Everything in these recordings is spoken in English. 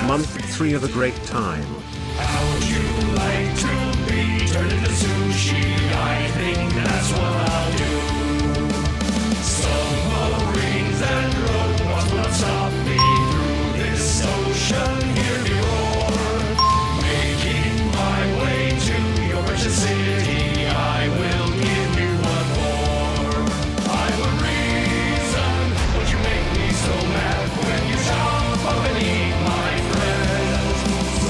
Month 3 of a great time. How would you like to be turned into sushi? I think that's what I'll do. Submarines and robots will not stop me through this ocean. Hear me roar. Making my way to your precious city, I will give you one more. I'm a reason, but you make me so mad when you jump up and eat my friends.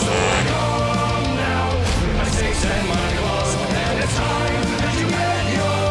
So come now, with my sticks and my claws, and it's time that you get your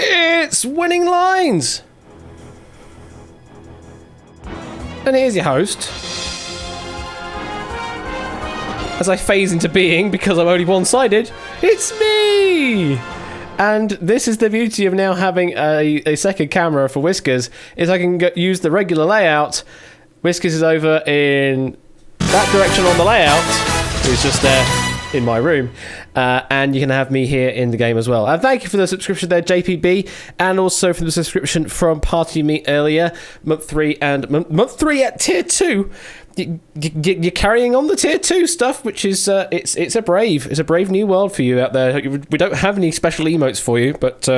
It's Winning Lines! And here's your host. As I phase into being, because I'm only one-sided, it's me! And this is the beauty of now having a second camera for Whiskers, is I can use the regular layout. Whiskers is over in that direction on the layout. He's just there in my room. And you can have me here in the game as well. And thank you for the subscription there, JPB, and also for the subscription from Party Me earlier, month 3 and month 3 at tier 2. You're carrying on the tier 2 stuff, which is it's a brave new world for you out there. We don't have any special emotes for you, but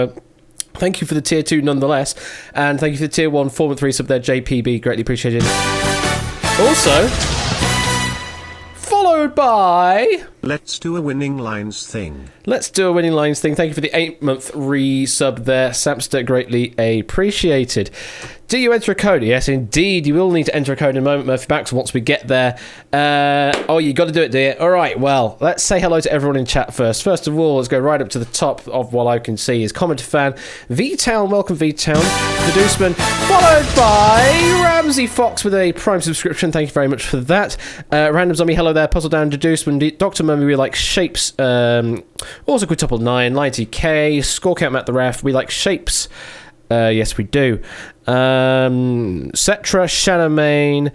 thank you for the tier 2 nonetheless, and thank you for the tier 1 4 and 3 sub there, JPB, greatly appreciated. Also followed by Let's do a winning lines thing. Let's do a winning lines thing. Thank you for the 8-month resub there, Samster, greatly appreciated. Do you enter a code? Yes, indeed. You will need to enter a code in a moment, Murphy Max, once we get there. Oh, you got to do it, do you? All right, well, let's say hello to everyone in chat first. First of all, let's go right up to the top of what I can see is Comment Fan, V-Town, welcome V-Town, the Deuceman, followed by Ramsey Fox with a Prime subscription. Thank you very much for that. Random Zombie, hello there, Puzzle Down, the Deuceman, Dr. Mummy, we like shapes. Also, Quintuple 9, 90k, Score Count Matt the Ref, we like shapes. Yes, we do. Cetra, Shadowmane,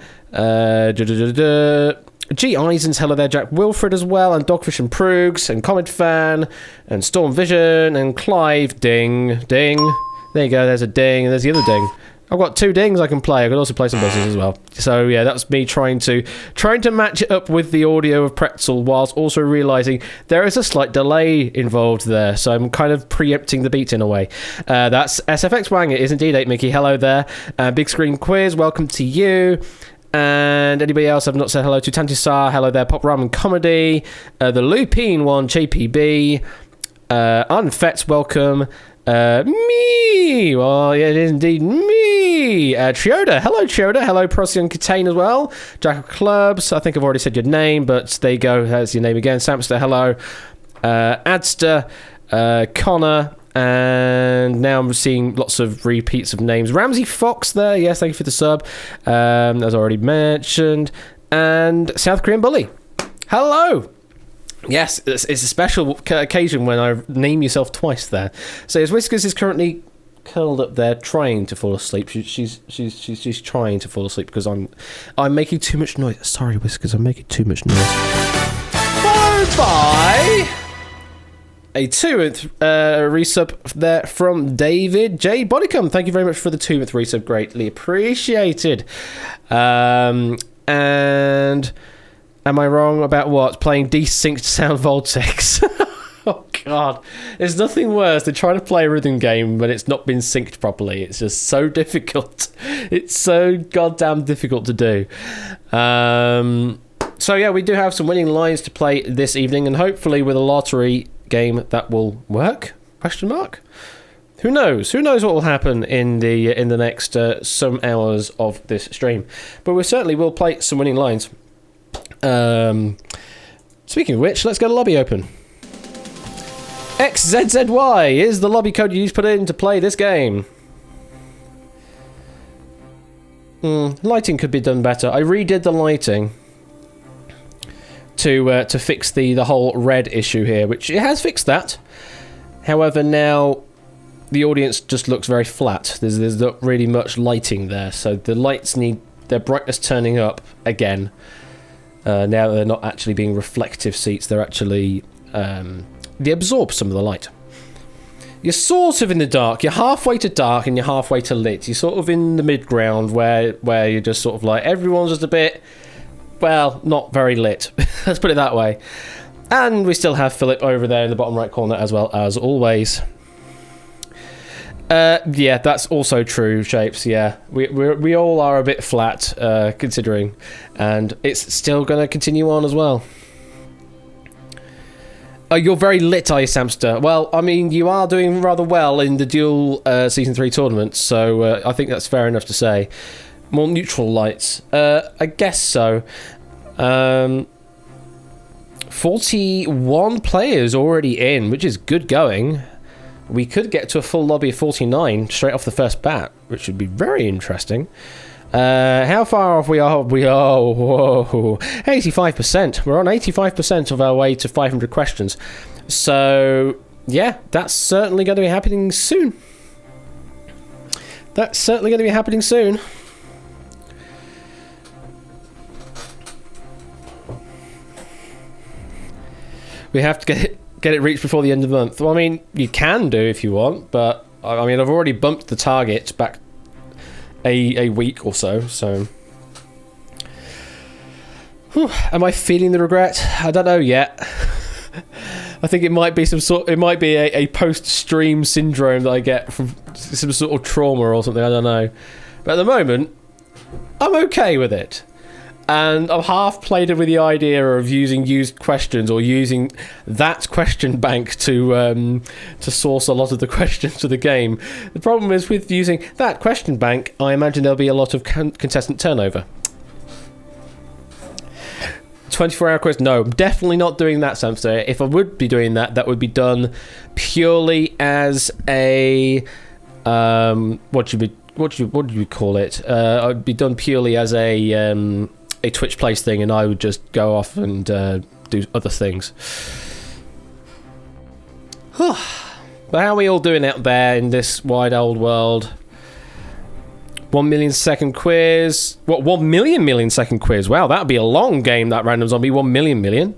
G. Eisens, hello there, Jack Wilfred as well, and Dogfish and Proogs, and Comet Fan, and Storm Vision, and Clive, ding, ding. There you go, there's a ding, and there's the other ding. I've got 2 dings I can play. I can also play some buzzers as well. So yeah, that's me trying to match it up with the audio of Pretzel, whilst also realising there is a slight delay involved there. So I'm kind of preempting the beat in a way. That's SFX Wang. It is indeed 8 Mickey. Hello there. Big Screen Quiz. Welcome to you. And anybody else I've not said hello to? Tantisar. Hello there. Pop Ramen Comedy. The Lupine one. JPB. Unfets. Welcome. Me! Well, yeah, it is indeed me! Trioda, hello Trioda, hello Procyon Catane as well. Jack of Clubs, I think I've already said your name, but there you go, there's your name again. Samster, hello. Adster, Connor, and now I'm seeing lots of repeats of names. Ramsey Fox there, yes, thank you for the sub, as already mentioned. And South Korean Bully, hello! Yes, it's a special occasion when I name yourself twice there. So as Whiskers is currently curled up there trying to fall asleep. She's trying to fall asleep because I'm making too much noise. Sorry, Whiskers, I'm making too much noise. Followed by a 2th resub there from David J. Bodycom. Thank you very much for the 2th resub. Greatly appreciated. And am I wrong about what? Playing desynced Sound Voltex. Oh, God. There's nothing worse than trying to play a rhythm game when it's not been synced properly. It's just so difficult. It's so goddamn difficult to do. So, yeah, we do have some winning lines to play this evening, and hopefully with a lottery game that will work? Question mark? Who knows? Who knows what will happen in the next some hours of this stream? But we certainly will play some winning lines. Speaking of which, let's get a lobby open. XZZY is the lobby code you need to put in to play this game. Lighting could be done better. I redid the lighting to fix the whole red issue here, which it has fixed that. However, now the audience just looks very flat. There's not really much lighting there, so the lights need their brightness turning up again. Now they're not actually being reflective seats, they're actually they absorb some of the light. You're sort of in the dark. You're halfway to dark and you're halfway to lit. You're sort of in the mid-ground where you're just sort of like, everyone's just a bit, well, not very lit. Let's put it that way. And we still have Philip over there in the bottom right corner as well as always. Yeah, that's also true, Shapes, yeah. We all are a bit flat, considering. And it's still going to continue on as well. You're very lit, are you, Samster? Well, I mean, you are doing rather well in the dual Season 3 tournaments, so I think that's fair enough to say. More neutral lights. I guess so. 41 players already in, which is good going. We could get to a full lobby of 49 straight off the first bat, which would be very interesting. How far off we are? We are, whoa, 85%. We're on 85% of our way to 500 questions. So yeah, that's certainly going to be happening soon. That's certainly going to be happening soon. We have to get it reached before the end of the month. Well, I mean, you can do if you want, but I mean, I've already bumped the target back a week or so. So, whew, am I feeling the regret? I don't know yet. I think it might be a post-stream syndrome that I get from some sort of trauma or something. I don't know. But at the moment, I'm okay with it. And I'm half played with the idea of using used questions or using that question bank to source a lot of the questions for the game. The problem is with using that question bank, I imagine there'll be a lot of contestant turnover. 24-hour quiz? No, I'm definitely not doing that, Samster. If I would be doing that, that would be done purely as a what do you call it? I'd be done purely as a Twitch Plays thing, and I would just go off and do other things. But how are we all doing out there in this wide old world? 1 million second quiz. What, 1 million second quiz? Wow, that would be a long game, that Random Zombie. 1 million.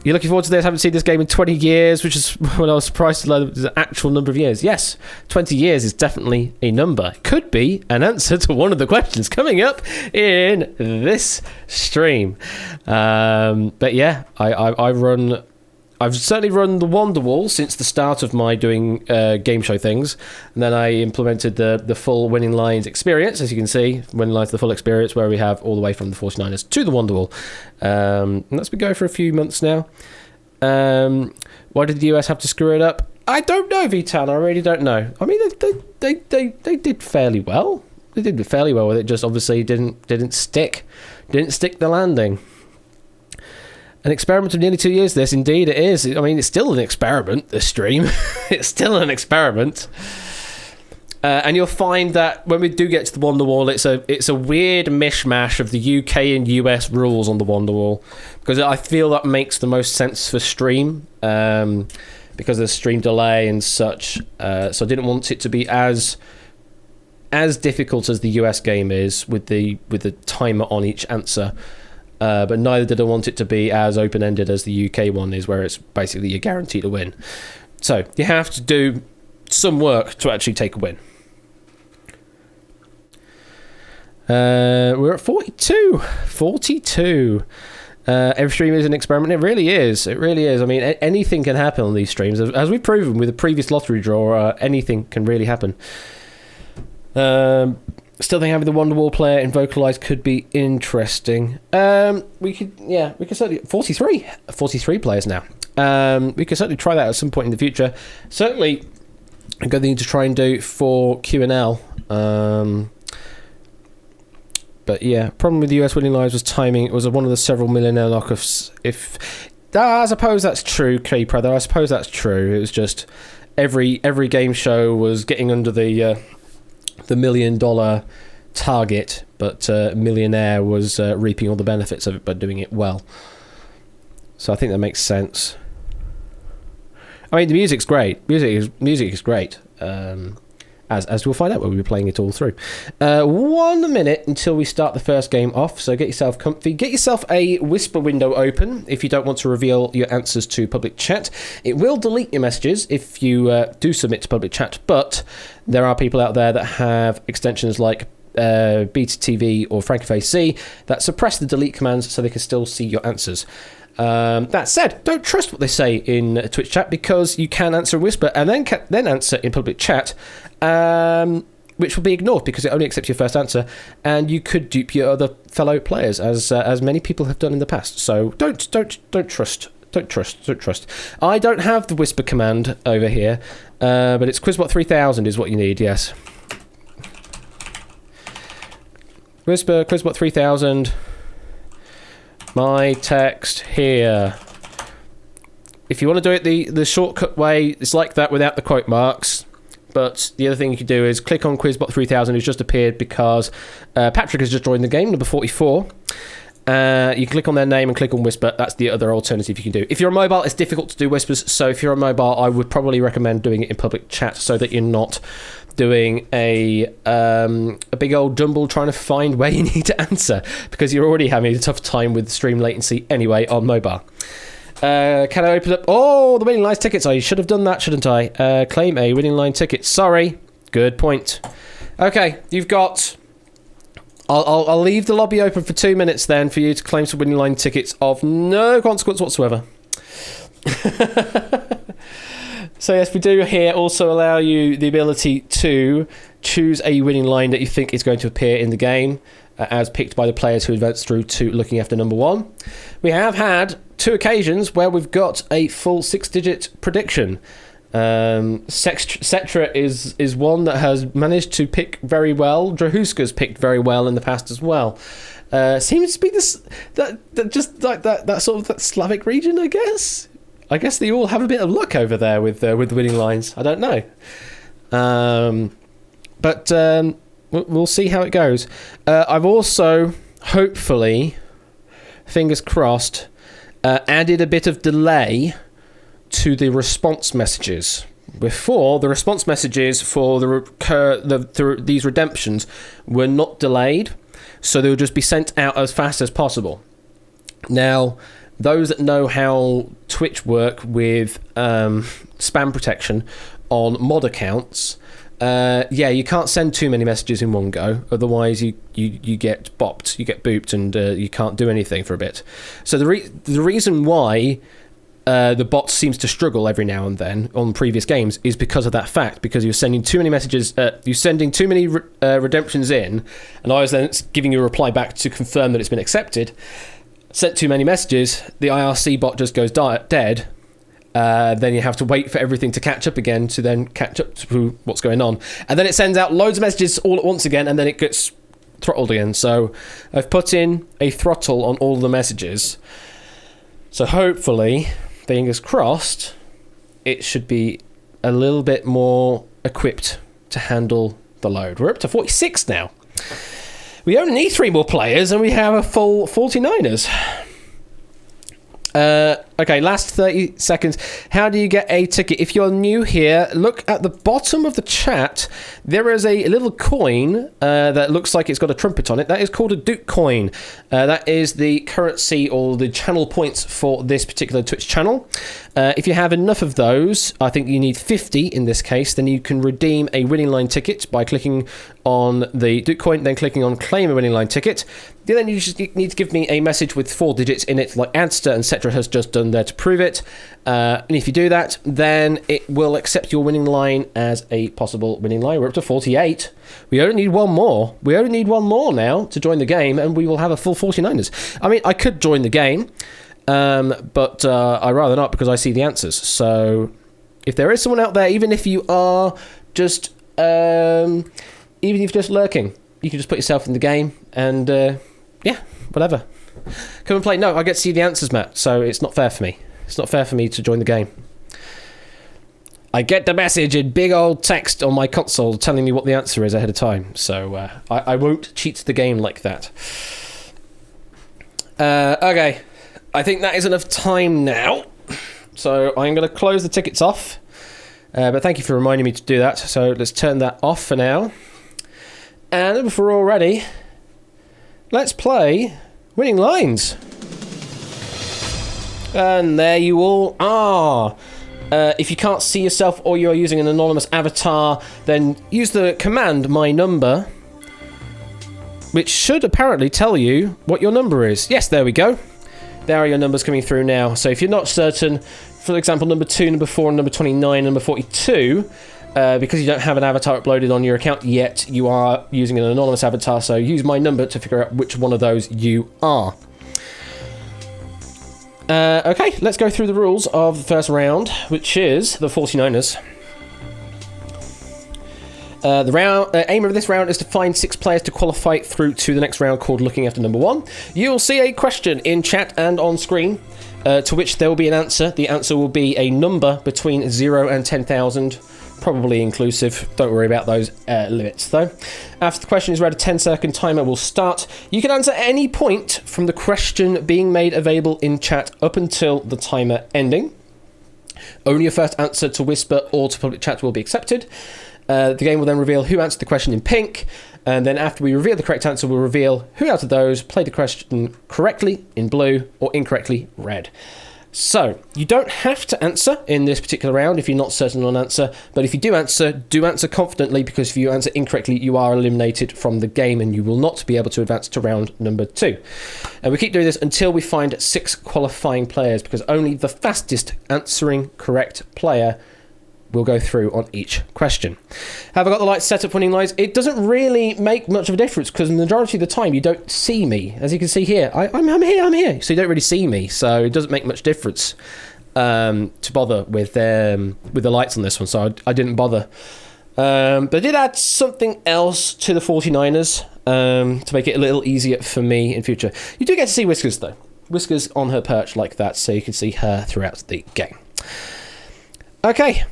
You're looking forward to this? Haven't seen this game in 20 years, which is when I was surprised to learn the actual number of years. Yes, 20 years is definitely a number. Could be an answer to one of the questions coming up in this stream. But yeah, I've certainly run the Wonderwall since the start of my doing game show things, and then I implemented the full Winning Lines experience. As you can see, Winning Lines the full experience, where we have all the way from the 49ers to the Wonderwall. And that's been going for a few months now. Why did the US have to screw it up? I don't know, V-Town. I really don't know. I mean, they did fairly well. They did fairly well with it. Just obviously didn't stick the landing. An experiment of nearly 2 years, this. Indeed, it is. I mean, it's still an experiment, this stream. It's still an experiment. And you'll find that when we do get to the Wonderwall, it's a weird mishmash of the UK and US rules on the Wonderwall, because I feel that makes the most sense for stream, because of stream delay and such. So I didn't want it to be as difficult as the US game is with the timer on each answer. But neither did I want it to be as open-ended as the UK one is, where it's basically you're guaranteed to win. So you have to do some work to actually take a win. We're at 42. 42. Every stream is an experiment. It really is. I mean, anything can happen on these streams. As we've proven with the previous lottery draw, anything can really happen. Still think having the Wonderwall player in Vocalize could be interesting. We could certainly 43 players now. We could certainly try that at some point in the future. Certainly a good thing to try and do for Q&L. But yeah, problem with the US Winning Lives was timing. It was one of the several millionaire knockoffs. I suppose that's true, K Brother. I suppose that's true. It was just every game show was getting under the $1 million target, but Millionaire was reaping all the benefits of it by doing it well. So I think that makes sense. I mean, the music's great. Music is great. As we'll find out when we'll be playing it all through. 1 minute until we start the first game off, so get yourself comfy. Get yourself a whisper window open if you don't want to reveal your answers to public chat. It will delete your messages if you do submit to public chat, but there are people out there that have extensions like Beta TV or Francophase C that suppress the delete commands so they can still see your answers. That said, don't trust what they say in Twitch chat, because you can answer a whisper and then answer in public chat, which will be ignored because it only accepts your first answer, and you could dupe your other fellow players, as many people have done in the past. So don't trust. Don't trust. I don't have the whisper command over here, but it's Quizbot 3000 is what you need. Yes. Whisper Quizbot 3000. My text here. If you want to do it the shortcut way, it's like that without the quote marks. But the other thing you can do is click on Quizbot 3000, who's just appeared because Patrick has just joined the game, number 44. You click on their name and click on Whisper. That's the other alternative you can do. If you're on mobile, it's difficult to do Whispers. So if you're on mobile, I would probably recommend doing it in public chat so that you're not doing a big old jumble trying to find where you need to answer, because you're already having a tough time with stream latency anyway on mobile. Can I open up? Oh, the winning lines tickets. I should have done that, shouldn't I? Claim a winning line ticket. Sorry. Good point. Okay, you've got... I'll leave the lobby open for 2 minutes then for you to claim some winning line tickets of no consequence whatsoever. So yes, we do here also allow you the ability to choose a winning line that you think is going to appear in the game, as picked by the players who advance through to looking after number 1. We have had 2 occasions where we've got a full 6-digit prediction. Cetra is one that has managed to pick very well. Drahuska's picked very well in the past as well. Seems to be that sort of that Slavic region, I guess. I guess they all have a bit of luck over there with the winning lines. I don't know. But we'll see how it goes. I've also, hopefully, fingers crossed, added a bit of delay to the response messages. Before, the response messages for these redemptions were not delayed, so they would just be sent out as fast as possible. Now, those that know how Twitch work with spam protection on mod accounts, you can't send too many messages in one go, otherwise you get bopped, you get booped, and you can't do anything for a bit. So the reason why the bot seems to struggle every now and then on previous games is because of that fact, because you're sending too many messages, you're sending too many redemptions in, and I was then giving you a reply back to confirm that it's been accepted. Sent too many messages, the IRC bot just goes dead. Then you have to wait for everything to catch up again to then catch up to what's going on. And then it sends out loads of messages all at once again, and then it gets throttled again. So I've put in a throttle on all the messages. So hopefully, fingers crossed, it should be a little bit more equipped to handle the load. We're up to 46 now. We only need 3 more players and we have a full 49ers. Okay, last 30 seconds. How do you get a ticket? If you're new here, look at the bottom of the chat. There is a little coin that looks like it's got a trumpet on it. That is called a Duke coin. That is the currency or the channel points for this particular Twitch channel. If you have enough of those, I think you need 50 in this case, then you can redeem a winning line ticket by clicking on the Duke coin, then clicking on claim a winning line ticket. Then you just need to give me a message with 4 digits in it, like Adster and Cetra has just done there to prove it. And if you do that, then it will accept your winning line as a possible winning line. We're up to 48. We only need one more. We only need one more now to join the game, and we will have a full 49ers. I mean, I could join the game, but I'd rather not because I see the answers. So if there is someone out there, even if you are just lurking, you can just put yourself in the game and whatever. Come and play. No, I get to see the answers, Matt, so it's not fair for me. It's not fair for me to join the game. I get the message in big old text on my console telling me what the answer is ahead of time, so I won't cheat the game like that. Okay, I think that is enough time now, so I'm going to close the tickets off, but thank you for reminding me to do that, so let's turn that off for now. And if we're all ready, let's play Winning Lines. And there you all are. If you can't see yourself or you're using an anonymous avatar, then use the command my number, which should apparently tell you what your number is. Yes, there we go. There are your numbers coming through now. So if you're not certain, for example, number 2, number 4, number 29, number 42, because you don't have an avatar uploaded on your account yet, you are using an anonymous avatar, so use my number to figure out which one of those you are. Okay, let's go through the rules of the first round, which is the 49ers. The aim of this round is to find 6 players to qualify through to the next round called Looking After Number 1. You'll see a question in chat and on screen, to which there will be an answer. The answer will be a number between 0 and 10,000. probably inclusive. Don't worry about those limits, though. After the question is read, a 10-second timer will start. You can answer at any point from the question being made available in chat up until the timer ending. Only your first answer to Whisper or to public chat will be accepted. The game will then reveal who answered the question in pink, and then after we reveal the correct answer, we'll reveal who out of those played the question correctly in blue or incorrectly red. So, you don't have to answer in this particular round if you're not certain on an answer, but if you do answer confidently, because if you answer incorrectly, you are eliminated from the game and you will not be able to advance to round number 2. And we keep doing this until we find 6 qualifying players, because only the fastest answering correct player will go through on each question. Have I got the lights set up, winning lines? It doesn't really make much of a difference because the majority of the time you don't see me. As you can see here, I'm here. So you don't really see me. So it doesn't make much difference to bother with the lights on this one. So I didn't bother. But I did add something else to the 49ers to make it a little easier for me in future. You do get to see Whiskers though. Whiskers on her perch like that, so you can see her throughout the game. Okay.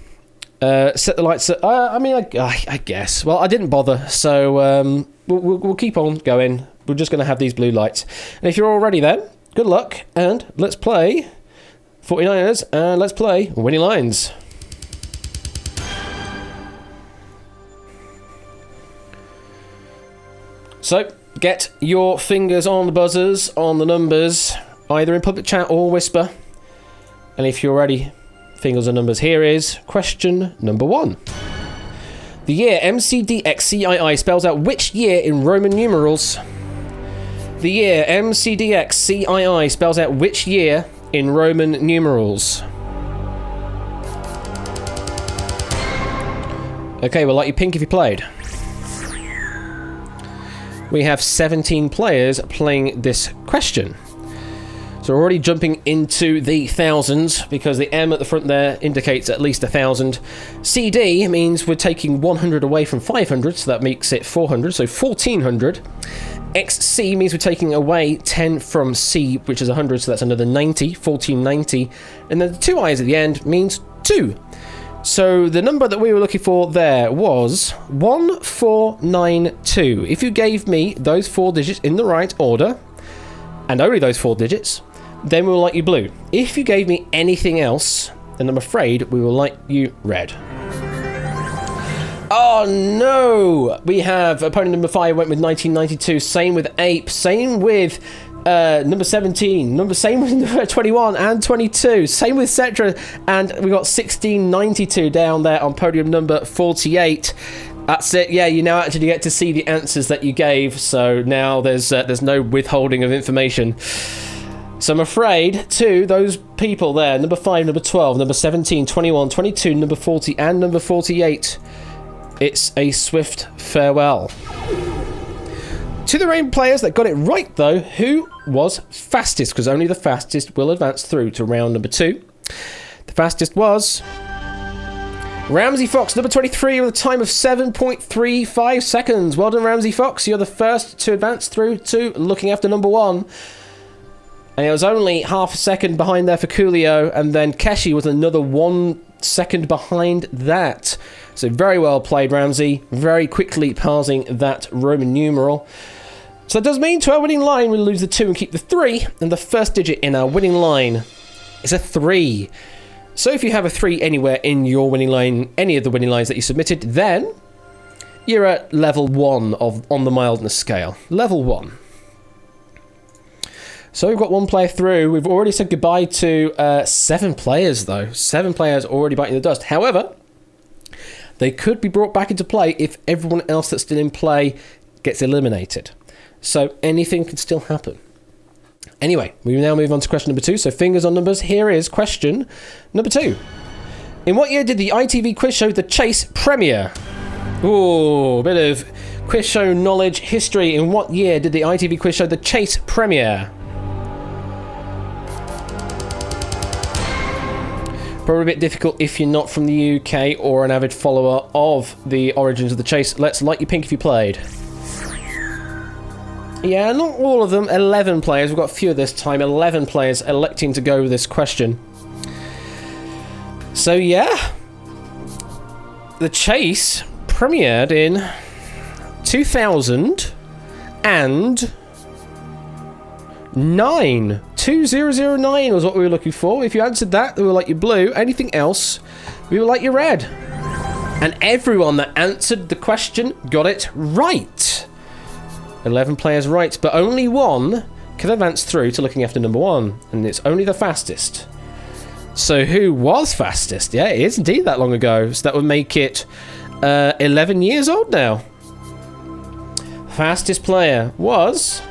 Set the lights up. I guess. Well, I didn't bother, so we'll keep on going. We're just going to have these blue lights. And if you're all ready then, good luck, and let's play 49ers, and let's play winning lines. So, get your fingers on the buzzers, on the numbers, either in public chat or whisper. And if you're ready, fingers and numbers, here is question number 1. The year MCDXCII spells out which year in Roman numerals? The year MCDXCII spells out which year in Roman numerals? Okay, we'll light you pink if you played. We have 17 players playing this question. So we're already jumping into the thousands because the M at the front there indicates at least 1,000. CD means we're taking 100 away from 500, so that makes it 400, so 1,400. XC means we're taking away 10 from C, which is 100, so that's another 90, 1,490. And then the 2 I's at the end means 2. So the number that we were looking for there was 1492. If you gave me those 4 digits in the right order, and only those 4 digits, then we will light you blue. If you gave me anything else, then I'm afraid we will light you red. Oh no! We have opponent number 5 went with 1992, same with Ape, same with number 17, same with number 21 and 22, same with Cetra, and we got 1692 down there on podium number 48. That's it. Yeah, you now actually get to see the answers that you gave. So now there's no withholding of information. So I'm afraid to those people there, number 5, number 12, number 17, 21, 22, number 40, and number 48, it's a swift farewell. To the remaining players that got it right, though, who was fastest? Because only the fastest will advance through to round number 2. The fastest was Ramsey Fox, number 23, with a time of 7.35 seconds. Well done, Ramsey Fox. You're the first to advance through to looking after number 1. And it was only half a second behind there for Coolio, and then Keshi was another 1 second behind that. So very well played, Ramsey. Very quickly parsing that Roman numeral. So that does mean to our winning line, we'll lose the 2 and keep the 3, and the first digit in our winning line is a 3. So if you have a 3 anywhere in your winning line, any of the winning lines that you submitted, then you're at level 1 on the mildness scale. Level 1. So we've got 1 player through. We've already said goodbye to 7 players, though. 7 players already biting the dust. However, they could be brought back into play if everyone else that's still in play gets eliminated. So anything could still happen. Anyway, we now move on to question number 2. So fingers on numbers. Here is question number 2. In what year did the ITV quiz show The Chase premiere? Ooh, a bit of quiz show knowledge history. In what year did the ITV quiz show The Chase premiere? Probably a bit difficult if you're not from the UK or an avid follower of the origins of The Chase. Let's light you pink if you played. Yeah, not all of them. 11 players. We've got a few this time. 11 players electing to go with this question. So, yeah. The Chase premiered in 2009. 2009 was what we were looking for. If you answered that, we will like you blue. Anything else, we will like you red. And everyone that answered the question got it right. 11 players right, but only one can advance through to looking after number 1, and it's only the fastest. So who was fastest? Yeah, it is indeed that long ago. So that would make it 11 years old now. Fastest player was...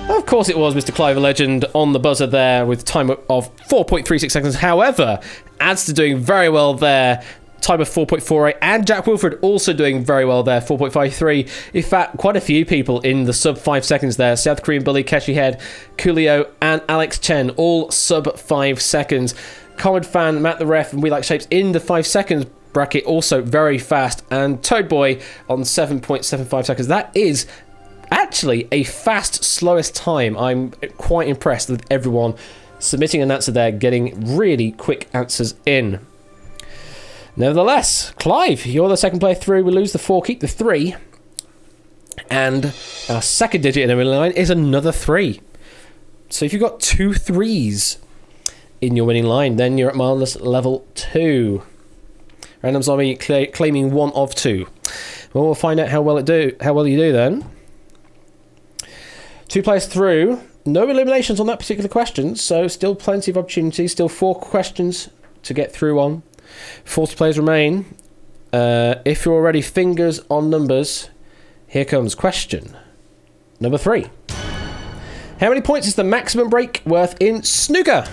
Of course it was Mr. Clive a Legend on the buzzer there with time of 4.36 seconds. However, adds to doing very well there. Time of 4.48, and Jack Wilfred also doing very well there, 4.53. In fact, quite a few people in the sub 5 seconds there. South Korean Bully, Keshi Head, Coolio, and Alex Chen, all sub 5 seconds. Common Fan, Matt the Ref, and We Like Shapes in the 5 seconds bracket, also very fast. And Toad Boy on 7.75 seconds. That is actually a fast, slowest time. I'm quite impressed with everyone submitting an answer there, getting really quick answers in. Nevertheless, Clive, you're the second player through. We lose the 4, keep the 3. And our second digit in the winning line is another 3. So if you've got 2 3s in your winning line, then you're at Marvelous level 2. Random Zombie claiming 1 of 2. Well, we'll find out how well you do then. 2 players through. No eliminations on that particular question, so still plenty of opportunities. Still 4 questions to get through on. 40 players remain. If you're already fingers on numbers, here comes question number 3. How many points is the maximum break worth in snooker?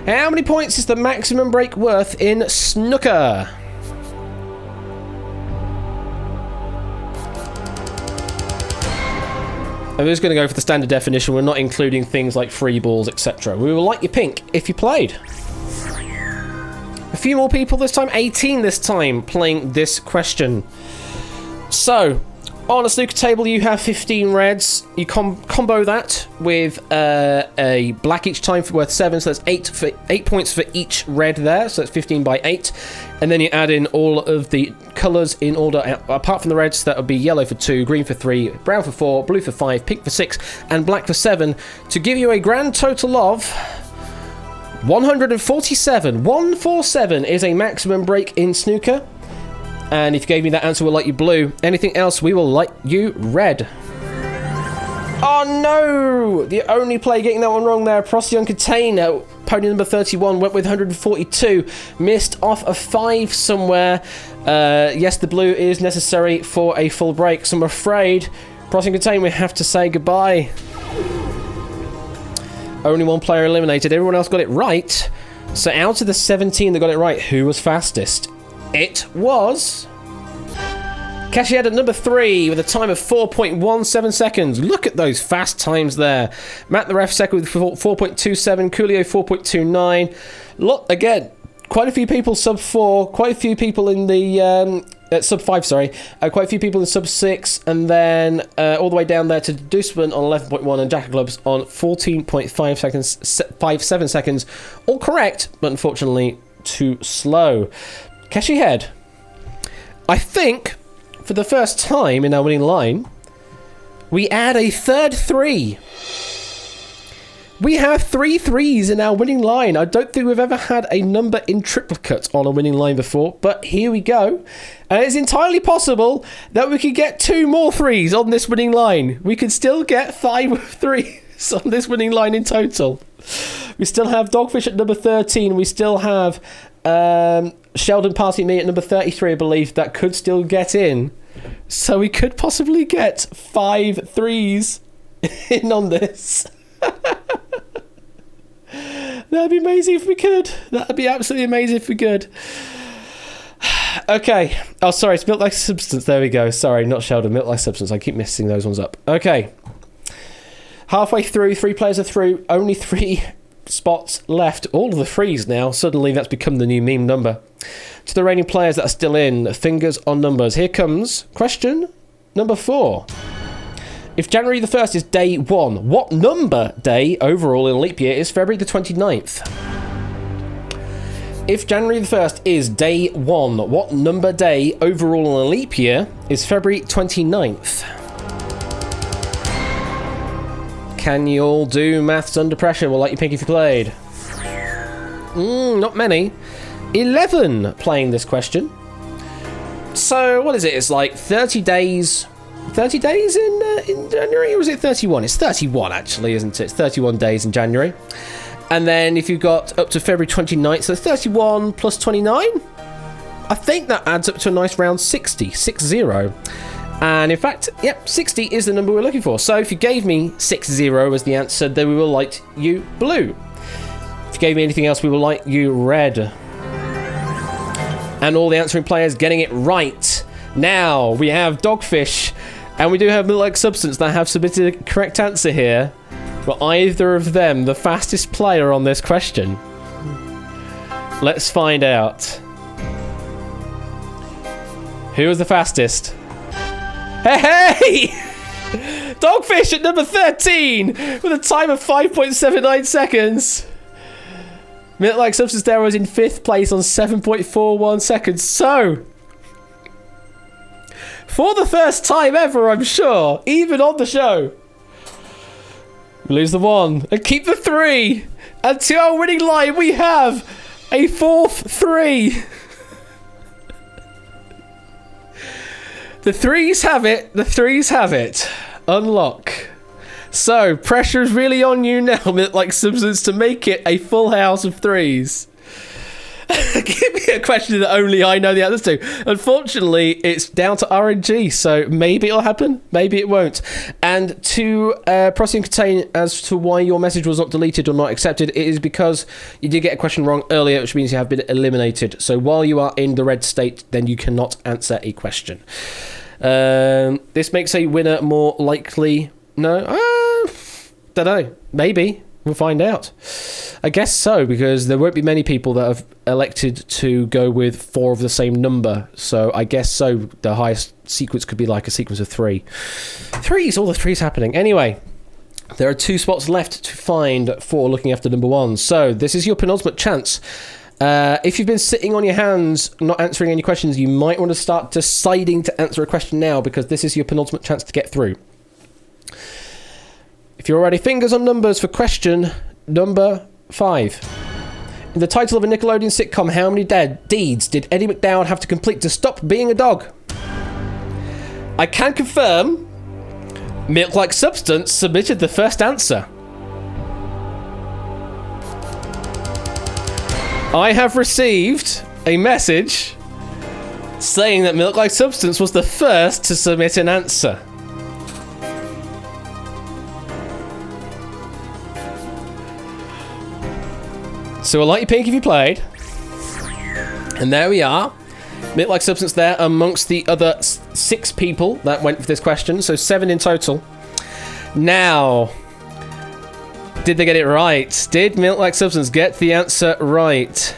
How many points is the maximum break worth in snooker? I'm just going to go for the standard definition. We're not including things like free balls, etc. We will like you pink if you played. A few more people this time, 18 this time, playing this question. So, on a snooker table you have 15 reds. You combo that with a black each time worth 7, so that's 8 points for each red there, so that's 15 by 8. And then you add in all of the colours in order, apart from the reds, that would be yellow for 2, green for 3, brown for 4, blue for 5, pink for 6, and black for 7, to give you a grand total of 147. 147 is a maximum break in snooker. And if you gave me that answer, we'll light you blue. Anything else, we will light you red. Oh no! The only player getting that one wrong there, Procyon Contain, pony number 31, went with 142. Missed off a 5 somewhere. Yes, the blue is necessary for a full break, so I'm afraid, Procyon Contain, we have to say goodbye. Only one player eliminated. Everyone else got it right. So out of the 17 that got it right, who was fastest? It was Cashier at number 3 with a time of 4.17 seconds. Look at those fast times there. Matt the Ref second with 4.27. Coolio 4.29. Look, again, quite a few people sub 4. Quite a few people in the sub 5, sorry. Quite a few people in sub 6. And then all the way down there to Deuceman on 11.1 and Jackalubs on 14.5 seconds, 57 seconds. All correct, but unfortunately too slow. Keshi Head, I think for the first time in our winning line, we add a third 3. We have 3 3s in our winning line. I don't think we've ever had a number in triplicate on a winning line before, but here we go. And it's entirely possible that we could get 2 more 3s on this winning line. We could still get 5 3s on this winning line in total. We still have Dogfish at number 13. We still have Sheldon passing me at number 33, I believe, that could still get in. So we could possibly get 5 3s in on this. That'd be amazing if we could. That'd be absolutely amazing if we could. Okay. Oh, sorry, it's Milk Like Substance. There we go. Sorry, not Sheldon. Milk Like Substance. I keep messing those ones up. Okay. Halfway through, 3 players are through. Only 3 spots left. All of the 3s now. Suddenly that's become the new meme number. To the reigning players that are still in, fingers on numbers. Here comes question number 4. If January the 1st is day 1, what number day overall in a leap year is February the 29th? if January the 1st is day 1, what number day overall in a leap year is February 29th? Can you all do maths under pressure? We'll let you pick if you played. Not many. 11 playing this question. So, what is it? It's like 30 days... 30 days in January? Or was it 31? It's 31, actually, isn't it? It's 31 days in January. And then if you've got up to February 29th, so 31 plus 29? I think that adds up to a nice round 60. 60. And in fact, yep, 60 is the number we're looking for. So if you gave me 60 as the answer, then we will light you blue. If you gave me anything else, we will light you red. And all the answering players getting it right. Now, we have Dogfish, and we do have Milk-like Substance that have submitted a correct answer here. Were either of them the fastest player on this question? Let's find out. Who was the fastest? Hey! Dogfish at number 13 with a time of 5.79 seconds. Milk-like Substance there was in 5th place on 7.41 seconds. So, for the first time ever, I'm sure, even on the show, we lose the 1 and keep the 3. And to our winning line, we have a 4th 3. The 3s have it. The 3s have it. Unlock. So, pressure is really on you now, Milk-like Substance, to make it a full house of 3s. Give me a question that only I know the answers to. Unfortunately, it's down to RNG, so maybe it'll happen, maybe it won't. And to Procyon Contain as to why your message was not deleted or not accepted, it is because you did get a question wrong earlier, which means you have been eliminated. So while you are in the red state, then you cannot answer a question. This makes a winner more likely. No? Don't know. Maybe. We'll find out. I guess so, because there won't be many people that have elected to go with 4 of the same number. So I guess so. The highest sequence could be like a sequence of 3. 3s, all the 3s happening. Anyway, there are 2 spots left to find for looking after number 1. So this is your penultimate chance. If you've been sitting on your hands, not answering any questions, you might want to start deciding to answer a question now, because this is your penultimate chance to get through. If you're already fingers on numbers for question number 5. In the title of a Nickelodeon sitcom, how many deeds did Eddie McDowd have to complete to stop being a dog? I can confirm Milk-like Substance submitted the first answer. I have received a message saying that Milk-like Substance was the first to submit an answer. So I'll light you pink if you played. And there we are. Milk-like Substance there amongst the other 6 people that went for this question. So 7 in total. Now, did they get it right? Did Milk-like Substance get the answer right?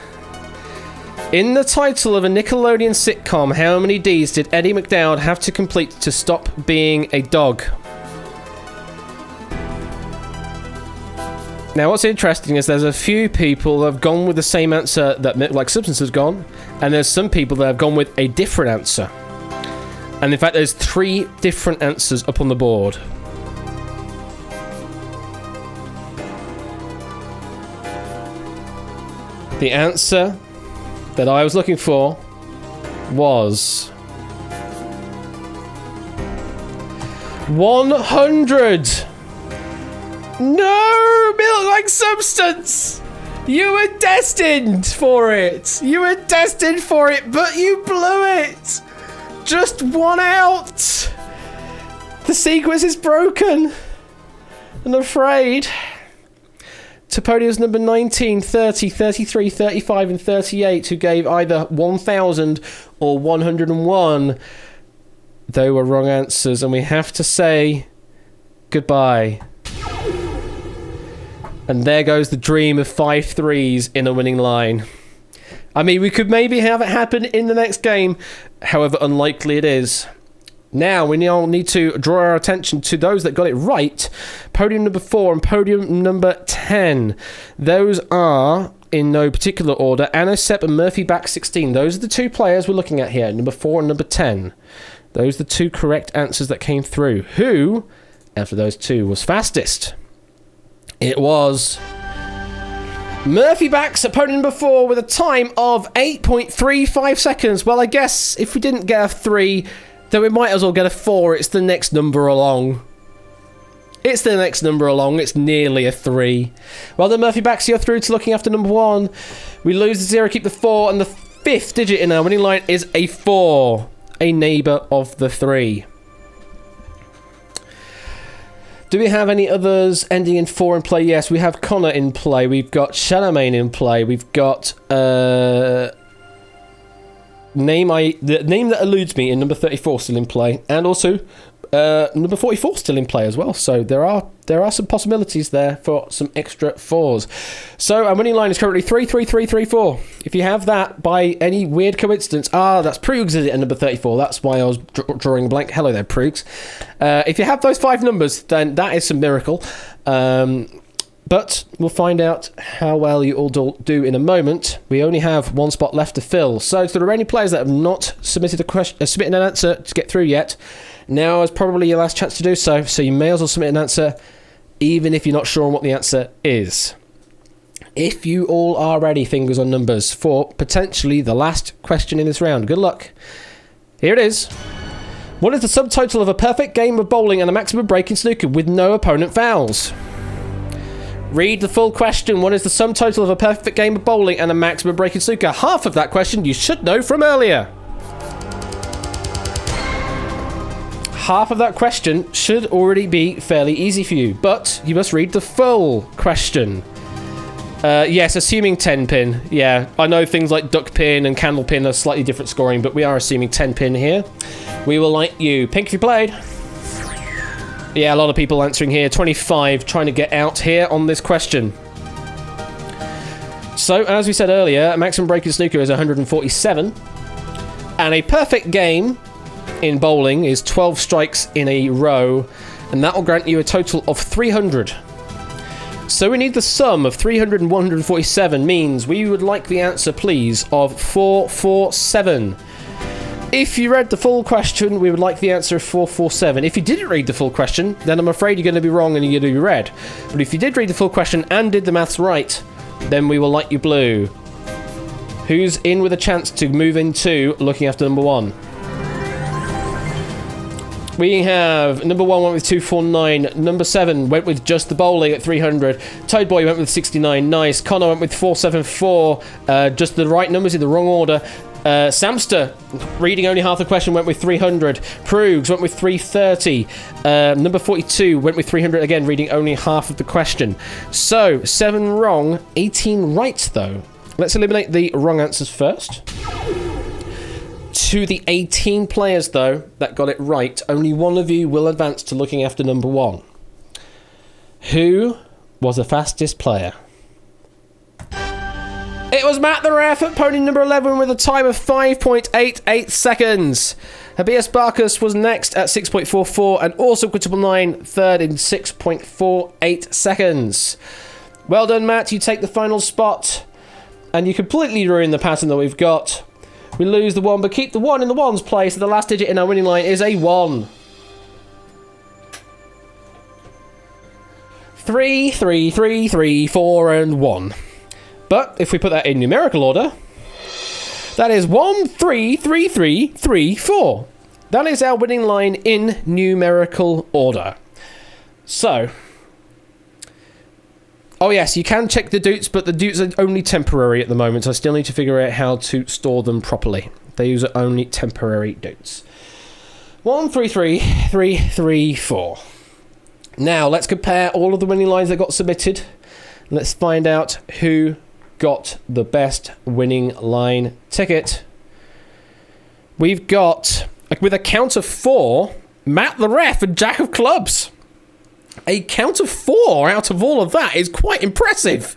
In the title of a Nickelodeon sitcom, how many Ds did Eddie McDowd have to complete to stop being a dog? Now, what's interesting is there's a few people that have gone with the same answer that Milk-like Substance has gone, and there's some people that have gone with a different answer. And in fact, there's 3 different answers up on the board. The answer that I was looking for was 100. No, Milk-like Substance! You were destined for it! You were destined for it, but you blew it! Just 1 out! The sequence is broken. I'm afraid. To podiums number 19, 30, 33, 35, and 38, who gave either 1,000 or 101. They were wrong answers, and we have to say goodbye. And there goes the dream of 5 3s in a winning line. I mean, we could maybe have it happen in the next game, however unlikely it is. Now, we all need to draw our attention to those that got it right. Podium number 4 and podium number 10. Those are in no particular order. Anno Sepp and Murphy Back 16. Those are the two players we're looking at here. Number 4 and number 10. Those are the two correct answers that came through. Who, after those two, was fastest? It was Murphy Back's opponent number 4 with a time of 8.35 seconds. Well, I guess if we didn't get a 3, then we might as well get a 4. It's the next number along. It's the next number along. It's nearly a 3. Well then, Murphy Backs, you're through to looking after number 1. We lose the 0, keep the 4, and the 5th digit in our winning line is a 4. A neighbour of the 3. Do we have any others ending in 4 in play? Yes, we have Connor in play. We've got Shadowmane in play. We've got the name that eludes me in number 34 still in play, and also number 44 still in play as well. So there are some possibilities there for some extra 4s. So our winning line is currently 3-3-3-3-4. If you have that by any weird coincidence, that's Proogs is it at number 34. That's why I was drawing a blank. Hello there, Proogs. If you have those 5 numbers, then that is some miracle. But we'll find out how well you all do in a moment. We only have 1 spot left to fill. So to the remaining players that have not submitted an answer to get through yet, now is probably your last chance to do so. So you may as well submit an answer, even if you're not sure on what the answer is. If you all are ready, fingers on numbers, for potentially the last question in this round. Good luck. Here it is. What is the subtotal of a perfect game of bowling and a maximum break in snooker with no opponent fouls? Read the full question. What is the sum total of a perfect game of bowling and a maximum break in snooker? Half of that question you should know from earlier. Half of that question should already be fairly easy for you, but you must read the full question. Yes, assuming 10 pin. Yeah, I know things like duck pin and candle pin are slightly different scoring, but we are assuming 10 pin here. We will like you. Pink if you played. Yeah, a lot of people answering here. 25 trying to get out here on this question. So, as we said earlier, maximum break in snooker is 147. And a perfect game in bowling is 12 strikes in a row. And that will grant you a total of 300. So we need the sum of 300 and 147 means we would like the answer, please, of 447. If you read the full question, we would like the answer of 447. If you didn't read the full question, then I'm afraid you're going to be wrong and you're going to be red. But if you did read the full question and did the maths right, then we will like you blue. Who's in with a chance to move into looking after number 1? We have number 1 went with 249. Number 7 went with just the bowling at 300. Toad Boy went with 69. Nice. Connor went with 474. Just the right numbers in the wrong order. Samster, reading only half the question, went with 300. Proogs went with 330. Number 42 went with 300 again, reading only half of the question. So 7 wrong, 18 right though. Let's eliminate the wrong answers first. To the 18 players though that got it right, only one of you will advance to looking after number 1. Who was the fastest player? It was Matt the Ref at pony number 11 with a time of 5.88 seconds. Habeas Barkus was next at 6.44 and also Quintuple 9 third in 6.48 seconds. Well done, Matt. You take the final spot and you completely ruin the pattern that we've got. We lose the 1 but keep the 1 in the 1's place. So the last digit in our winning line is a 1. 3, 3, 3, 3, 4 and 1. But if we put that in numerical order, that is 1, 3, 3, 3, 3, 4. That is our winning line in numerical order. So, oh yes, you can check the doots, but the doots are only temporary at the moment. I still need to figure out how to store them properly. These are only temporary doots. 1, 3, 3, 3, 3, 4. Now, let's compare all of the winning lines that got submitted. Let's find out who got the best winning line ticket. We've got, with a count of 4, Matt the Ref and Jack of Clubs. A count of 4 out of all of that is quite impressive.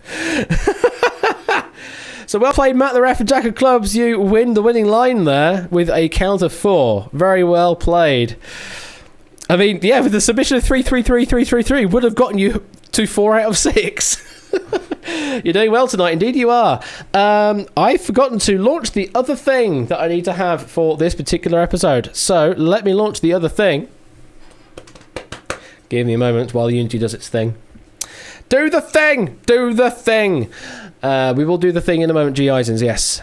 So well played, Matt the Ref and Jack of Clubs. You win the winning line there with a count of 4. Very well played. I mean, yeah, with the submission of 3, 3, 3, 3, 3, 3 would have gotten you to 4 out of 6. You're doing well tonight, indeed you are. I've forgotten to launch the other thing that I need to have for this particular episode. So let me launch the other thing. Give me a moment while Unity does its thing. Do the thing! Do the thing! We will do the thing in a moment, G. Eisens, yes.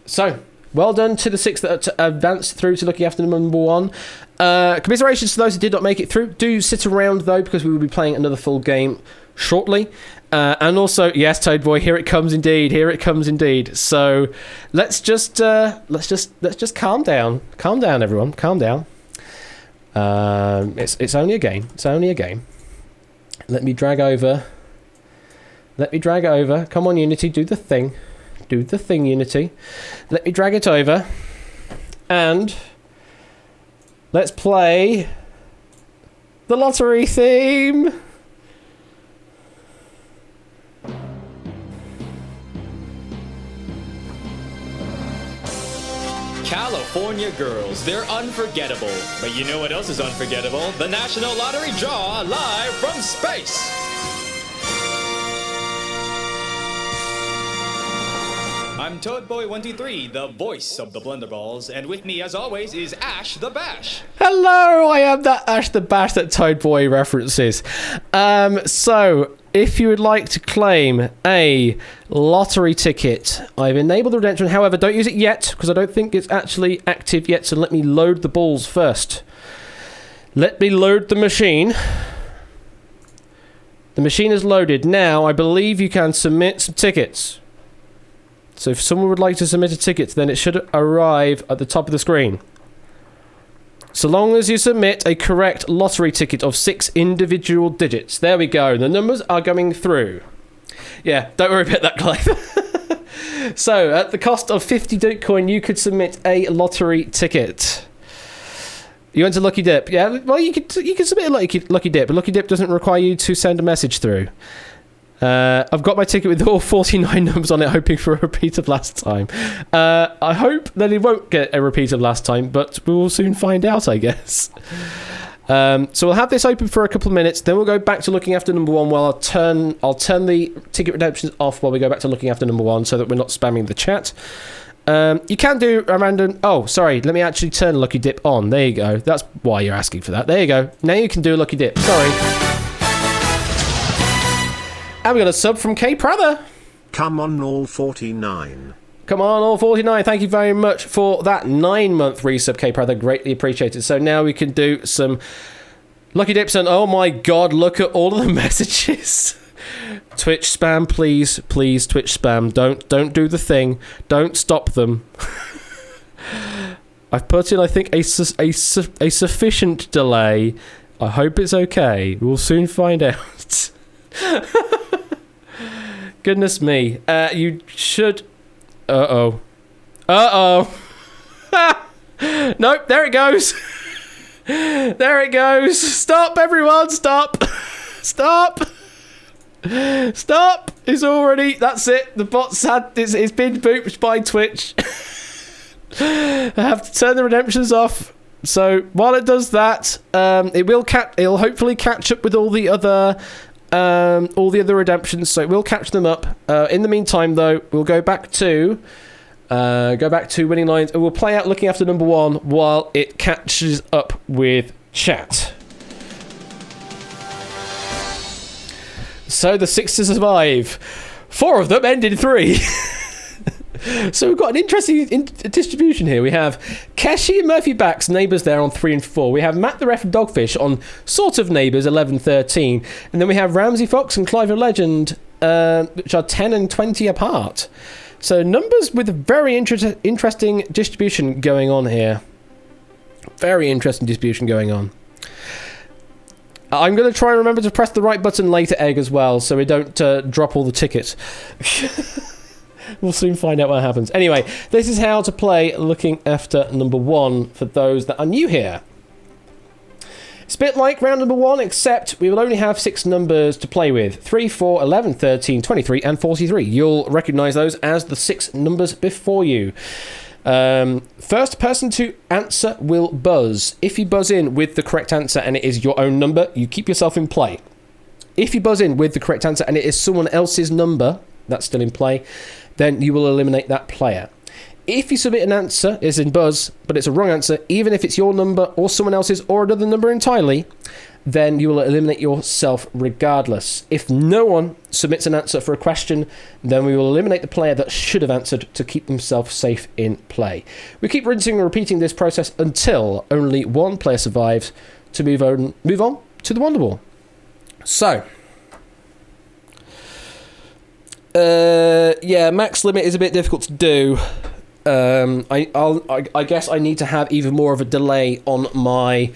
So, well done to the 6 that advanced through to looking after number 1. Commiserations to those who did not make it through. Do sit around, though, because we will be playing another full game shortly. And also, yes, Toad Boy, here it comes indeed. Here it comes indeed. So, let's just calm down. Calm down, everyone. Calm down. It's only a game. It's only a game. Let me drag over. Come on, Unity, do the thing. Do the thing, Unity. Let me drag it over. And let's play the lottery theme. California girls, they're unforgettable. But you know what else is unforgettable? The National Lottery Draw live from space. I'm Toadboy123, the voice of the Blunderballs, and with me, as always, is Ash the Bash. Hello, I am that Ash the Bash that Toad Boy references. So, if you would like to claim a lottery ticket, I've enabled the redemption. However, don't use it yet, because I don't think it's actually active yet, so let me load the balls first. Let me load the machine. The machine is loaded. Now, I believe you can submit some tickets. So if someone would like to submit a ticket, then it should arrive at the top of the screen. So long as you submit a correct lottery ticket of 6 individual digits. There we go. The numbers are going through. Yeah, don't worry about that, Clive. So, at the cost of 50 Dogecoin, you could submit a lottery ticket. You went to Lucky Dip. Yeah, well, you could submit a Lucky Dip, but Lucky Dip doesn't require you to send a message through. I've got my ticket with all 49 numbers on it, hoping for a repeat of last time. I hope that it won't get a repeat of last time, but we will soon find out, I guess. So we'll have this open for a couple of minutes, then we'll go back to looking after number 1 while I'll turn the ticket redemptions off while we go back to looking after number 1 so that we're not spamming the chat. You can do a random... Oh, sorry, let me actually turn Lucky Dip on. There you go. That's why you're asking for that. There you go. Now you can do a Lucky Dip. Sorry. And we got a sub from K. Prather. Come on, all 49. Come on, all 49. Thank you very much for that 9-month resub, K. Prather. Greatly appreciated. So now we can do some Lucky Dips. And oh my god, look at all of the messages. Twitch spam, please. Please, Twitch spam. Don't do the thing. Don't stop them. I've put in, I think, a sufficient delay. I hope it's okay. We'll soon find out. Goodness me. You should... Uh-oh. Nope, there it goes. There it goes. Stop, everyone. Stop. Stop. Stop. It's already... That's it. The bot's had... It's been booped by Twitch. I have to turn the redemptions off. So, while it does that, it'll hopefully catch up with all the other redemptions, so it will catch them up. In the meantime, though, we'll go back to winning lines, and we'll play out looking after number 1 while it catches up with chat. So the 6 to survive. 4 of them end in 3. So we've got an interesting distribution here. We have Keshi and Murphy Back's neighbours there on 3 and 4. We have Matt the Ref and Dogfish on sort of neighbours 11, 13. And then we have Ramsey Fox and Clive the Legend, which are 10 and 20 apart. So numbers with a very interesting distribution going on here. Very interesting distribution going on. I'm going to try and remember to press the right button later, Egg, as well, so we don't drop all the tickets. We'll soon find out what happens. Anyway, this is how to play looking after number 1 for those that are new here. It's a bit like round number 1, except we will only have 6 numbers to play with. 3, 4, 11, 13, 23, and 43. You'll recognise those as the 6 numbers before you. First person to answer will buzz. If you buzz in with the correct answer and it is your own number, you keep yourself in play. If you buzz in with the correct answer and it is someone else's number that's still in play, then you will eliminate that player. If you submit an answer, is in buzz, but it's a wrong answer, even if it's your number or someone else's or another number entirely, then you will eliminate yourself regardless. If no one submits an answer for a question, then we will eliminate the player that should have answered to keep themselves safe in play. We keep rinsing and repeating this process until only one player survives to move on to the Wonderwall. So, yeah, max limit is a bit difficult to do. I guess I need to have even more of a delay on my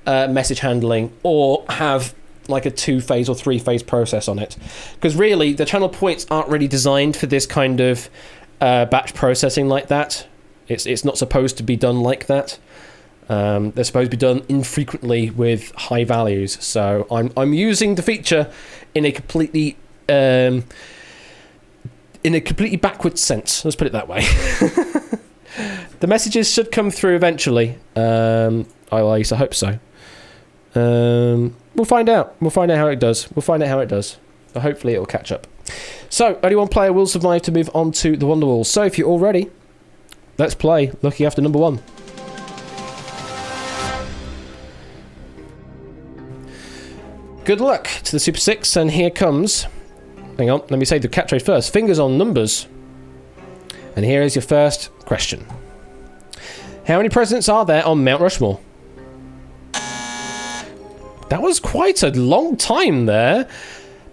message handling, or have like a 2-phase or 3-phase process on it, because really the channel points aren't really designed for this kind of batch processing like that. It's not supposed to be done like that. They're supposed to be done infrequently with high values. So I'm using the feature in a completely backwards sense. Let's put it that way. The messages should come through eventually. I at least I hope so. We'll find out. We'll find out how it does. But hopefully it will catch up. So only one player will survive to move on to the Wonderwall. So if you're all ready, let's play Lucky After number 1. Good luck to the Super 6, and here comes... Hang on, let me say the catchphrase first. Fingers on numbers. And here is your first question. How many presidents are there on Mount Rushmore? That was quite a long time there,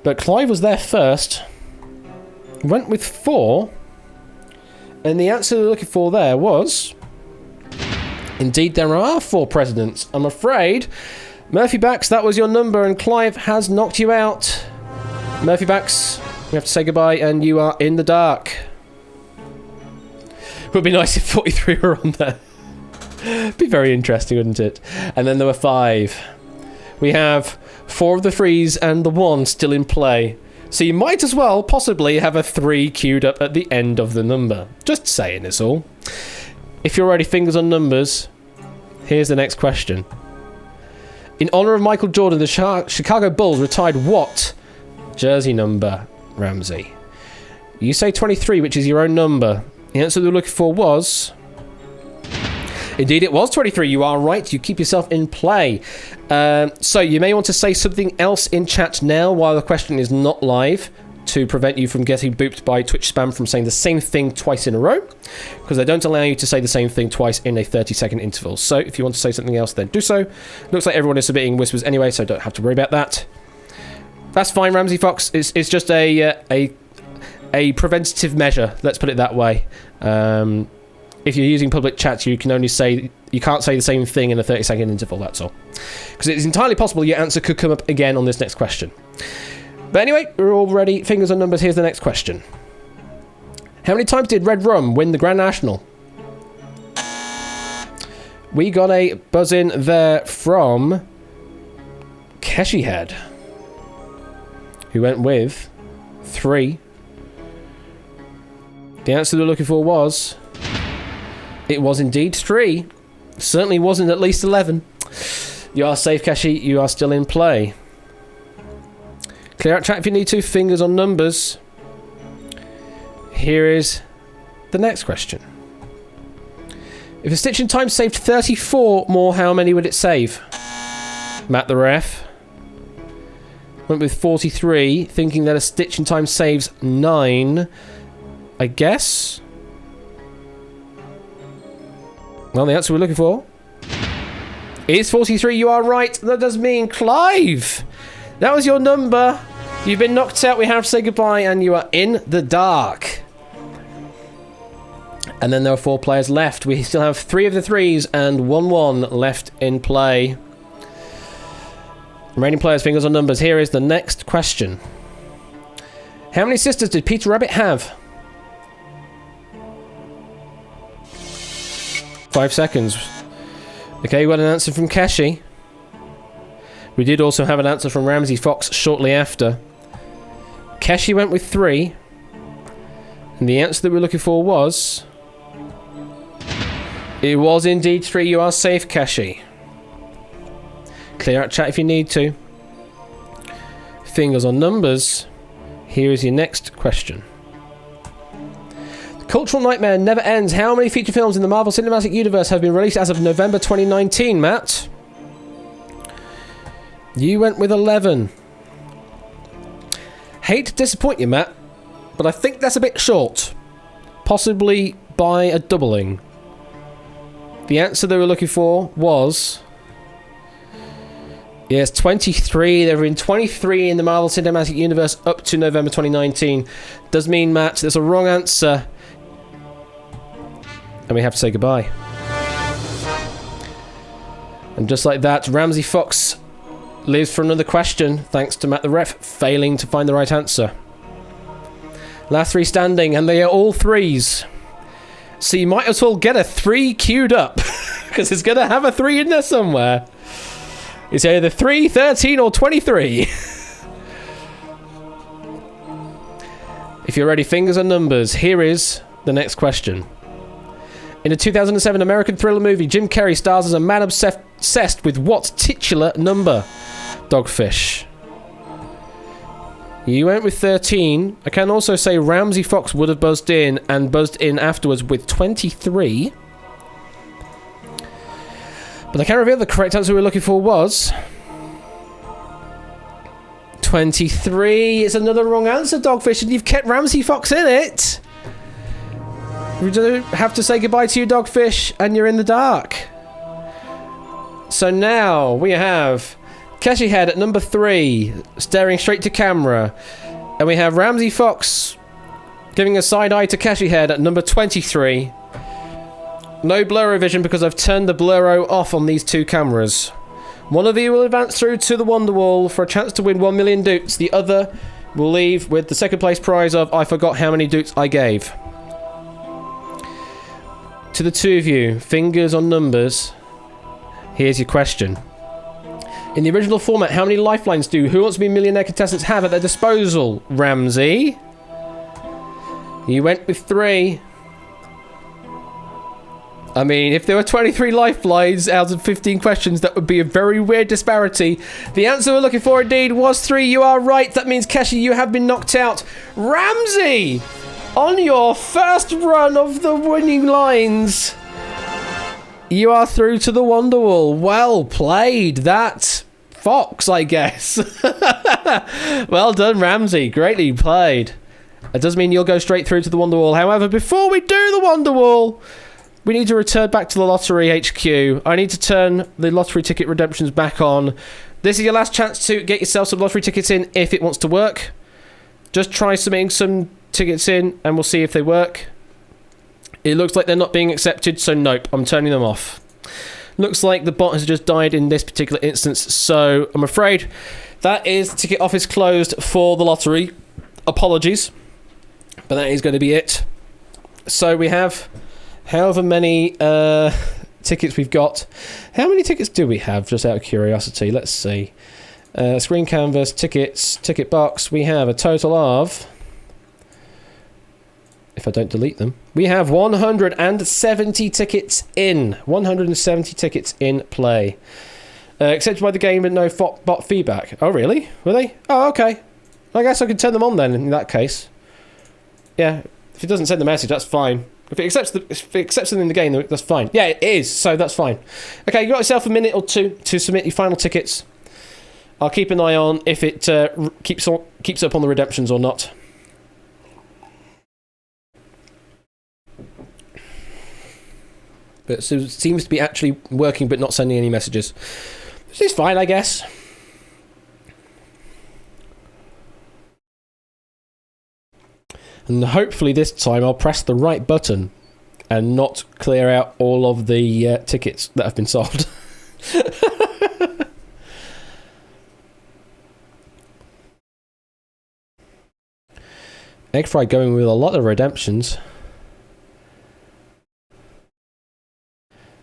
but Clive was there first. Went with 4, and the answer they're looking for there was... Indeed, there are 4 presidents. I'm afraid, Murphy Bax, that was your number, and Clive has knocked you out. Murphy Bax, we have to say goodbye, and you are in the dark. It would be nice if 43 were on there. Be very interesting, wouldn't it? And then there were 5. We have 4 of the 3s and the 1 still in play. So you might as well possibly have a 3 queued up at the end of the number. Just saying this all. If you're already fingers on numbers, here's the next question. In honor of Michael Jordan, the Chicago Bulls retired what jersey number, Ramsey? You say 23, which is your own number. The answer we were looking for was... Indeed, it was 23. You are right. You keep yourself in play. So you may want to say something else in chat now while the question is not live, to prevent you from getting booped by Twitch spam from saying the same thing twice in a row, because they don't allow you to say the same thing twice in a 30-second interval. So if you want to say something else, then do so. Looks like everyone is submitting whispers anyway, so don't have to worry about that. That's fine, Ramsey Fox. It's just a preventative measure. Let's put it that way. If you're using public chat, you can't say the same thing in a 30-second interval. That's all, because it's entirely possible your answer could come up again on this next question. But anyway, we're all ready. Fingers on numbers. Here's the next question. How many times did Red Rum win the Grand National? We got a buzz in there from Keshi Head, who went with 3. The answer they're looking for was... It was indeed 3. Certainly wasn't at least 11. You are safe, Keshi. You are still in play. Clear out chat if you need to. Fingers on numbers. Here is the next question. If a stitch in time saved 34 more, how many would it save? Matt the ref went with 43, thinking that a stitch in time saves 9. I guess. Well, the answer we're looking for is 43. You are right. That does mean Clive. That was your number. You've been knocked out. We have to say goodbye, and you are in the dark. And then there are 4 players left. We still have 3 of the 3s and 1-1 left in play. Remaining players, fingers on numbers. Here is the next question. How many sisters did Peter Rabbit have? 5 seconds. Okay, we got an answer from Keshi. We did also have an answer from Ramsey Fox shortly after. Keshi went with 3. And the answer that we're looking for was... It was indeed 3. You are safe, Keshi. Clear out chat if you need to. Fingers on numbers. Here is your next question. The cultural nightmare never ends. How many feature films in the Marvel Cinematic Universe have been released as of November 2019, Matt? You went with 11. Hate to disappoint you, Matt, but I think that's a bit short. Possibly by a doubling. The answer they were looking for was... Yes, 23. There have been 23 in the Marvel Cinematic Universe up to November 2019. Does mean, Matt, there's a wrong answer. And we have to say goodbye. And just like that, Ramsey Fox lives for another question, thanks to Matt the Ref failing to find the right answer. Last three standing, and they are all threes. So you might as well get a 3 queued up, because it's going to have a 3 in there somewhere. It's either 3, 13, or 23. If you're ready, fingers and numbers, here is the next question. In a 2007 American thriller movie, Jim Carrey stars as a man obsessed with what titular number? Dogfish. You went with 13. I can also say Ramsey Fox would have buzzed in and buzzed in afterwards with 23. But I can reveal the correct answer we were looking for was... 23. It's another wrong answer, Dogfish, and you've kept Ramsey Fox in it. We do have to say goodbye to you, Dogfish, and you're in the dark. So now we have Keshi Head at number 3, staring straight to camera. And we have Ramsey Fox giving a side eye to Keshi Head at number 23. No blurro vision because I've turned the blurro off on these two cameras. One of you will advance through to the Wonderwall for a chance to win 1 million doots. The other will leave with the second place prize of I forgot how many doots I gave. To the two of you, fingers on numbers, here's your question. In the original format, how many lifelines do Who Wants to Be a Millionaire contestants have at their disposal? Ramsey? You went with 3. I mean, if there were 23 lifelines out of 15 questions, that would be a very weird disparity. The answer we're looking for, indeed, was 3. You are right. That means, Keshi, you have been knocked out. Ramsey! On your first run of the winning lines, you are through to the Wonderwall. Well played. That Fox, I guess. Well done, Ramsey. Greatly played. It does mean you'll go straight through to the Wonderwall. However, before we do the Wonderwall, we need to return back to the Lottery HQ. I need to turn the lottery ticket redemptions back on. This is your last chance to get yourself some lottery tickets in if it wants to work. Just try submitting some tickets in and we'll see if they work. It looks like they're not being accepted, so nope, I'm turning them off. Looks like the bot has just died in this particular instance, so I'm afraid that is the ticket office closed for the lottery. Apologies, but that is going to be it. So we have however many tickets we've got. How many tickets do we have, just out of curiosity? Let's see. Screen canvas, tickets, ticket box. We have a total of... if I don't delete them, we have 170 tickets in. 170 tickets in play. Accepted by the game but no bot feedback. Oh, really? Were they? Oh, okay. I guess I could turn them on then in that case. Yeah, if it doesn't send the message, that's fine. If it accepts them in the game, that's fine. Yeah, it is, so that's fine. Okay, you got yourself a minute or two to submit your final tickets. I'll keep an eye on if it keeps up on the redemptions or not. But it seems to be actually working but not sending any messages. Which is fine, I guess. And hopefully this time I'll press the right button and not clear out all of the tickets that have been sold. Egg Fry going with a lot of redemptions.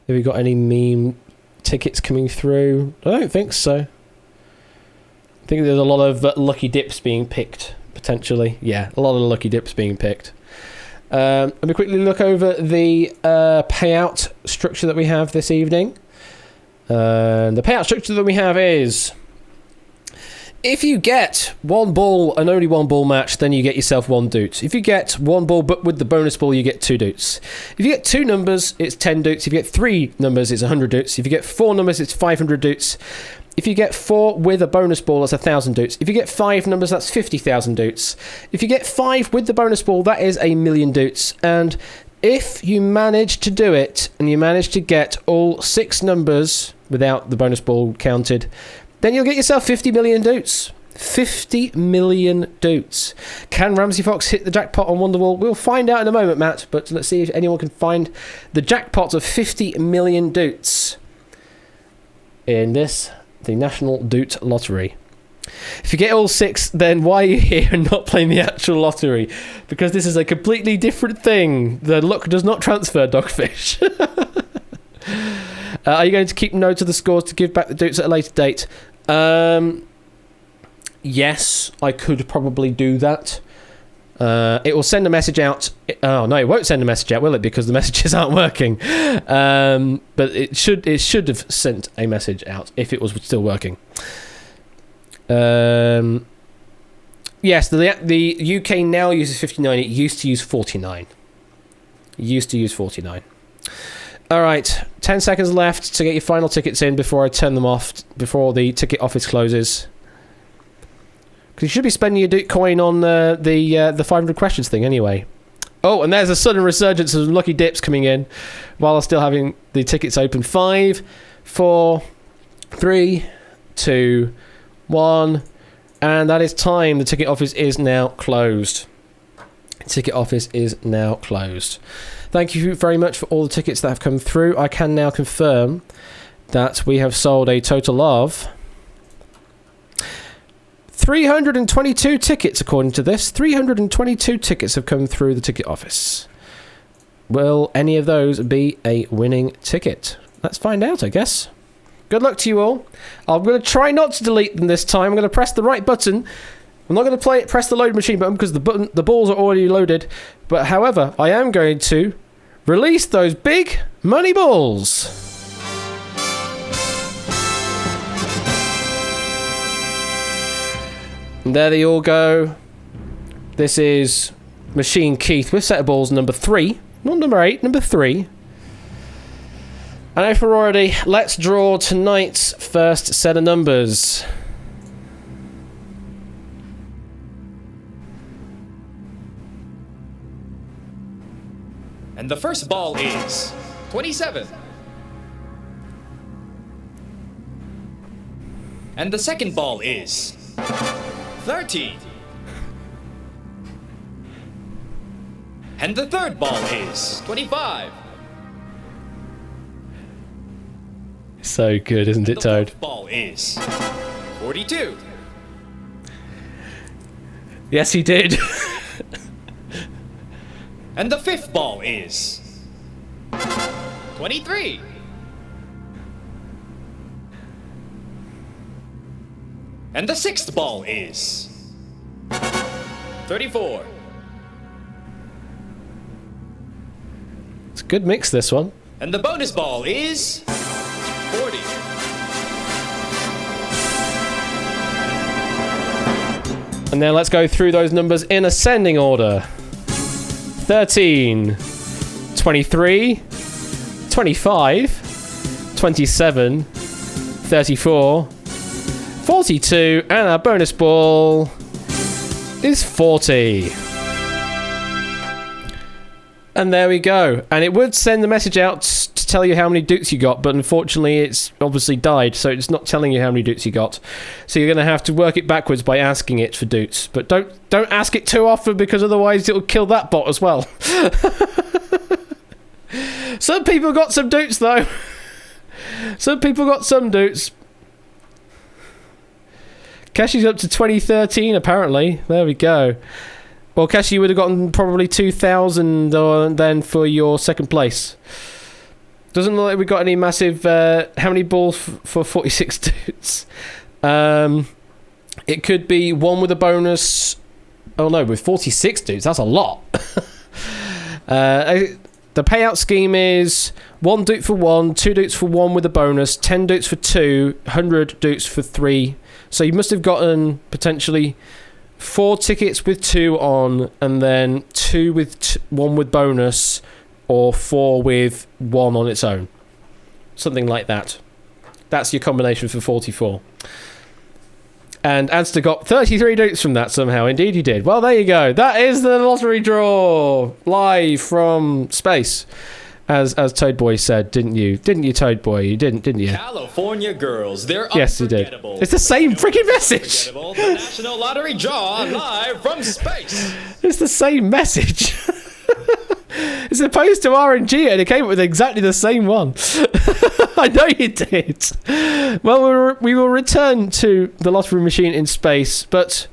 Have we got any meme tickets coming through? I don't think so. I think there's a lot of lucky dips being picked, potentially. Yeah, a lot of lucky dips being picked. Let me quickly look over the payout structure that we have this evening. The payout structure that we have is... If you get one ball and only one ball match, then you get yourself 1 doot. If you get one ball but with the bonus ball, you get 2 doots. If you get 2 numbers, it's 10 doots. If you get 3 numbers, it's 100 doots. If you get 4 numbers, it's 500 doots. If you get 4 with a bonus ball, that's 1,000 doots. If you get 5 numbers, that's 50,000 doots. If you get 5 with the bonus ball, that is 1,000,000 doots. And if you manage to do it, and you manage to get all 6 numbers without the bonus ball counted, then you'll get yourself 50 million doots. 50 million doots. Can Ramsey Fox hit the jackpot on Wonderwall? We'll find out in a moment, Matt, but let's see if anyone can find the jackpot of 50 million doots in this, the National Doot Lottery. If you get all 6, then why are you here and not playing the actual lottery? Because this is a completely different thing. The luck does not transfer, Dogfish. Are you going to keep note of the scores to give back the doots at a later date? Yes, I could probably do that. It will send a message out. Oh no, it won't send a message out, will it? Because the messages aren't working. But it should have sent a message out if it was still working. Yes, the UK now uses 59. It used to use 49. All right, 10 seconds left to get your final tickets in before I turn them off, before the ticket office closes. Because you should be spending your Duke coin on the 500 questions thing anyway. Oh, and there's a sudden resurgence of lucky dips coming in while I'm still having the tickets open. 5, 4, 3, 2, 1, and that is time. The ticket office is now closed. Ticket office is now closed. Thank you very much for all the tickets that have come through. I can now confirm that we have sold a total of 322 tickets, according to this. 322 tickets have come through the ticket office. Will any of those be a winning ticket? Let's find out, I guess. Good luck to you all. I'm going to try not to delete them this time. I'm going to press the right button. I'm not going to press the load machine button because the balls are already loaded. But however, I am going to release those big money balls. And there they all go. This is Machine Keith with set of balls number 3. Not number 8, number 3. And if we're already, let's draw tonight's first set of numbers. And the first ball is 27. And the second ball is 13. And the third ball is 25. So good, isn't it, Toad? The fourth ball is 42. Yes, he did. And the fifth ball is 23. And the sixth ball is 34. It's a good mix, this one. And the bonus ball is 40. And now let's go through those numbers in ascending order. 13, 23, 25, 27, 34, 42, and our bonus ball is 40. And there we go. And it would send the message out to tell you how many dukes you got, but unfortunately it's obviously died, so it's not telling you how many dukes you got. So you're going to have to work it backwards by asking it for dukes. But don't ask it too often, because otherwise it'll kill that bot as well. Some people got some dukes though. Some people got some dukes. Cashy's up to 2013 apparently. There we go. Well, Cashy, you would have gotten probably 2,000 then for your second place. Doesn't look like we got any massive... how many balls for 46 dudes? It could be one with a bonus... Oh no, with 46 dudes, that's a lot. The payout scheme is 1 dude for 1, 2 dudes for 1 with a bonus, 10 dudes for 2, 100 dudes for 3, So you must have gotten potentially 4 tickets with 2 on, and then 2 with 1 with bonus, or 4 with 1 on its own. Something like that. That's your combination for 44. And Anster got 33 dukes from that somehow. Indeed he did. Well, there you go. That is the lottery draw. Live from space. As Toad Boy said, didn't you? Didn't you, Toad Boy? You didn't you? California girls, they're Yes, you did. unforgettable. It's the same freaking message. The National Lottery Draw live from space. It's the same message. It's opposed to RNG, and it came up with exactly the same one. I know you did. Well, we will return to the lottery machine in space, but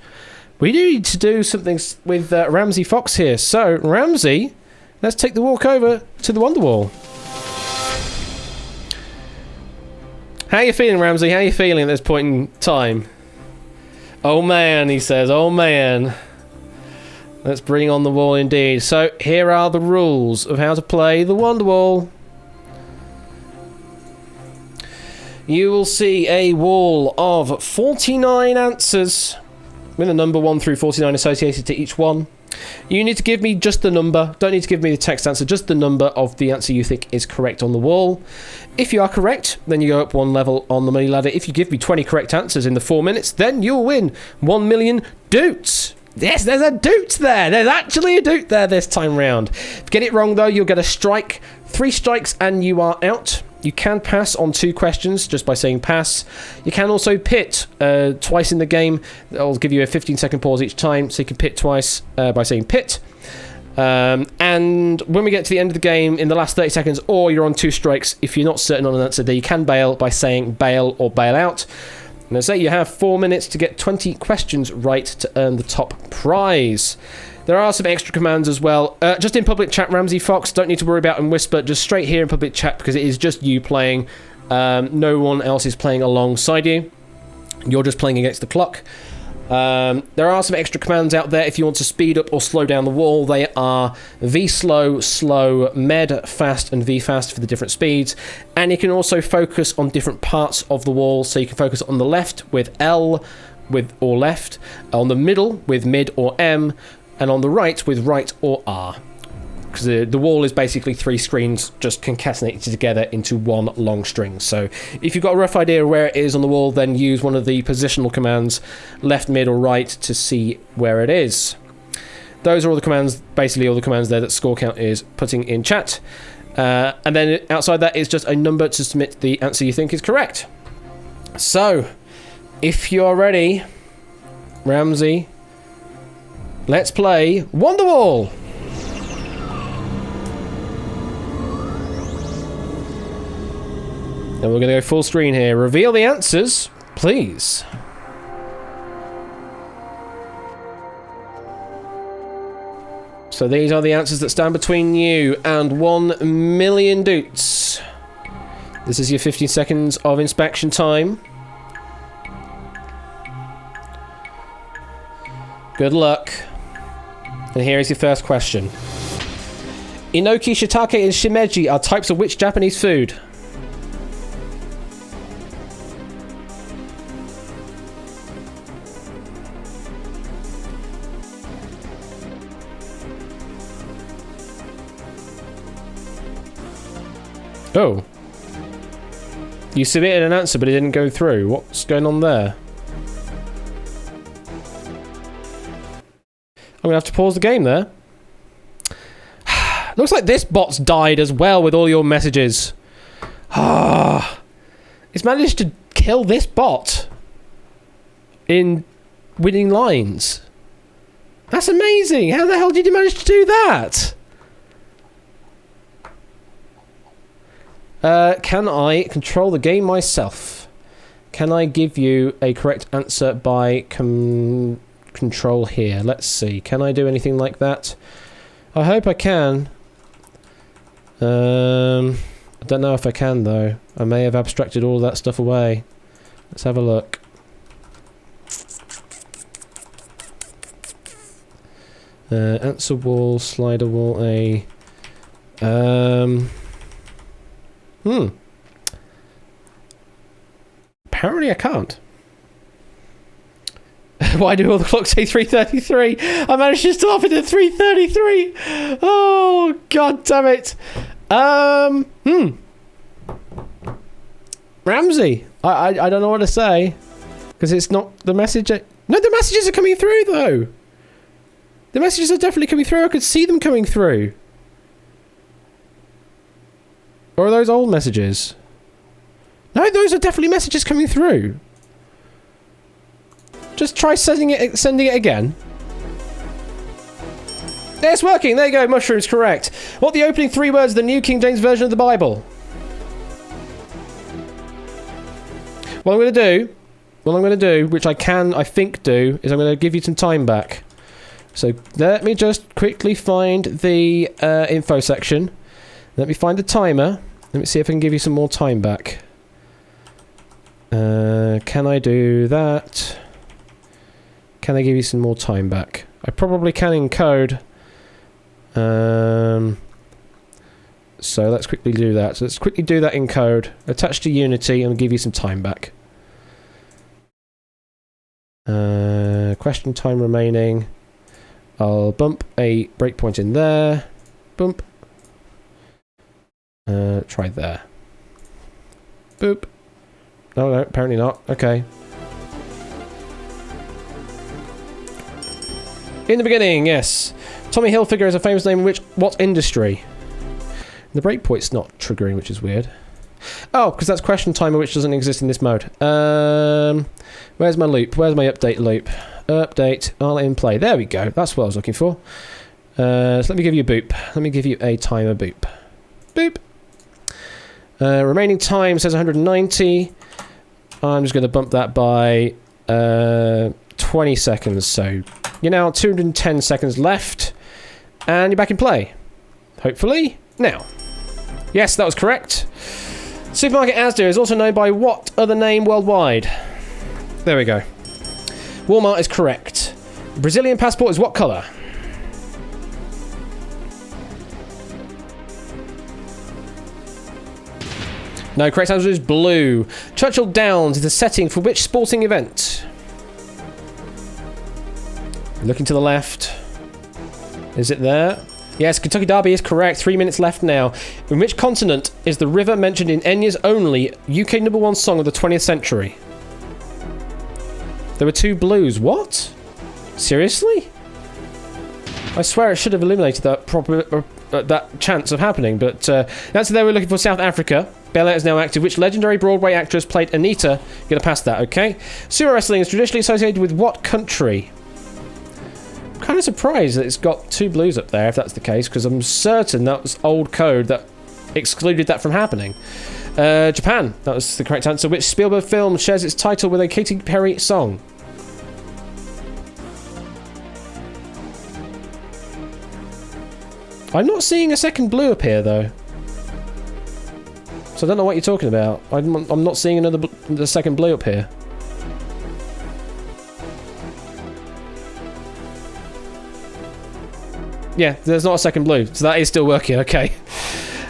we do need to do something with Ramsey Fox here. So, Ramsey, let's take the walk over to the Wonder Wall. How you feeling, Ramsey? How you feeling at this point in time? Oh man, he says. Oh man. Let's bring on the wall indeed. So here are the rules of how to play the Wonder Wall. You will see a wall of 49 answers with a number 1 through 49 associated to each one. You need to give me just the number. Don't need to give me the text answer, just the number of the answer you think is correct on the wall. If you are correct, then you go up 1 level on the money ladder. If you give me 20 correct answers in the 4 minutes, then you'll win 1 million doots. Yes, there's a doot there. There's actually a doot there this time round. If you get it wrong, though, you'll get a strike. 3 strikes and you are out. You can pass on 2 questions just by saying pass. You can also pit twice in the game. I'll give you a 15-second pause each time, so you can pit twice by saying pit. And when we get to the end of the game, in the last 30 seconds, or you're on 2 strikes, if you're not certain on an answer, then you can bail by saying bail or bail out. And as I say, you have 4 minutes to get 20 questions right to earn the top prize. There are some extra commands as well. Just in public chat, Ramsey Fox, don't need to worry about and whisper, just straight here in public chat, because it is just you playing. No one else is playing alongside you. You're just playing against the clock. There are some extra commands out there if you want to speed up or slow down the wall. They are V slow, slow, med fast, and V fast for the different speeds. And you can also focus on different parts of the wall. So you can focus on the left with L with or left, on the middle with mid or M, and on the right with right or R. Because the wall is basically 3 screens just concatenated together into one long string. So if you've got a rough idea of where it is on the wall, then use one of the positional commands, left, mid, or right, to see where it is. Those are all the commands, basically all the commands there that Score Count is putting in chat. And then outside that is just a number to submit the answer you think is correct. So, if you're ready, Ramsey, let's play Wonder Wall! And we're going to go full screen here. Reveal the answers, please. So these are the answers that stand between you and 1 million doots. This is your 15 seconds of inspection time. Good luck. And here is your first question. Enoki, shiitake, and shimeji are types of which Japanese food? Oh. You submitted an answer, but it didn't go through. What's going on there? I'm gonna have to pause the game there. Looks like this bot's died as well with all your messages. It's managed to kill this bot in winning lines. That's amazing. How the hell did you manage to do that? Can I control the game myself? Can I give you a correct answer by control here? Let's see. Can I do anything like that? I hope I can. I don't know if I can, though. I may have abstracted all that stuff away. Let's have a look. Answer wall, slider wall A. Apparently I can't. Why do all the clocks say 3:33? I managed to stop it at 3:33. Oh, god damn it. Ramsey. I don't know what to say. Because it's not the message. No, the messages are coming through, though. The messages are definitely coming through. I could see them coming through. Or are those old messages? No, those are definitely messages coming through. Just try sending it again. It's working. There you go. Mushrooms, correct. What are the opening 3 words of the New King James Version of the Bible? What I'm going to do, which I think do, is I'm going to give you some time back. So let me just quickly find the info section. Let me find the timer. Let me see if I can give you some more time back. Can I do that? Can I give you some more time back? I probably can in code. So let's quickly do that. So let's quickly do that in code. Attach to Unity and give you some time back. Question time remaining. I'll bump a breakpoint in there. Bump. Try there. Boop. No, apparently not. Okay. In the beginning, yes. Tommy Hilfiger is a famous name in what industry? The breakpoint's not triggering, which is weird. Oh, because that's question timer, which doesn't exist in this mode. Where's my loop? Where's my update loop? Update, all in play. There we go. That's what I was looking for. So let me give you a boop. Let me give you a timer boop. Boop. Remaining time says 190. I'm just going to bump that by 20 seconds. So you're now 210 seconds left. And you're back in play. Hopefully. Now. Yes, that was correct. Supermarket Asda is also known by what other name worldwide? There we go. Walmart is correct. Brazilian passport is what colour? No, correct answer is blue. Churchill Downs is the setting for which sporting event? Looking to the left. Is it there? Yes, Kentucky Derby is correct. 3 minutes left now. In which continent is the river mentioned in Enya's only UK #1 song of the 20th century? There were 2 blues. What? Seriously? I swear it should have eliminated that that chance of happening, but that's they were looking for. South Africa. Bella is now active. Which legendary Broadway actress played Anita? Gonna pass that, okay? Sumo wrestling is traditionally associated with what country? I'm kind of surprised that it's got 2 blues up there, if that's the case, because I'm certain that was old code that excluded that from happening. Japan. That was the correct answer. Which Spielberg film shares its title with a Katy Perry song? I'm not seeing a second blue appear, though. So I don't know what you're talking about. I'm not seeing the second blue up here. Yeah, there's not a second blue, so that is still working, okay.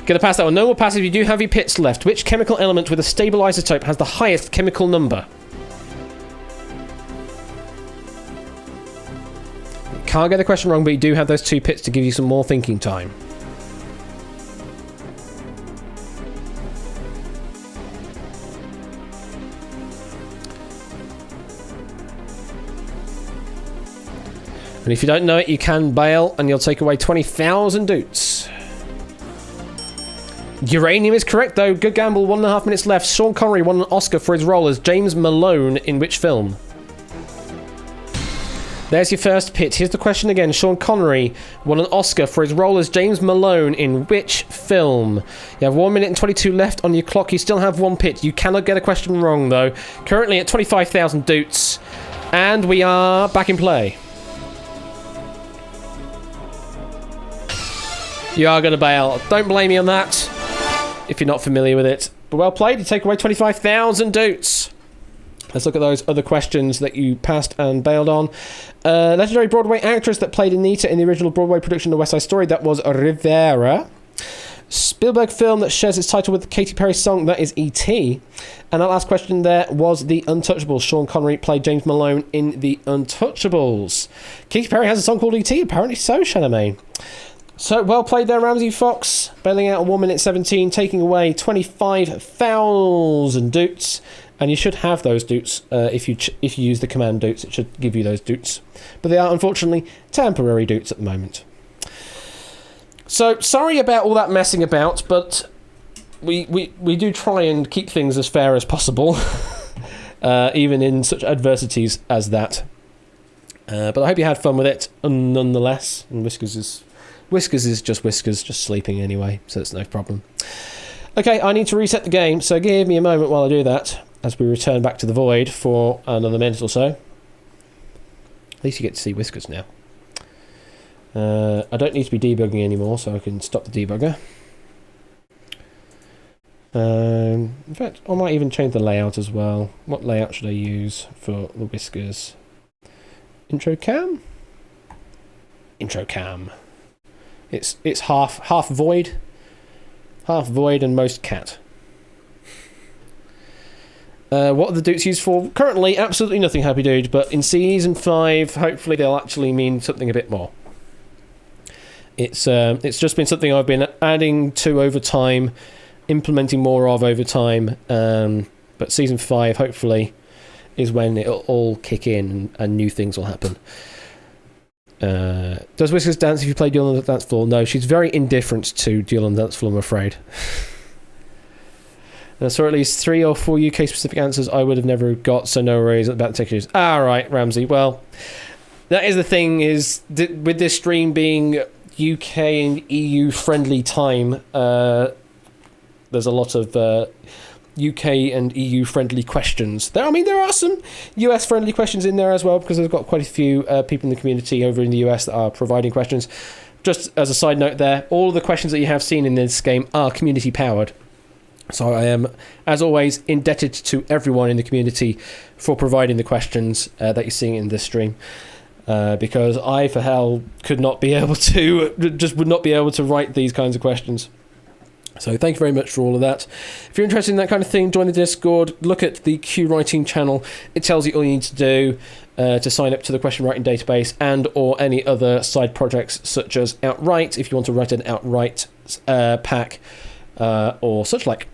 Gonna pass that one. No more passes, you do have your pits left. Which chemical element with a stable isotope has the highest chemical number? Can't get the question wrong, but you do have those 2 pits to give you some more thinking time. And if you don't know it, you can bail, and you'll take away 20,000 doots. Uranium is correct, though. Good gamble. 1.5 minutes left. Sean Connery won an Oscar for his role as James Malone in which film? There's your first pit. Here's the question again. Sean Connery won an Oscar for his role as James Malone in which film? You have 1 minute and 22 left on your clock. You still have 1 pit. You cannot get a question wrong, though. Currently at 25,000 doots. And we are back in play. You are going to bail. Don't blame me on that if you're not familiar with it. But well played. You take away 25,000 doots. Let's look at those other questions that you passed and bailed on. Legendary Broadway actress that played Anita in the original Broadway production of West Side Story. That was Rivera. Spielberg film that shares its title with the Katy Perry song, that is E.T. And our last question there was The Untouchables. Sean Connery played James Malone in The Untouchables. Katy Perry has a song called E.T. Apparently so, Shadowmain. So, well played there, Ramsey Fox. Bailing out a 1 minute 17, taking away 25,000 doots. And you should have those doots if you use the command doots. It should give you those doots. But they are, unfortunately, temporary doots at the moment. So, sorry about all that messing about, but we do try and keep things as fair as possible, even in such adversities as that. But I hope you had fun with it, nonetheless. And Whiskers is just Whiskers, just sleeping anyway, so it's no problem. Okay, I need to reset the game, so give me a moment while I do that, as we return back to the void for another minute or so. At least you get to see Whiskers now. I don't need to be debugging anymore, so I can stop the debugger. In fact, I might even change the layout as well. What layout should I use for the Whiskers? Intro cam? Intro cam. It's half void and most cat. What are the doots used for? Currently, absolutely nothing, Happy Dude, but in Season 5, hopefully they'll actually mean something a bit more. It's just been something I've been adding to over time, implementing more of over time, but Season 5, hopefully, is when it'll all kick in and new things will happen. Does Whiskers dance if you play Duel on the Dance Floor? No, she's very indifferent to Duel on the Dance Floor, I'm afraid. I saw at least 3 or 4 UK specific answers I would have never got, so no worries about the technologies. Right, Ramsey. Well, that is the thing, is with this stream being UK and EU friendly time, there's a lot of UK and EU friendly questions. There are some US friendly questions in there as well, because I've got quite a few people in the community over in the US that are providing questions. Just as a side note there, all of the questions that you have seen in this game are community powered. So I am, as always, indebted to everyone in the community for providing the questions that you're seeing in this stream. Because I, for hell, would not be able to write these kinds of questions. So thank you very much for all of that. If you're interested in that kind of thing, join the Discord, look at the Q Writing channel. It tells you all you need to do to sign up to the question writing database and or any other side projects such as Outright, if you want to write an Outright pack or such like.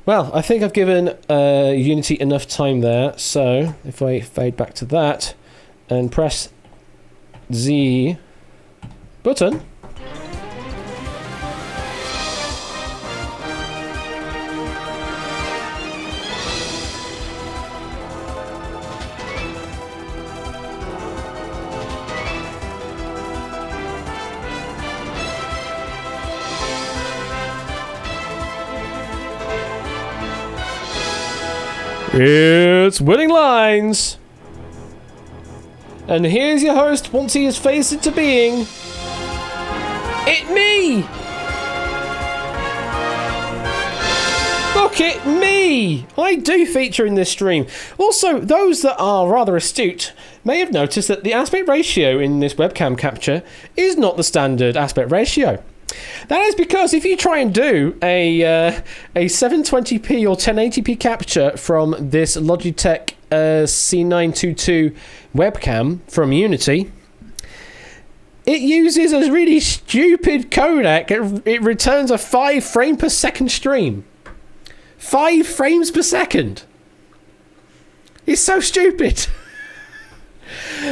Well, I think I've given Unity enough time there, so if I fade back to that and press the button, it's Winning Lines! And here's your host, once he is phased into being... It me! Look at me! I do feature in this stream. Also, those that are rather astute may have noticed that the aspect ratio in this webcam capture is not the standard aspect ratio. That is because if you try and do a 720p or 1080p capture from this Logitech C922 webcam from Unity, it uses a really stupid codec. It returns a 5 frame per second stream. 5 frames per second. It's so stupid.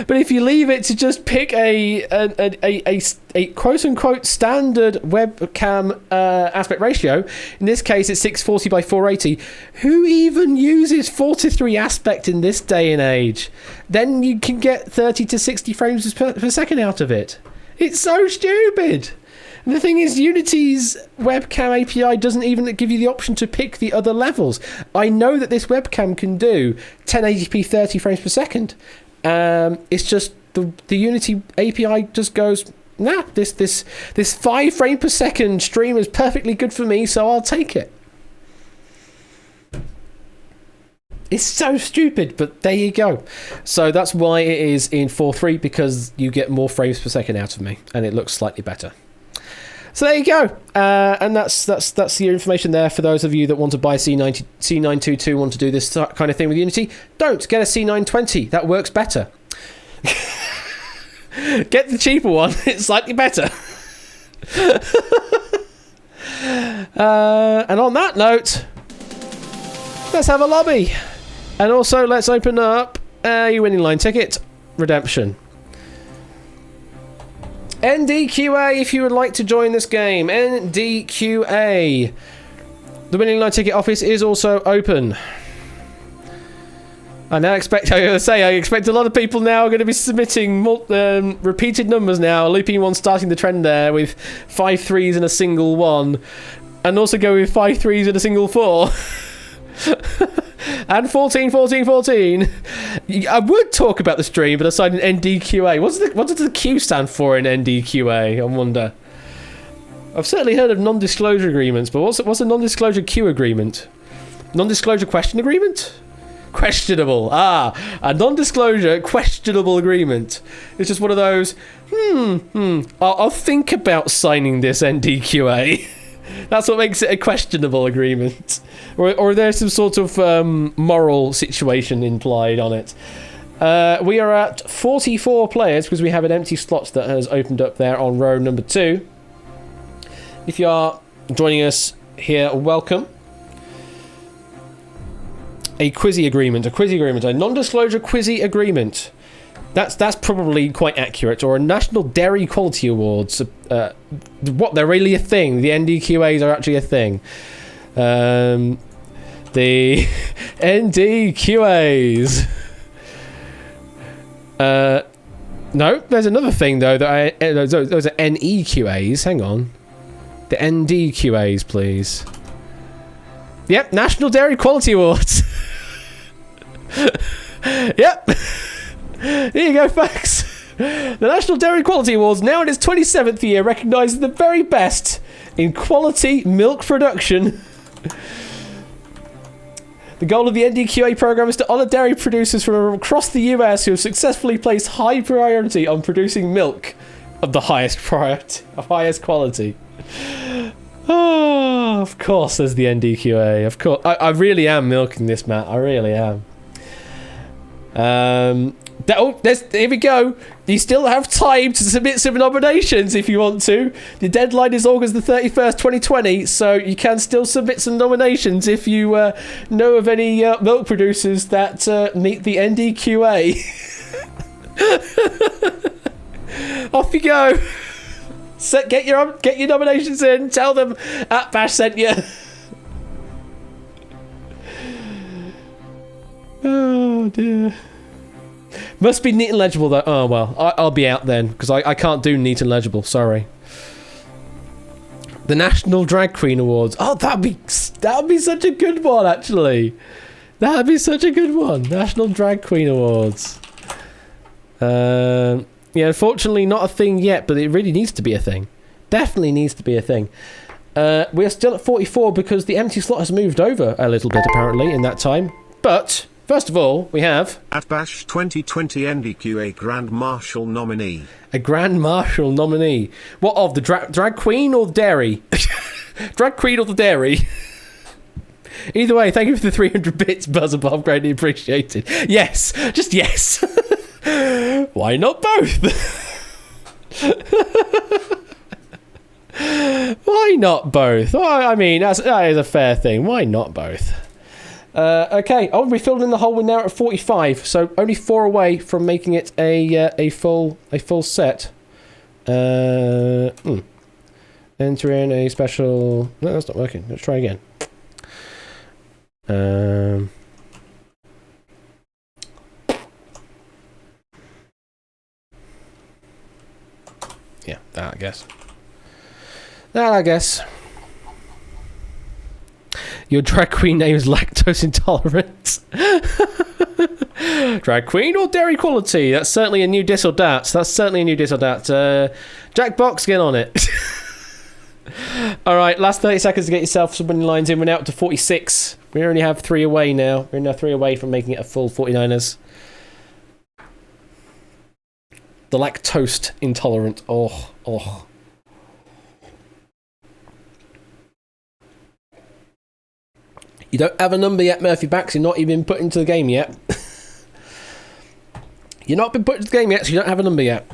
But if you leave it to just pick a quote-unquote standard webcam aspect ratio, in this case it's 640 by 480, who even uses 4:3 aspect in this day and age? Then you can get 30 to 60 frames per second out of it. It's so stupid. And the thing is, Unity's webcam API doesn't even give you the option to pick the other levels. I know that this webcam can do 1080p 30 frames per second. It's just the Unity API just goes, nah, this 5 frame per second stream is perfectly good for me, so I'll take it. It's so stupid, but there you go. So that's why it is in 4.3, because you get more frames per second out of me, and it looks slightly better. So there you go, and that's your information there for those of you that want to buy C922, want to do this kind of thing with Unity. Don't get a C920. That works better. Get the cheaper one. It's slightly better. And on that note, let's have a lobby, and also let's open up a winning line ticket redemption. NDQA, if you would like to join this game, NDQA. The winning line ticket office is also open. I expect a lot of people now are going to be submitting repeated numbers now, looping one, starting the trend there with 5 3s and a single 1, and also go with 5 3s and a single 4. And 14, 14, 14. I would talk about the stream, but aside in NDQA, what does the Q stand for in NDQA? I wonder. I've certainly heard of non-disclosure agreements, but what's a non-disclosure Q agreement? Non-disclosure question agreement? Questionable. A non-disclosure questionable agreement. It's just one of those. I'll think about signing this NDQA. That's what makes it a questionable agreement, or there's some sort of moral situation implied on it. We are at 44 players because we have an empty slot that has opened up there on row number 2. If you are joining us here, welcome. A quizzy agreement, a non-disclosure quizzy agreement. That's probably quite accurate. Or a National Dairy Quality Awards. What, they're really a thing. The NDQAs are actually a thing. The NDQAs. No, there's another thing though that those are NEQAs. Hang on. The NDQAs, please. Yep, National Dairy Quality Awards. Yep. There you go, folks. The National Dairy Quality Awards, now in its 27th year, recognises the very best in quality milk production. The goal of the NDQA program is to honour dairy producers from across the US who have successfully placed high priority on producing milk of the highest quality. Oh, of course, there's the NDQA. Of course, I really am milking this, Matt. I really am. Here we go. You still have time to submit some nominations if you want to. The deadline is August the 31st, 2020, so you can still submit some nominations if you know of any milk producers that meet the NDQA. Off you go. Get your nominations in. Tell them Bash sent you. Oh dear. Must be neat and legible though. Oh well, I'll be out then because I can't do neat and legible. Sorry. The National Drag Queen Awards. Oh, that'd be such a good one actually. That'd be such a good one. National Drag Queen Awards. Yeah, unfortunately not a thing yet, but it really needs to be a thing. Definitely needs to be a thing. We are still at 44 because the empty slot has moved over a little bit apparently in that time. But first of all, we have at Bash 2020 NDQA Grand Marshal nominee. A Grand Marshal nominee. What of the drag queen or the dairy? Drag queen or the dairy? Either way, thank you for the 300 bits, Buzzerbob. Greatly appreciated. Yes, just yes. Why not both? Why not both? Well, I mean, that is a fair thing. Why not both? Okay. Oh, we filled in the hole. We're now at 45, so only 4 away from making it a full set. Enter in a special. No, that's not working. Let's try again. Yeah, that I guess. Your drag queen name is lactose intolerant. Drag queen or dairy quality? That's certainly a new diss or dat. Jackbox, get on it. Alright, last 30 seconds to get yourself some winning lines in. We're now up to 46. We only have 3 away now. We're now 3 away from making it a full 49ers. The lactose intolerant. Oh. You don't have a number yet, Murphy Bax. You're not even put into the game yet. You're not been put into the game yet, so you don't have a number yet.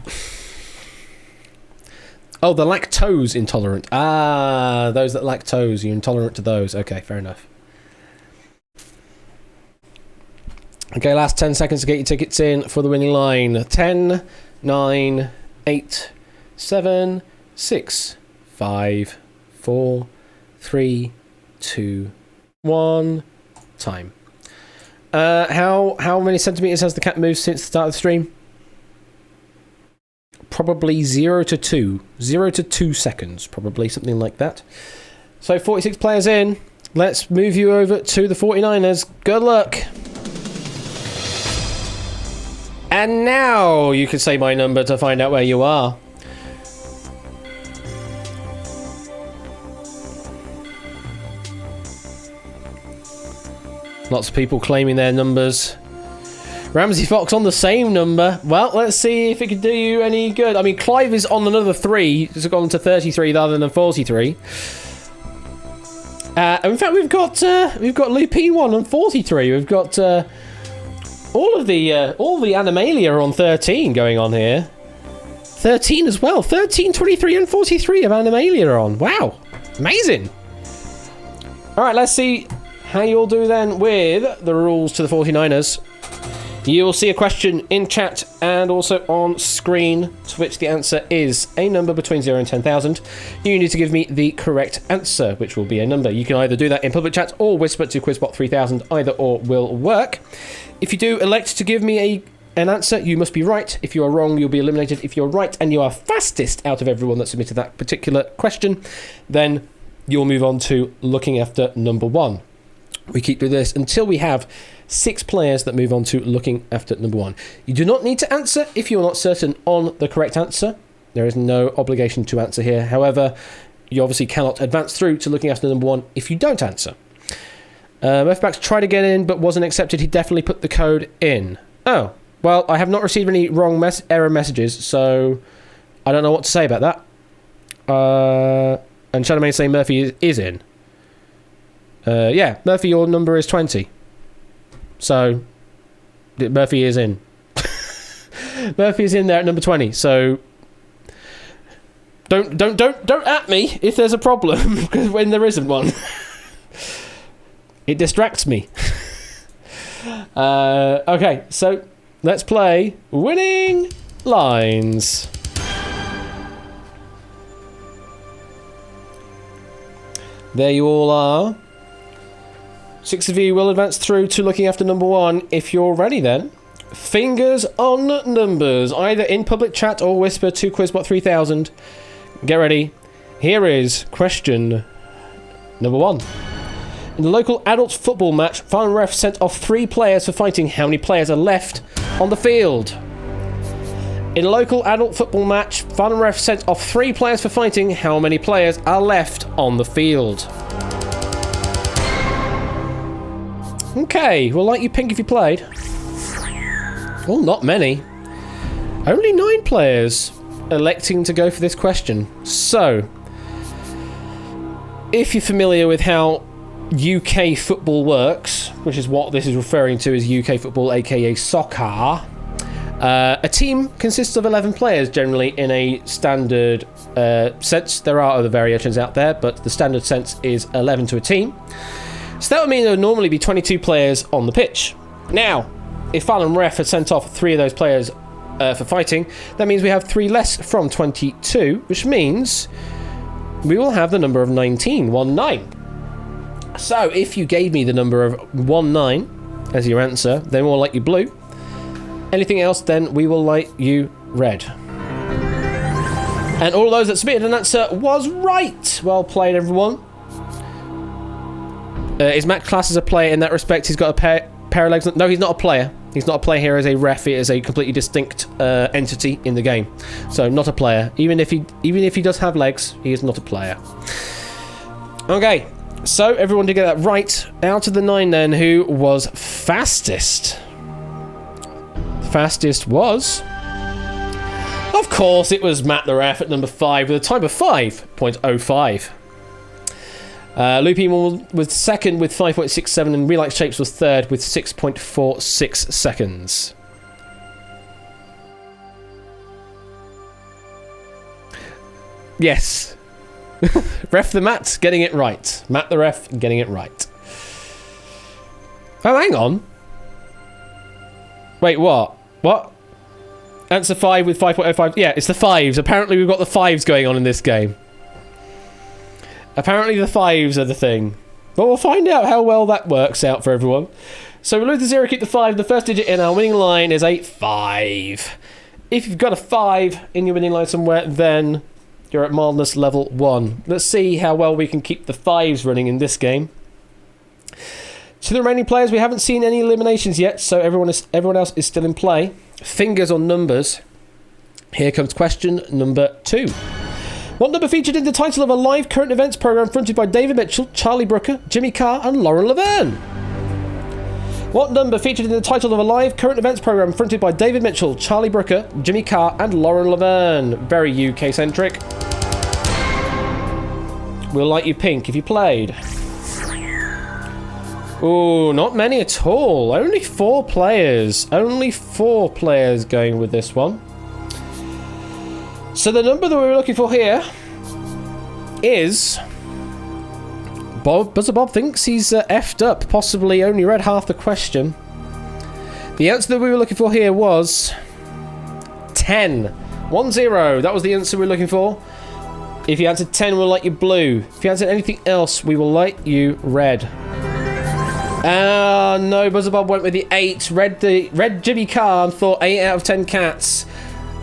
Oh, the lactose intolerant. Ah, those that lactose. You're intolerant to those. Okay, fair enough. Okay, last 10 seconds to get your tickets in for the winning line. 10, 9, 8, 7, 6, 5, 4, 3, 2, 1. Time. How many centimeters has the cat moved since the start of the stream? Probably 0 to 2. 0 to 2 seconds, probably, something like that. So 46 players in. Let's move you over to the 49ers. Good luck. And now you can say my number to find out where you are. Lots of people claiming their numbers. Ramsey Fox on the same number. Well, let's see if it can do you any good. I mean, Clive is on another 3. It's gone to 33 rather than 43. In fact, we've got Lupine 1 on 43. We've got all the Animalia are on 13 going on here. 13 as well. 13, 23, and 43 of Animalia are on. Wow, amazing. All right, let's see how you all do then with the rules to the 49ers. You will see a question in chat and also on screen, to which the answer is a number between 0 and 10,000. You need to give me the correct answer, which will be a number. You can either do that in public chat or whisper to Quizbot 3000. Either or will work. If you do elect to give me an answer, you must be right. If you are wrong, you'll be eliminated. If you're right and you are fastest out of everyone that submitted that particular question, then you'll move on to looking after number 1. We keep doing this until we have 6 players that move on to looking after number 1. You do not need to answer if you're not certain on the correct answer. There is no obligation to answer here. However, you obviously cannot advance through to looking after number 1 if you don't answer. Murphybacks tried to get in but wasn't accepted. He definitely put the code in. Oh, well, I have not received any wrong error messages, so I don't know what to say about that. And Shadowmane saying Murphy is in. Yeah, Murphy, your number is 20. So, Murphy is in. Murphy is in there at number 20. So, don't at me if there's a problem, because when there isn't one, it distracts me. Okay, so let's play Winning Lines. There you all are. 6 of you will advance through to looking after number 1. If you're ready then, fingers on numbers, either in public chat or whisper to Quizbot 3000. Get ready. Here is question number 1. In the local adult football match, final ref sent off 3 players for fighting. How many players are left on the field? In a local adult football match, final ref sent off 3 players for fighting. How many players are left on the field? Okay, well, like you, Pink, if you played. Well, not many. Only 9 players electing to go for this question. So, if you're familiar with how UK football works, which is what this is referring to as UK football, aka soccer, a team consists of 11 players generally in a standard sense. There are other variations out there, but the standard sense is 11 to a team. So that would mean there would normally be 22 players on the pitch. Now, if Fallon Ref had sent off 3 of those players for fighting, that means we have 3 less from 22, which means we will have the number of 19, 19. So if you gave me the number of 19 as your answer, then we'll light you blue. Anything else, then we will light you red. And all of those that submitted an answer was right. Well played, everyone. Is Matt classed as a player in that respect? He's got a pair of legs. No, he's not a player. He's not a player here as a ref. He is a completely distinct entity in the game. So not a player. Even if he does have legs, he is not a player. Okay, so everyone did get that right. Out of the 9 then, who was fastest? Fastest was, of course, it was Matt the ref at number 5 with a time of 5.05. Loopy was second with 5.67, and Relight Shapes was third with 6.46 seconds. Yes. Ref the Matt, getting it right. Matt the ref, getting it right. Oh, hang on. Wait, what? What? Answer 5 with 5.05. Yeah, it's the 5s. Apparently we've got the 5s going on in this game. Apparently the 5s are the thing. But we'll find out how well that works out for everyone. So we lose the 0, keep the 5. The first digit in our winning line is 5. If you've got a 5 in your winning line somewhere, then you're at mildness level 1. Let's see how well we can keep the 5s running in this game. To the remaining players, we haven't seen any eliminations yet, so everyone else is still in play. Fingers on numbers. Here comes question number 2. What number featured in the title of a live current events program fronted by David Mitchell, Charlie Brooker, Jimmy Carr and Lauren Laverne? What number featured in the title of a live current events program fronted by David Mitchell, Charlie Brooker, Jimmy Carr and Lauren Laverne? Very UK-centric. We'll light you pink if you played. Ooh, not many at all. Only 4 players. Only 4 players going with this one. So the number that we were looking for here is... Buzzer Bob thinks he's effed up. Possibly only read half the question. The answer that we were looking for here was 10. 1-0. That was the answer we were looking for. If you answered 10, we'll light you blue. If you answered anything else, we will light you red. No, Buzzer Bob went with the 8. Read Jimmy Carr and thought 8 out of 10 cats.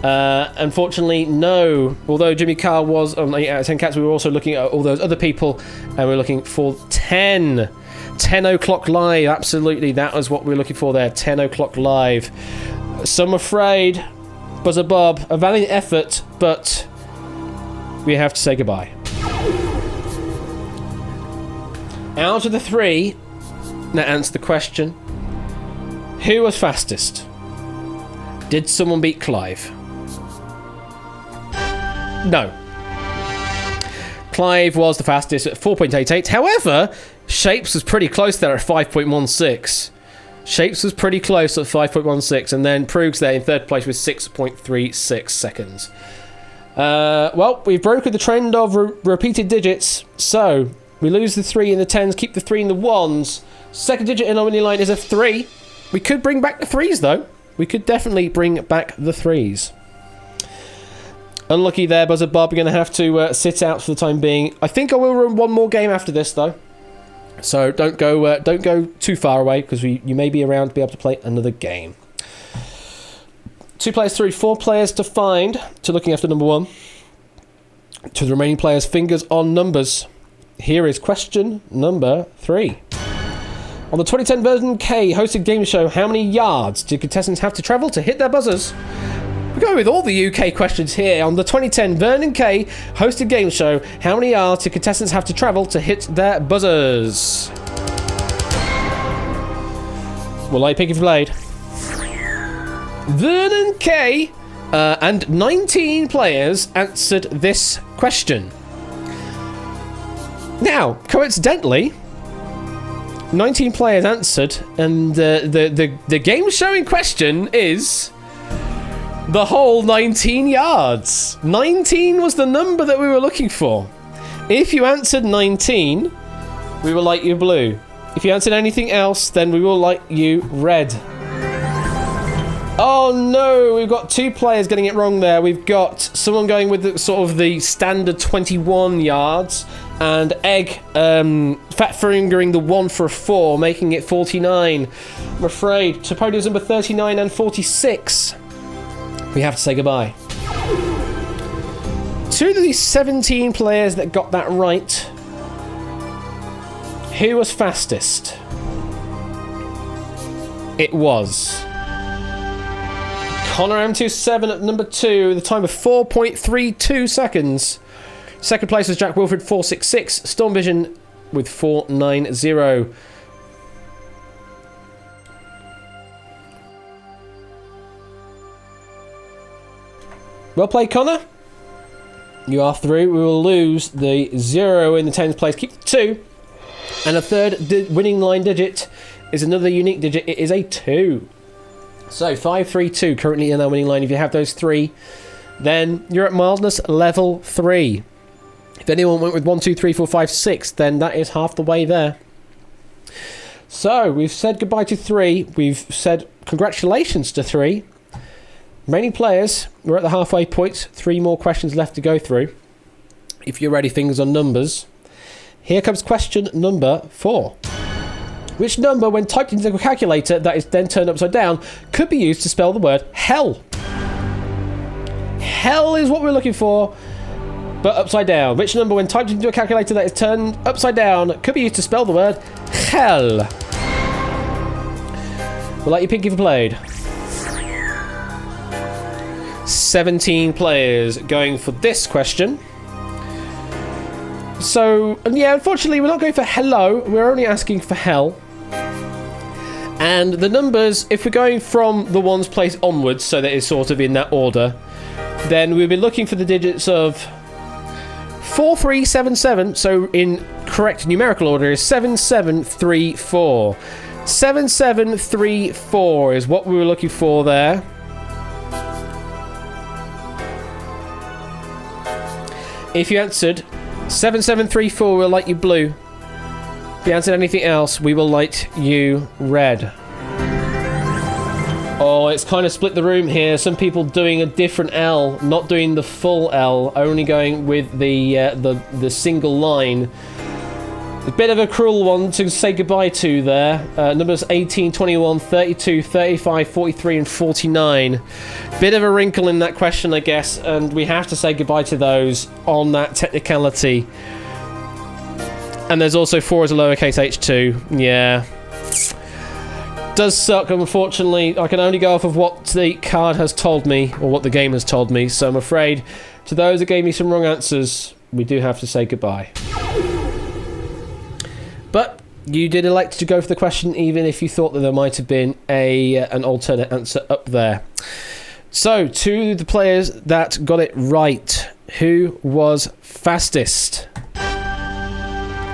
Unfortunately, no. Although Jimmy Carr was on 8 out of 10 cats, we were also looking at all those other people, and we were looking for 10. 10 o'clock live, absolutely. That was what we were looking for there, 10 o'clock live. So I'm afraid, Buzzer Bob, a valiant effort, but we have to say goodbye. Out of the 3 that answered the question, who was fastest? Did someone beat Clive? No. Clive was the fastest at 4.88. However, Shapes was pretty close there at 5.16. Shapes was pretty close at 5.16, and then Proogs there in third place with 6.36 seconds. Well, we've broken the trend of repeated digits, so we lose the 3 and the 10s, keep the 3 and the 1s. Second digit in our winning line is a 3. We could bring back the 3s, though. We could definitely bring back the 3s. Unlucky there, Buzzer Bob. We're going to have to sit out for the time being. I think I will run one more game after this, though. So don't go too far away, because you may be around to be able to play another game. 2 players through, 4 players to find. To looking after number 1. To the remaining players, fingers on numbers. Here is question number 3. On the 2010 Version K hosted game show, how many yards did contestants have to travel to hit their buzzers? We're going with all the UK questions here. On the 2010 Vernon K hosted game show, how many yards did contestants have to travel to hit their buzzers? Will I pick if you played? Vernon K and 19 players answered this question. Now, coincidentally, 19 players answered, and the game show in question is the whole 19 yards. 19 was the number that we were looking for. If you answered 19, we will light you blue. If you answered anything else, then we will light you red. Oh no, we've got 2 players getting it wrong there. We've got someone going with the, sort of the standard 21 yards, and Egg fat fingering the 1 for a 4, making it 49. I'm afraid to podiums number 39 and 46, we have to say goodbye. 2 of the 17 players that got that right. Who was fastest? It was Connor M27 at number 2, the time of 4.32 seconds. Second place was Jack Wilfred 466, Storm Vision with 490. Well played, Connor. You are through. We will lose the 0 in the tens place. Keep the 2. And a third winning line digit is another unique digit. It is a 2. So 5, 3, 2 currently in our winning line. If you have those 3, then you're at mildness level 3. If anyone went with 1, 2, 3, 4, 5, 6, then that is half the way there. So we've said goodbye to 3. We've said congratulations to 3. Many players, we're at the halfway point. 3 more questions left to go through. If you're ready, fingers on numbers. Here comes question number 4. Which number, when typed into a calculator that is then turned upside down, could be used to spell the word hell? Hell is what we're looking for, but upside down. Which number, when typed into a calculator that is turned upside down, could be used to spell the word hell? We'll let you pick if you played. 17 players going for this question. So, yeah, unfortunately, we're not going for hello. We're only asking for hell. And the numbers, if we're going from the ones placed onwards, so that it's sort of in that order, then we'll be looking for the digits of 4377. So, in correct numerical order, is 7734. 7734 is what we were looking for there. If you answered 7734, we'll light you blue. If you answered anything else, we will light you red. Oh, it's kind of split the room here. Some people doing a different L, not doing the full L, only going with the single line. A bit of a cruel one to say goodbye to there. Numbers 18, 21, 32, 35, 43 and 49. Bit of a wrinkle in that question, I guess, and we have to say goodbye to those on that technicality. And there's also 4 as a lowercase h2. Yeah. Does suck, unfortunately. I can only go off of what the card has told me, or what the game has told me, so I'm afraid to those that gave me some wrong answers, we do have to say goodbye. But you did elect to go for the question, even if you thought that there might have been an alternate answer up there. So, to the players that got it right, who was fastest?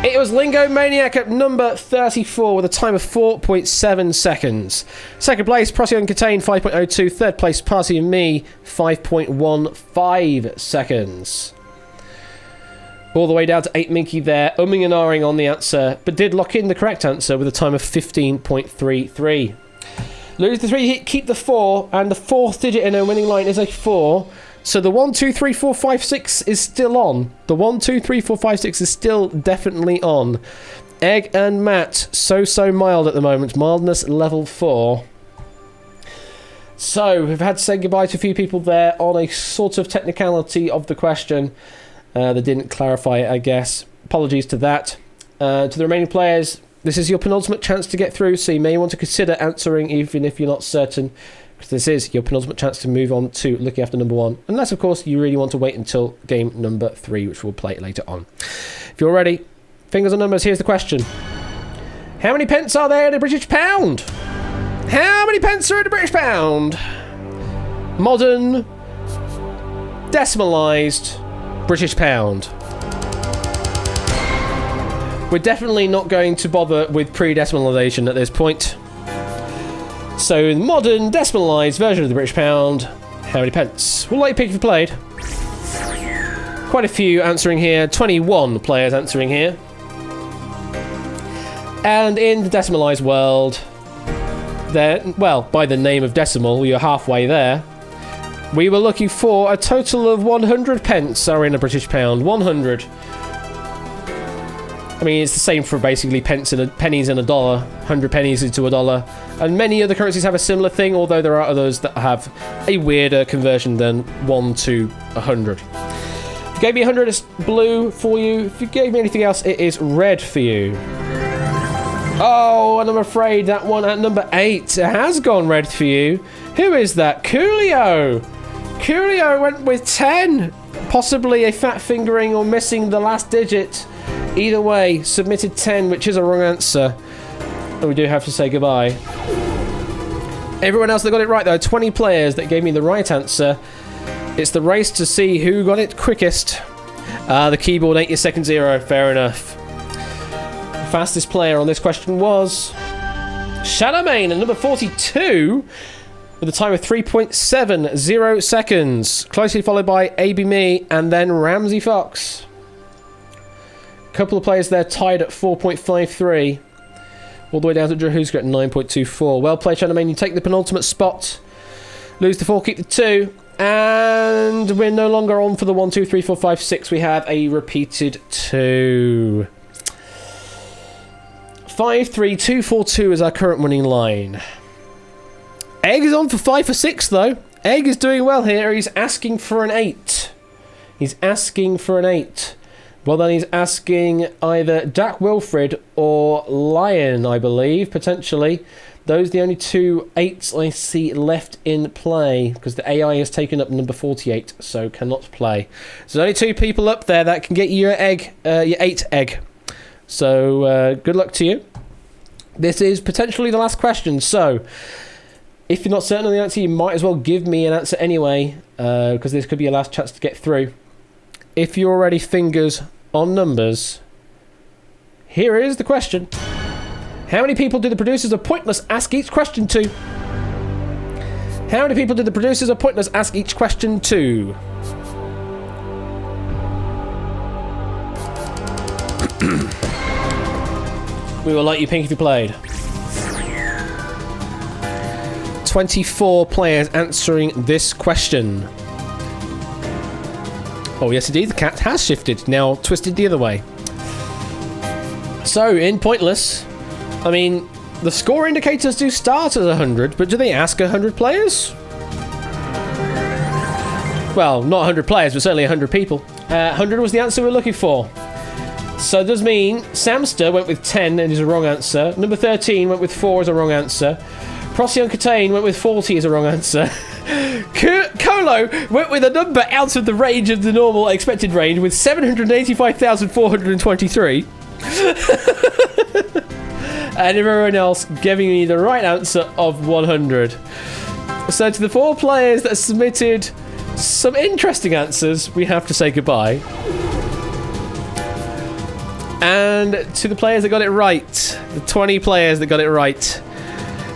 It was Lingo Maniac at number 34 with a time of 4.7 seconds. Second place, Prosy Uncontained, 5.02. Third place, Party and Me, 5.15 seconds. All the way down to 8 Minky there, umming and ahhing on the answer, but did lock in the correct answer with a time of 15.33. Lose the 3, keep the 4, and the 4th digit in a winning line is a 4. So the 1, 2, 3, 4, 5, 6 is still on. The 1, 2, 3, 4, 5, 6 is still definitely on. Egg and Matt, so mild at the moment. Mildness level 4. So we've had to say goodbye to a few people there on a sort of technicality of the question. They didn't clarify it, I guess. Apologies to that. To the remaining players, this is your penultimate chance to get through, so you may want to consider answering even if you're not certain, because this is your penultimate chance to move on to looking after number 1. Unless, of course, you really want to wait until game number 3, which we'll play later on. If you're ready, fingers on numbers, here's the question. How many pence are there in a British pound? How many pence are in a British pound? Modern, decimalised British pound. We're definitely not going to bother with pre-decimalisation at this point. So, in the modern, decimalised version of the British pound, how many pence? We'll let you pick if you played. Quite a few answering here. 21 players answering here. And in the decimalised world, then, well, by the name of decimal, you're halfway there. We were looking for a total of 100 pence are in a British pound. 100. I mean, it's the same for basically pennies in a dollar. 100 pennies into a dollar. And many other currencies have a similar thing, although there are others that have a weirder conversion than 1 to 100. If you gave me 100, it's blue for you. If you gave me anything else, it is red for you. Oh, and I'm afraid that one at number 8 has gone red for you. Who is that? Coolio! Coolio went with 10. Possibly a fat fingering or missing the last digit. Either way, submitted 10, which is a wrong answer. And we do have to say goodbye. Everyone else that got it right, though, 20 players that gave me the right answer. It's the race to see who got it quickest. The keyboard ain't your second zero. Fair enough. The fastest player on this question was Shadowmane at number 42 with a time of 3.70 seconds. Closely followed by AB Me and then Ramsey Fox. A couple of players there tied at 4.53. All the way down to Drew Husker at 9.24. Well played, Shadowmane. You take the penultimate spot. Lose the 4, keep the 2. And we're no longer on for the 1, 2, 3, 4, 5, 6. We have a repeated 2. 5, 3, 2, 4, 2 is our current winning line. Egg is on for 5 for 6, though. Egg is doing well here. He's asking for an 8. He's asking for an 8. Well, then he's asking either Jack Wilfred or Lion, I believe, potentially. Those are the only 2 8s I see left in play, because the AI has taken up number 48, so cannot play. So there's only 2 people up there that can get you your egg, your 8 egg. So good luck to you. This is potentially the last question, so if you're not certain of the answer, you might as well give me an answer anyway, because this could be your last chance to get through. If you're already fingers on numbers, here is the question. How many people do the producers of Pointless ask each question to? How many people do the producers of Pointless ask each question to? We will light you pink if you played. 24 players answering this question. Oh, yes, indeed, the cat has shifted, now twisted the other way. So, in Pointless, I mean, the score indicators do start at 100, but do they ask 100 players? Well, not 100 players, but certainly 100 people. 100 was the answer we were looking for. So it does mean Samster went with 10 and is a wrong answer. Number 13 went with 4 as a wrong answer. Procyon Catane went with 40 as a wrong answer. Colo went with a number out of the range of the normal expected range with 785,423. And everyone else giving me the right answer of 100. So to the 4 players that submitted some interesting answers, we have to say goodbye. And to the players that got it right, the 20 players that got it right,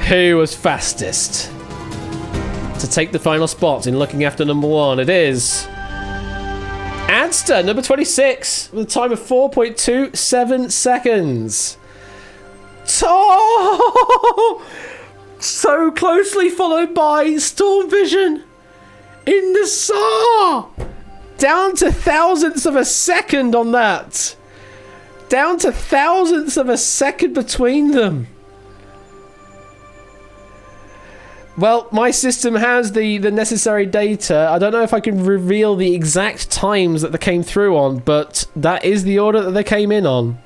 who was fastest to take the final spot in looking after number 1? It is Adster, number 26, with a time of 4.27 seconds. Oh, so closely followed by Storm Vision in the saw. Down to thousandths of a second on that. Down to thousandths of a second between them. Well, my system has the necessary data. I don't know if I can reveal the exact times that they came through on, but that is the order that they came in on.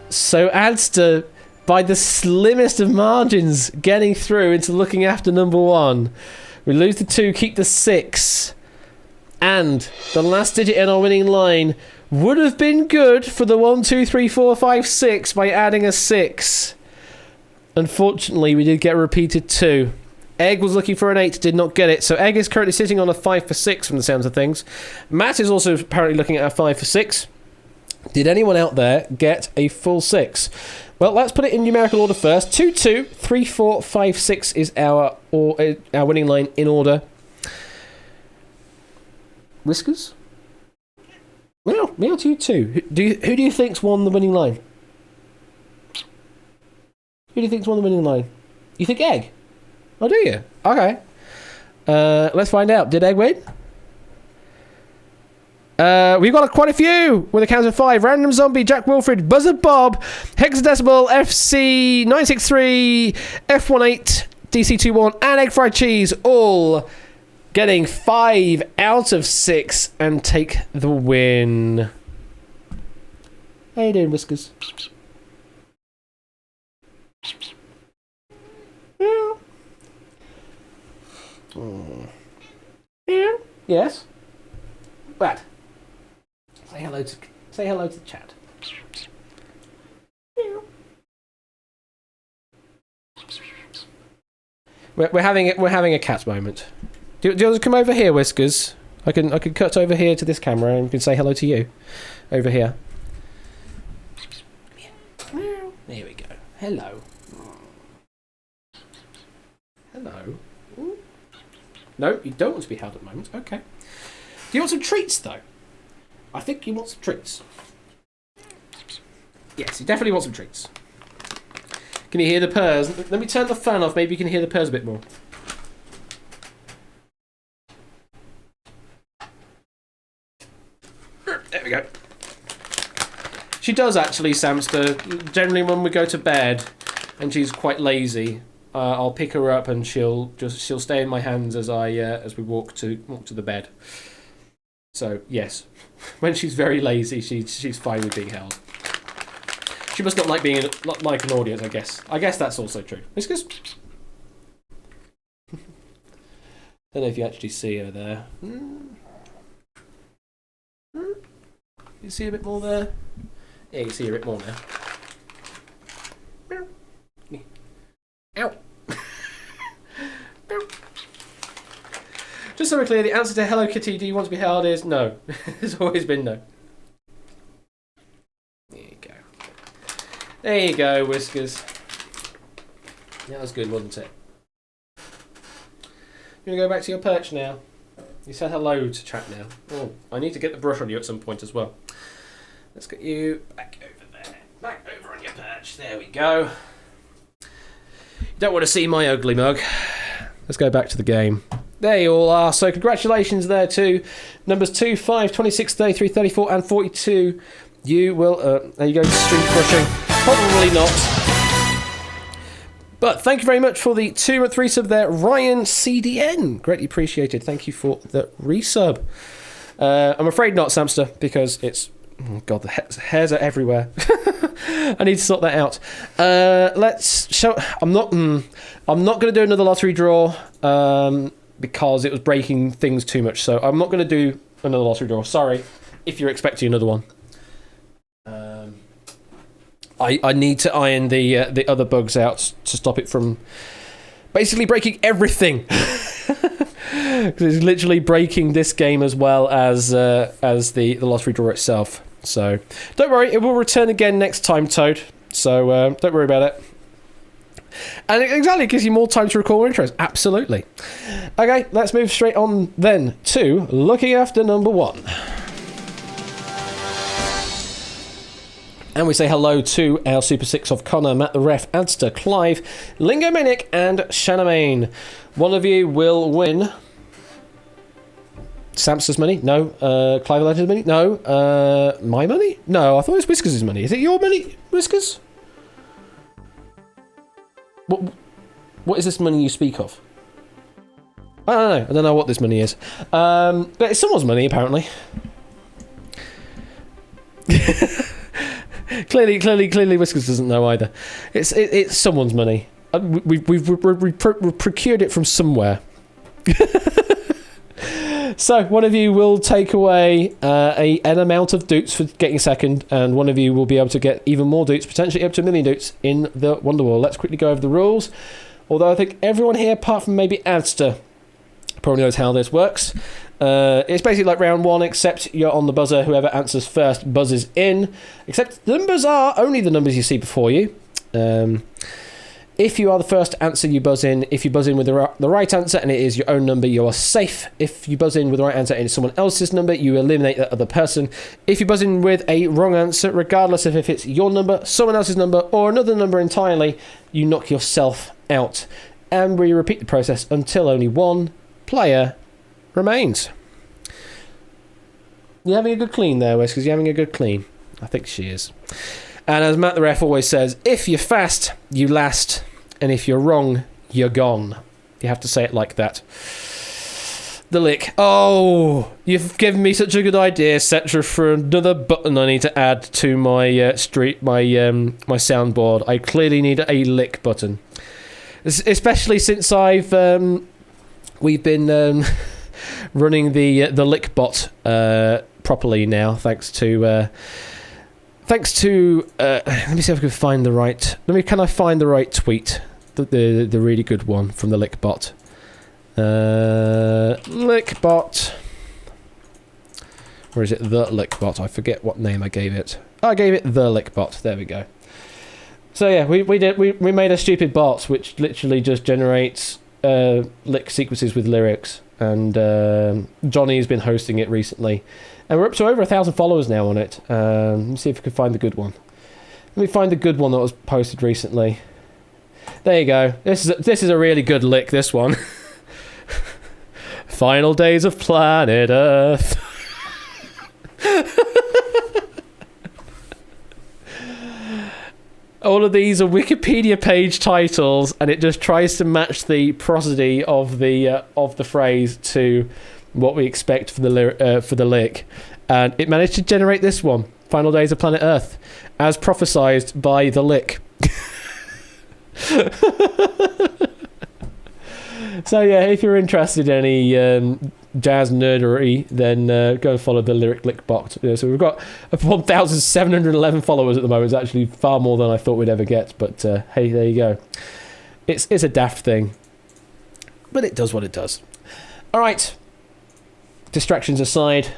So Adster, by the slimmest of margins, getting through into looking after number 1. We lose the 2, keep the 6. And the last digit in our winning line would have been good for the 1, 2, 3, 4, 5, 6 by adding a 6. Unfortunately, we did get a repeated 2. Egg was looking for an 8, did not get it. So Egg is currently sitting on a 5 for 6 from the sounds of things. Matt is also apparently looking at a 5 for 6. Did anyone out there get a full 6? Well, let's put it in numerical order first. 2, 2, 3, 4, 5, 6 is our winning line in order. Whiskers? Well, me to you too. Who do you think's won the winning line? Who do you think's won the winning line? You think Egg? Oh, do you? Okay. Let's find out. Did Egg win? We've got quite a few with a count of 5. Random Zombie, Jack Wilfred, Buzzer Bob, Hexadecimal, FC963, F18, DC21, and Egg Fried Cheese, all getting 5 out of 6 and take the win. How you doing, Whiskers? Yeah. Yeah. Yes. What? Say hello to the chat. We're having a cat moment. Do you want to come over here, Whiskers? I can cut over here to this camera and can say hello to you over here. There we go. Hello. Hello. Ooh. No, you don't want to be held at the moment. Okay. Do you want some treats, though? I think you want some treats. Yes, you definitely want some treats. Can you hear the purrs? Let me turn the fan off. Maybe you can hear the purrs a bit more. There we go. She does actually, Samster. Generally, when we go to bed, and she's quite lazy, I'll pick her up and she'll stay in my hands as we walk to the bed. So yes, when she's very lazy, she's fine with being held. She must not like being like an audience, I guess. I guess that's also true. Whiskers. Don't know if you actually see her there. You see a bit more there? Yeah, you can see a bit more now. Ow! Just so we're clear, the answer to Hello Kitty, do you want to be held is no. It's always been no. There you go. There you go, Whiskers. That was good, wasn't it? You want to go back to your perch now? You said hello to chat now. Oh, I need to get the brush on you at some point as well. Let's get you back over there. Back over on your perch. There we go. You don't want to see my ugly mug. Let's go back to the game. There you all are. So congratulations there to numbers 2, 5, 26, 33, 34 and 42. You will... are you going to stream crushing? Probably not. But thank you very much for the 2 and 3 sub there, Ryan CDN. Greatly appreciated. Thank you for the resub. I'm afraid not, Samster, because it's... Oh God, the hairs are everywhere. I need to sort that out. Let's show... I'm not going to do another lottery draw because it was breaking things too much. So I'm not going to do another lottery draw. Sorry if you're expecting another one. I need to iron the other bugs out to stop it from basically breaking everything. Because it's literally breaking this game as well as the lottery draw itself. So don't worry, it will return again next time, Toad. So don't worry about it. And it exactly gives you more time to record more intros. Absolutely. Okay, let's move straight on then to looking after number 1. And we say hello to our Super 6 of Connor, Matt the Ref, Adster, Clive, Lingomanic, and Shanamain. One of you will win Samster's money? No. Clive Allen's money? No. My money? No, I thought it was Whiskers' money. Is it your money, Whiskers? What is this money you speak of? I don't know. I don't know what this money is. But it's someone's money, apparently. Clearly, Whiskers doesn't know either. It's someone's money. We've procured it from somewhere. So one of you will take away an amount of doots for getting second, and one of you will be able to get even more doots, potentially up to 1 million doots in the Wonderwall. Let's quickly go over the rules. Although I think everyone here, apart from maybe Adster, probably knows how this works. It's basically like round 1, except you're on the buzzer. Whoever answers first buzzes in. Except the numbers are only the numbers you see before you. If you are the first to answer, you buzz in. If you buzz in with the right answer and it is your own number, you are safe. If you buzz in with the right answer and it's someone else's number, you eliminate that other person. If you buzz in with a wrong answer, regardless of if it's your number, someone else's number, or another number entirely, you knock yourself out. And we repeat the process until only one player remains. You having a good clean there, Wes? Because you're having a good clean. I think she is. And as Matt the Ref always says, if you're fast, you last. And if you're wrong, you're gone. You have to say it like that. The lick. Oh, you've given me such a good idea, etc. for another button I need to add to my my soundboard. I clearly need a lick button. Especially since we've been running the lick bot properly now, thanks to let me see if I can find the right. Can I find the right tweet? The really good one from the lick bot. Lick bot. Or is it the Lickbot? I forget what name I gave it. I gave it the Lickbot. There we go. So yeah, we made a stupid bot which literally just generates lick sequences with lyrics, and Johnny's been hosting it recently, and we're up to over 1,000 followers now on it. Let's see if we can find the good one. Let me find the good one that was posted recently. There you go. This is a really good lick. This one. Final days of planet Earth. All of these are Wikipedia page titles, and it just tries to match the prosody of the phrase to what we expect for the lick, and it managed to generate this one: "Final days of planet Earth," as prophesized by the lick. So yeah, if you're interested in any jazz nerdery, then go and follow the Lyric Lick bot. So we've got 1,711 followers at the moment. It's actually far more than I thought we'd ever get, but hey, there you go. It's a daft thing, but it does what it does. All right, distractions aside,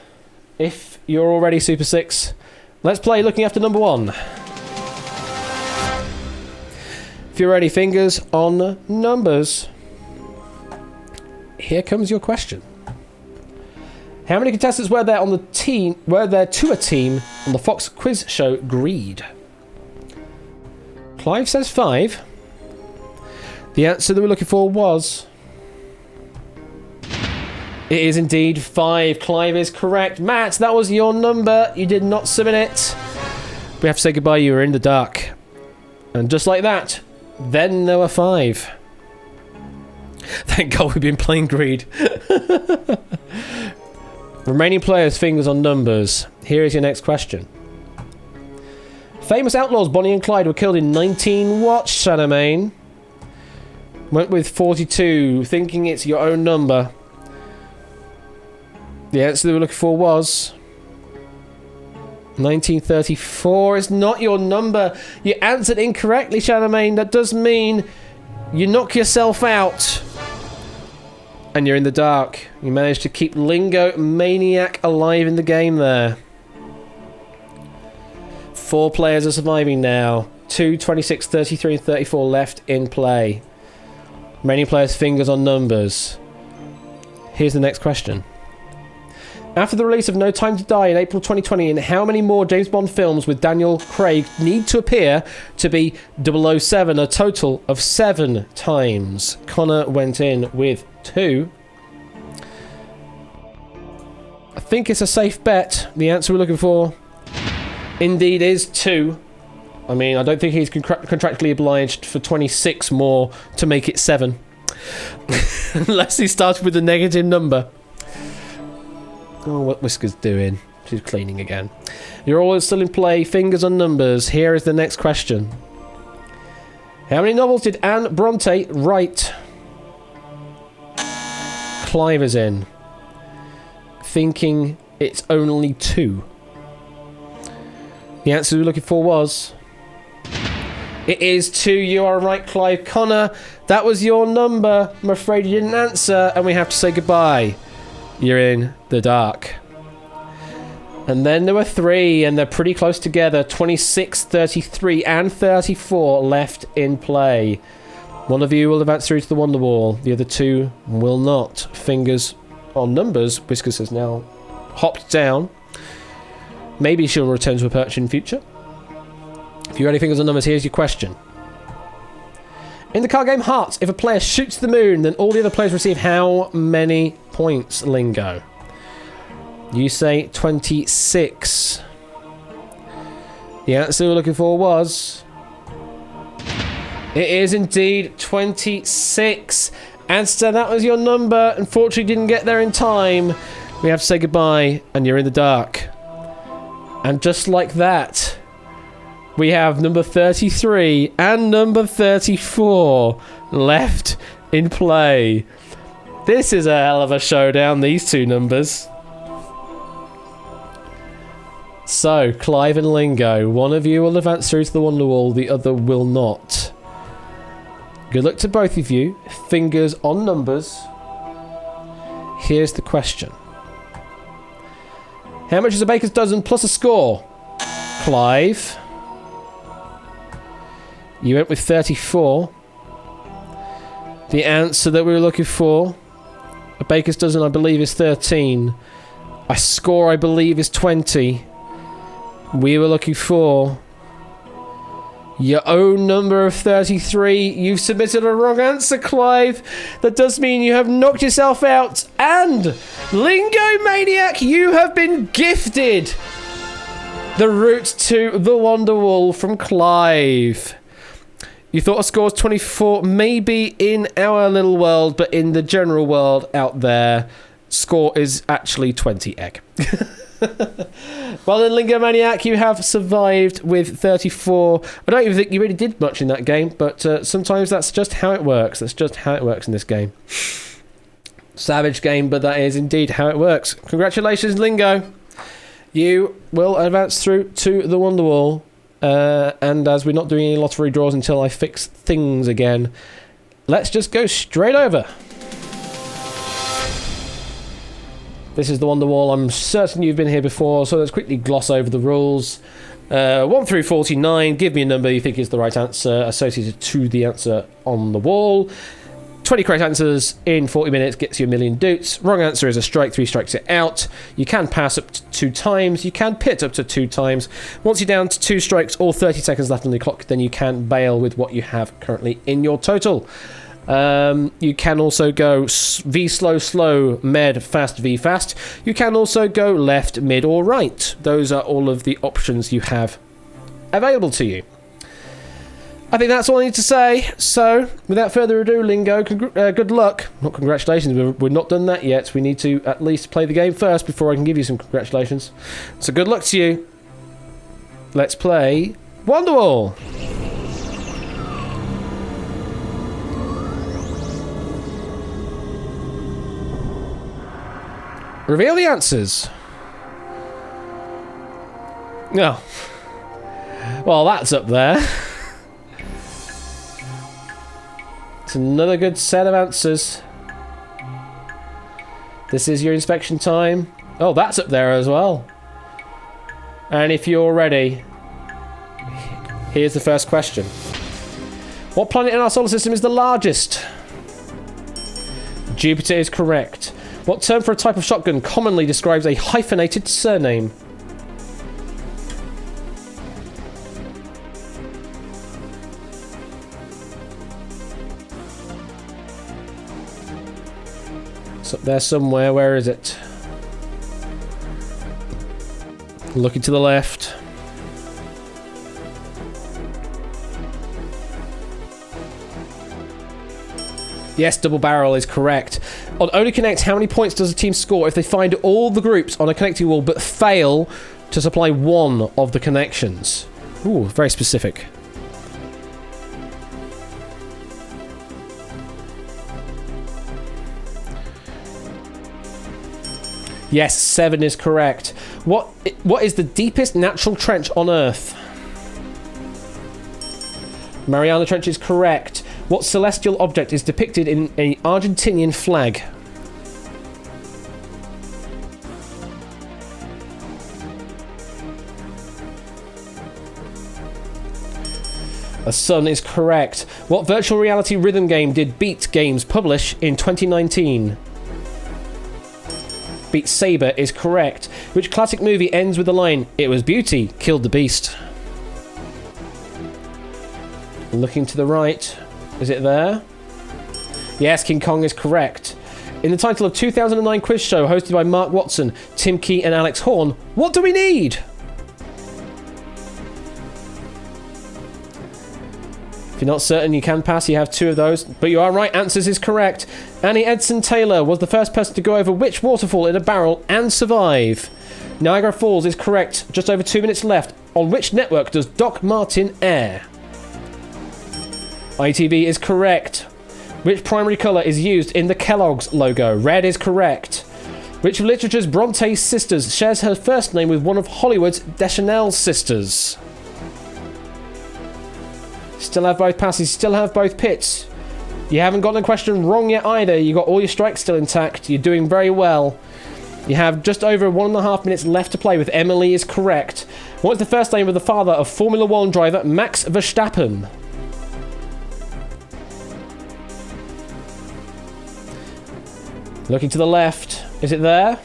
if you're already Super 6, let's play Looking After Number 1. If you're ready, fingers on numbers. Here comes your question. How many contestants were there to a team on the Fox quiz show Greed? Clive says 5. The answer that we're looking for was... It is indeed 5. Clive is correct. Matt, that was your number. You did not submit it. We have to say goodbye. You were in the dark. And just like that, then there were 5. Thank God we've been playing Greed. Remaining players, fingers on numbers. Here is your next question. Famous outlaws Bonnie and Clyde were killed in 19 what, Shadowmane? Went with 42, thinking it's your own number. The answer they were looking for was... 1934. It's not your number. You answered incorrectly, Shadowmane. That does mean you knock yourself out. And you're in the dark. You managed to keep Lingo Maniac alive in the game there. 4 players are surviving now. 2, 26, 33 and 34 left in play. Many players' fingers on numbers. Here's the next question. After the release of No Time to Die in April 2020, in how many more James Bond films with Daniel Craig need to appear to be 007? A total of 7 times. Connor went in with 2. I think it's a safe bet. The answer we're looking for indeed is 2. I mean, I don't think he's contractually obliged for 26 more to make it 7. Unless he starts with a negative number. Oh, what Whisker's doing? She's cleaning again. You're all still in play. Fingers on numbers. Here is the next question. How many novels did Anne Bronte write? Clive is in. Thinking it's only 2. The answer we're looking for was... It is 2. You are right, Clive. Connor, that was your number. I'm afraid you didn't answer, and we have to say goodbye. You're in the dark. And then there were 3, and they're pretty close together. 26, 33, and 34 left in play. One of you will advance through to the Wonder Wall. The other 2 will not. Fingers on numbers. Whiskers has now hopped down. Maybe she'll return to a perch in future. If you're ready, fingers on numbers, here's your question. In the card game Hearts, if a player shoots the moon, then all the other players receive how many points, Lingo? You say 26. The answer we're looking for was... It is indeed 26. Answer, that was your number. Unfortunately, didn't get there in time. We have to say goodbye, and you're in the dark. And just like that... We have number 33 and number 34 left in play. This is a hell of a showdown, these 2 numbers. So, Clive and Lingo, one of you will advance through to the Wonder Wall, the other will not. Good luck to both of you. Fingers on numbers. Here's the question. How much is a baker's dozen plus a score? Clive. You went with 34. The answer that we were looking for, a baker's dozen, I believe, is 13. A score, I believe, is 20. We were looking for your own number of 33. You've submitted a wrong answer, Clive. That does mean you have knocked yourself out. And, Lingo Maniac, you have been gifted the route to the Wonderwall from Clive. You thought a score was 24, maybe in our little world, but in the general world out there, score is actually 20 egg. Well then, Lingo Maniac, you have survived with 34. I don't even think you really did much in that game, but sometimes that's just how it works. That's just how it works in this game. Savage game, but that is indeed how it works. Congratulations, Lingo. You will advance through to the Wonderwall. And as we're not doing any lottery draws until I fix things again, let's just go straight over. This is the Wonderwall. I'm certain you've been here before, so let's quickly gloss over the rules. 1 through 49, give me a number you think is the right answer associated to the answer on the wall. 20 correct answers in 40 minutes gets you 1,000,000 doots. Wrong answer is a strike, 3 strikes it out. You can pass up to 2 times. You can pit up to 2 times. Once you're down to 2 strikes or 30 seconds left on the clock, then you can bail with what you have currently in your total. You can also go V slow, slow, med, fast, V fast. You can also go left, mid, or right. Those are all of the options you have available to you. I think that's all I need to say. So, without further ado, Lingo, good luck. Not congratulations, we're not done that yet. We need to at least play the game first before I can give you some congratulations. So good luck to you. Let's play Wonderwall. Reveal the answers. No. Well, that's up there. It's another good set of answers. This is your inspection time. Oh, that's up there as well. And if you're ready, here's the first question. What planet in our solar system is the largest? Jupiter is correct. What term for a type of shotgun commonly describes a hyphenated surname? It's up there somewhere. Where is it? Looking to the left. Yes, double barrel is correct. On Only Connect, how many points does a team score if they find all the groups on a connecting wall but fail to supply one of the connections? Ooh, very specific. Yes, 7 is correct. What is the deepest natural trench on Earth? Mariana Trench is correct. What celestial object is depicted in an Argentinian flag? The sun is correct. What virtual reality rhythm game did Beat Games publish in 2019? Beat Saber is correct. Which classic movie ends with the line, "It was beauty, killed the beast"? Looking to the right. Is it there? Yes, King Kong is correct. In the title of 2009 quiz show hosted by Mark Watson, Tim Key and Alex Horn, what do we need? If you're not certain, you can pass. You have 2 of those. But you are right. Answers is correct. Annie Edson Taylor was the first person to go over which waterfall in a barrel and survive. Niagara Falls is correct. Just over 2 minutes left. On which network does Doc Martin air? ITV is correct. Which primary colour is used in the Kellogg's logo? Red is correct. Which of literature's Bronte sisters shares her first name with one of Hollywood's Deschanel sisters? Still have both passes, still have both pits. You haven't gotten a question wrong yet either. You got all your strikes still intact. You're doing very well. You have just over 1.5 minutes left to play with Emily is correct. What is the first name of the father of Formula 1 driver Max Verstappen? Looking to the left. Is it there?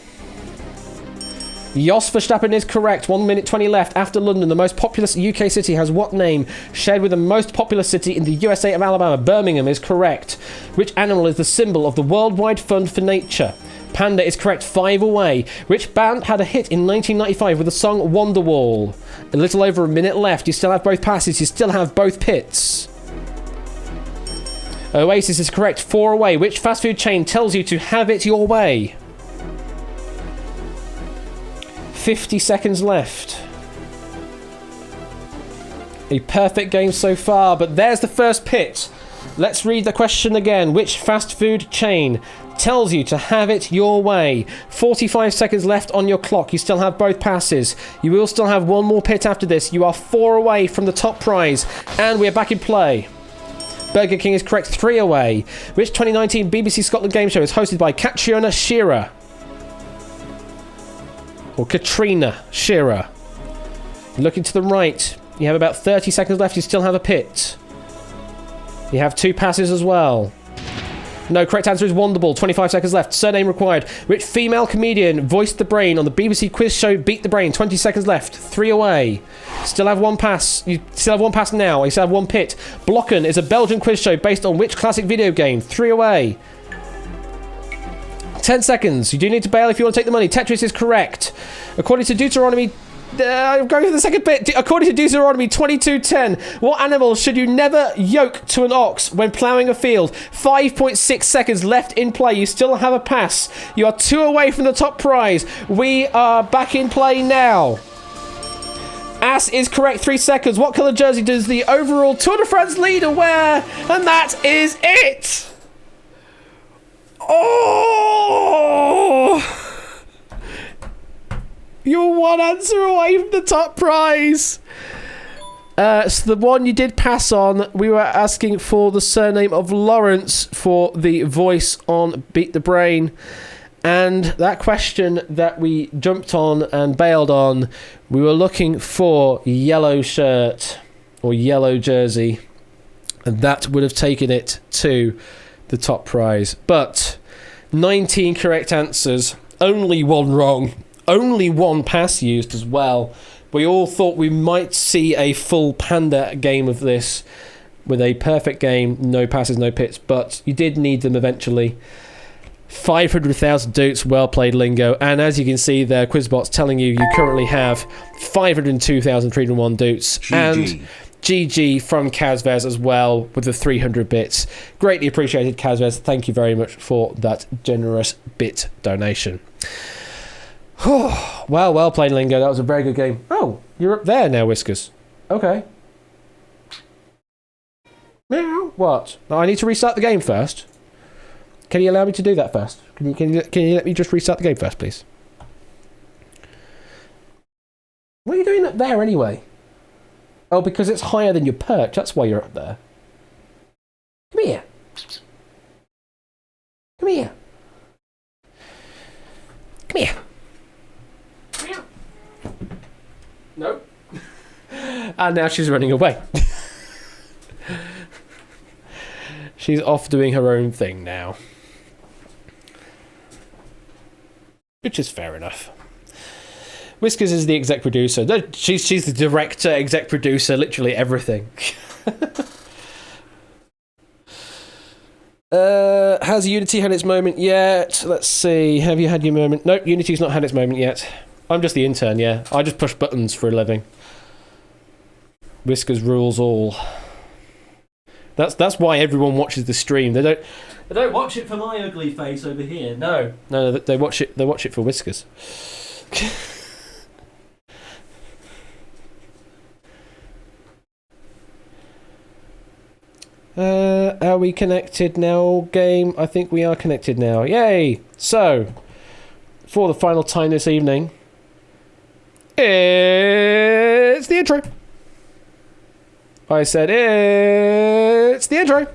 Jos Verstappen is correct. 1 minute 20 left. After London, the most populous UK city has what name? Shared with the most populous city in the USA of Alabama. Birmingham is correct. Which animal is the symbol of the Worldwide Fund for Nature? Panda is correct. 5 away. Which band had a hit in 1995 with the song Wonderwall? A little over a minute left. You still have both passes. You still have both pits. Oasis is correct. 4 away. Which fast food chain tells you to have it your way? 50 seconds left. A perfect game so far, but there's the first pit. Let's read the question again. Which fast food chain tells you to have it your way? 45 seconds left on your clock. You still have both passes. You will still have one more pit after this. You are 4 away from the top prize, and we are back in play. Burger King is correct. 3 away. Which 2019 BBC Scotland game show is hosted by Catriona Shearer? Or Katrina Shearer. Looking to the right. You have about 30 seconds left. You still have a pit. You have 2 passes as well. No, correct answer is Wonderball. 25 seconds left. Surname required. Which female comedian voiced the brain on the BBC quiz show Beat the Brain? 20 seconds left. 3 away. Still have 1 pass. You still have 1 pass now. You still have 1 pit. Blokken is a Belgian quiz show based on which classic video game? 3 away. 10 seconds. You do need to bail if you want to take the money. Tetris is correct. According to Deuteronomy... I'm going for the second bit. According to Deuteronomy 22:10, what animal should you never yoke to an ox when ploughing a field? 5.6 seconds left in play. You still have a pass. You are 2 away from the top prize. We are back in play now. Ass is correct. 3 seconds. What colour jersey does the overall Tour de France leader wear? And that is it. Oh! You're 1 answer away from the top prize. So the one you did pass on, we were asking for the surname of Lawrence for the voice on Beat the Brain. And that question that we jumped on and bailed on, we were looking for yellow shirt or yellow jersey. And that would have taken it to the top prize. But 19 correct answers, only 1 wrong. Only 1 pass used as well. We all thought we might see a full Panda game of this with a perfect game, no passes, no pits, but you did need them eventually. 500,000 doots, well played Lingo, and as you can see there, Quizbot's telling you currently have 502,301 doots, GG. and GG from Kazvez as well with the 300 bits. Greatly appreciated, Kazvez. Thank you very much for that generous bit donation. Well played, Lingo. That was a very good game. Oh, you're up there now, Whiskers. Okay. Meow. What? No, I need to restart the game first. Can you allow me to do that first? Can you let me just restart the game first, please? What are you doing up there anyway? Oh, because it's higher than your perch. That's why you're up there. Come here. Come here. Come here. No. And now she's running away. She's off doing her own thing now. Which is fair enough. Whiskers is the exec producer. No, she's the director, exec producer, literally everything. Has Unity had its moment yet? Let's see. Have you had your moment? Nope, Unity's not had its moment yet. I'm just the intern, yeah. I just push buttons for a living. Whiskers rules all. That's why everyone watches the stream. They don't watch it for my ugly face over here. No, they watch it. They watch it for Whiskers. Are we connected now, game? I think we are connected now. Yay! So, for the final time this evening, it's the intro. I said it's the intro.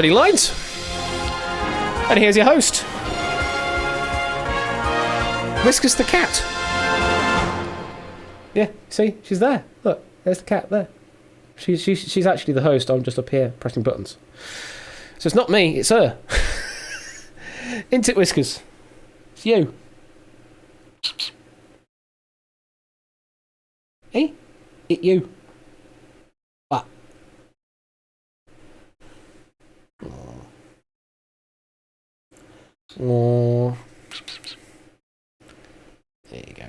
Winning Lines. And here's your host, Whiskers the cat. Yeah, see, she's there. Look, there's the cat there. She's actually the host. I'm just up here pressing buttons. So it's not me, it's her. Isn't it, Whiskers? It's you. Hey, it you. What? Oh. There you go.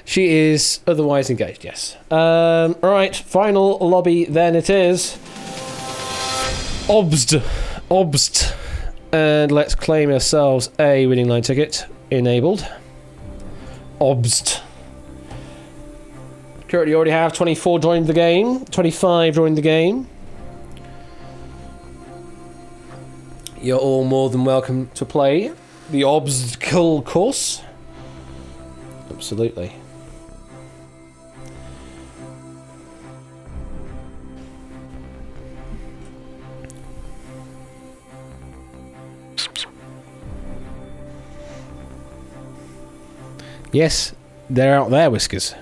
She is otherwise engaged, yes. Alright, final lobby then it is. Obst. And let's claim ourselves a winning line ticket. Enabled. Obst. Currently already have 24 joined the game. 25 joined the game. You're all more than welcome to play the obstacle course. Absolutely. Yes, they're out there, Whiskers.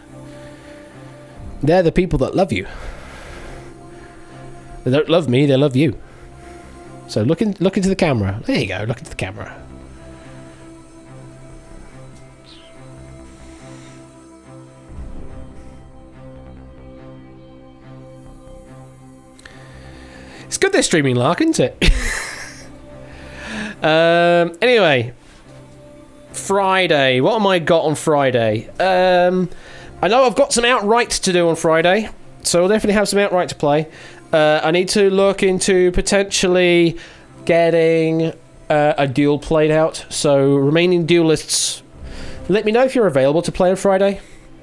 They're the people that love you. They don't love me, they love you. So look into the camera. There you go, look into the camera. It's good they're streaming Lark, isn't it? Anyway. Friday. What am I got on Friday? I know I've got some outright to do on Friday, so I'll definitely have some outright to play. I need to look into potentially getting a duel played out. So remaining duelists, let me know if you're available to play on Friday.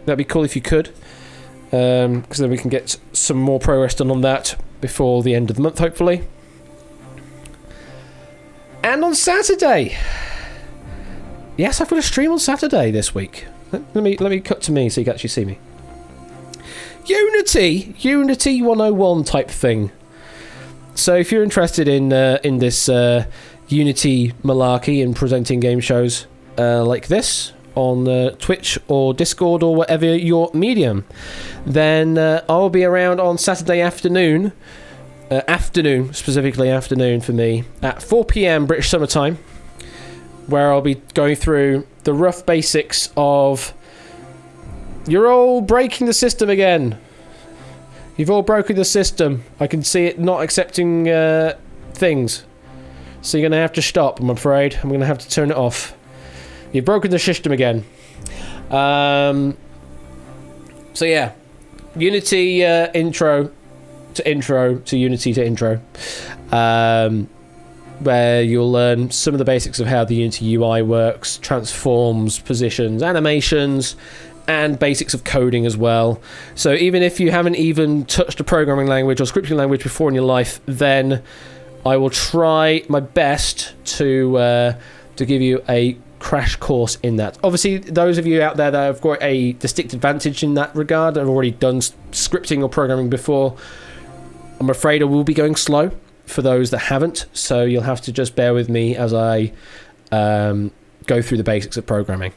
That'd be cool if you could, because then we can get some more progress done on that before the end of the month, hopefully. And on Saturday. Yes, I've got a stream on Saturday this week. Let me cut to me so you can actually see me. Unity 101 type thing. So if you're interested in this Unity malarkey and presenting game shows like this on Twitch or Discord or whatever your medium, then I'll be around on Saturday afternoon. Specifically afternoon for me, at 4 PM British Summer Time, where I'll be going through the rough basics of... You're all breaking the system again. You've all broken the system. I can see it not accepting things. So you're going to have to stop, I'm afraid. I'm going to have to turn it off. You've broken the system again. So yeah. Unity intro to Unity to intro. Where you'll learn some of the basics of how the Unity UI works, transforms, positions, animations, and basics of coding as well. So even if you haven't even touched a programming language or scripting language before in your life, then I will try my best to give you a crash course in that. Obviously, those of you out there that have got a distinct advantage in that regard, have already done scripting or programming before, I'm afraid I will be going slow for those that haven't, so you'll have to just bear with me as I go through the basics of programming.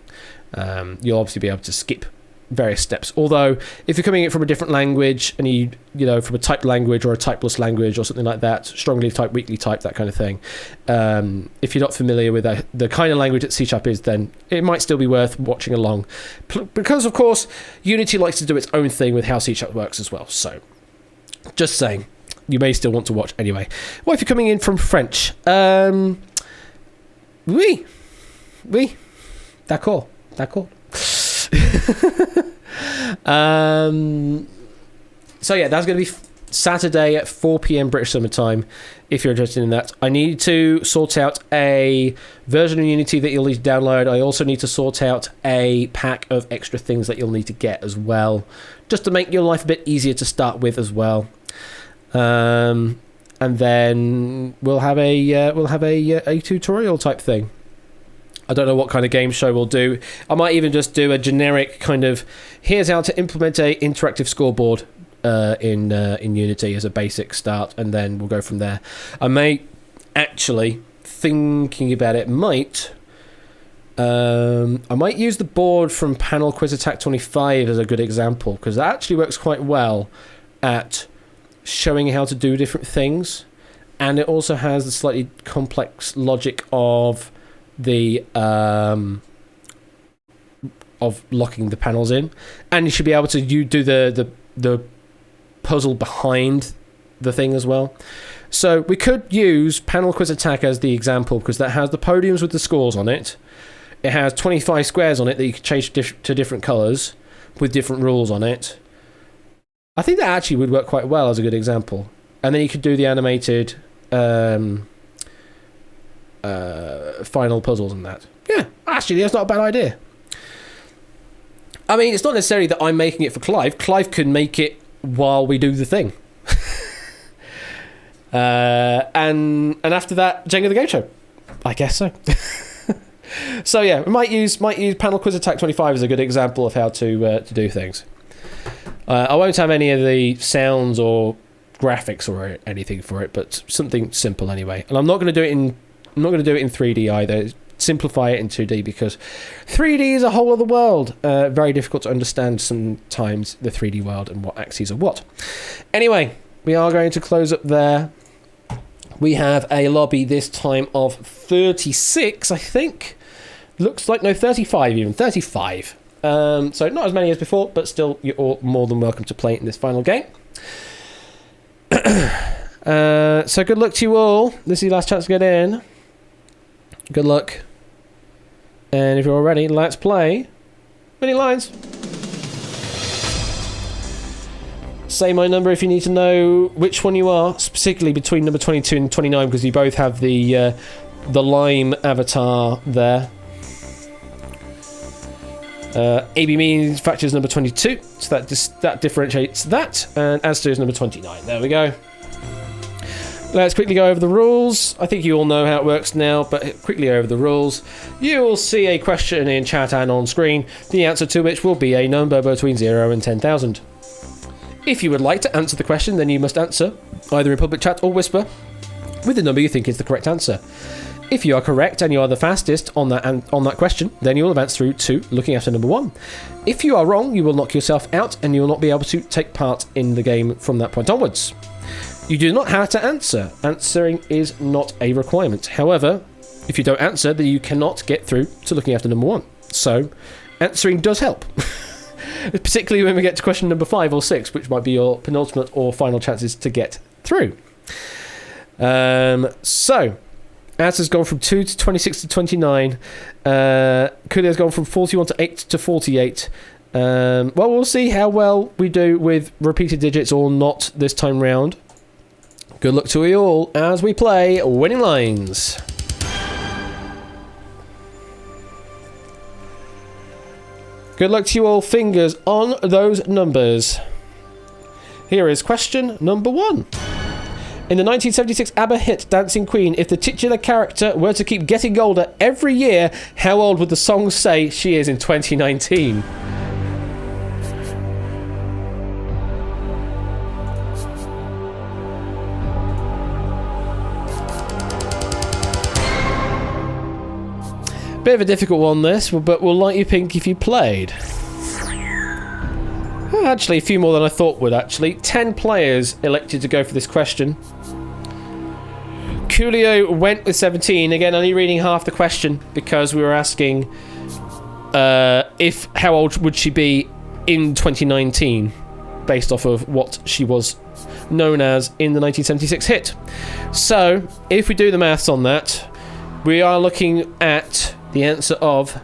You'll obviously be able to skip various steps, although if you're coming in from a different language and you know, from a typed language or a typeless language or something like that, strongly typed, weakly typed, that kind of thing, if you're not familiar with the kind of language that C# is, then it might still be worth watching along, because of course Unity likes to do its own thing with how C# works as well. So just saying, you may still want to watch anyway. Well, if you're coming in from French, oui, d'accord. So yeah, that's going to be Saturday at 4 PM British Summer Time, if you're interested in that. I need to sort out a version of Unity that you'll need to download. I also need to sort out a pack of extra things that you'll need to get as well, just to make your life a bit easier to start with as well. And then we'll have a tutorial type thing. I don't know what kind of game show we'll do. I might even just do a generic kind of, here's how to implement a interactive scoreboard in Unity as a basic start, and then we'll go from there. I may actually, thinking about it, I might use the board from Panel Quiz Attack 25 as a good example, because that actually works quite well at showing how to do different things, and it also has the slightly complex logic of the of locking the panels in, and you should be able to do the puzzle behind the thing as well. So we could use Panel Quiz Attack as the example, because that has the podiums with the scores on it. It has 25 squares on it that you can change to different colours with different rules on it. I think that actually would work quite well as a good example. And then you could do the animated final puzzles and that. Yeah, actually, that's not a bad idea. I mean, it's not necessarily that I'm making it for Clive. Clive can make it while we do the thing. And after that, Jenga the Game Show. I guess so. So yeah, we might use Panel Quiz Attack 25 as a good example of how to do things. I won't have any of the sounds or graphics or anything for it, but something simple anyway. And I'm not going to do it in 3D either. Simplify it in 2D, because 3D is a whole other world. Very difficult to understand sometimes, the 3D world and what axes are what. Anyway, we are going to close up there. We have a lobby this time of 36, I think. Looks like, no, 35 even. 35. So not as many as before, but still, you're all more than welcome to play in this final game. So good luck to you all. This is your last chance to get in. Good luck. And if you're all ready, let's play Mini Lines. Say my number if you need to know which one you are, particularly between number 22 and 29, because you both have the lime avatar there. AB manufactures number 22, so that differentiates that, and as does number 29. There we go. Let's quickly go over the rules. I think you all know how it works now, but quickly over the rules. You will see a question in chat and on screen, the answer to which will be a number between 0 and 10,000. If you would like to answer the question, then you must answer, either in public chat or whisper, with the number you think is the correct answer. If you are correct and you are the fastest on that question, then you will advance through to looking after number 1. If you are wrong, you will knock yourself out and you will not be able to take part in the game from that point onwards. You do not have to answer. Answering is not a requirement. However, if you don't answer, then you cannot get through to looking after number 1. So, answering does help. Particularly when we get to question number 5 or 6, which might be your penultimate or final chances to get through. So, As has gone from 2 to 26 to 29. Coolio's gone from 41 to 8 to 48. Well, we'll see how well we do with repeated digits or not this time round. Good luck to you all as we play Winning Lines. Good luck to you all. Fingers on those numbers. Here is question number 1. In the 1976 ABBA hit Dancing Queen, if the titular character were to keep getting older every year, how old would the song say she is in 2019? Bit of a difficult one this, but we'll light you pink if you played. Actually, a few more than I thought would, actually. 10 players elected to go for this question. Coolio went with 17. Again, only reading half the question because we were asking how old would she be in 2019 based off of what she was known as in the 1976 hit. So, if we do the maths on that, we are looking at the answer of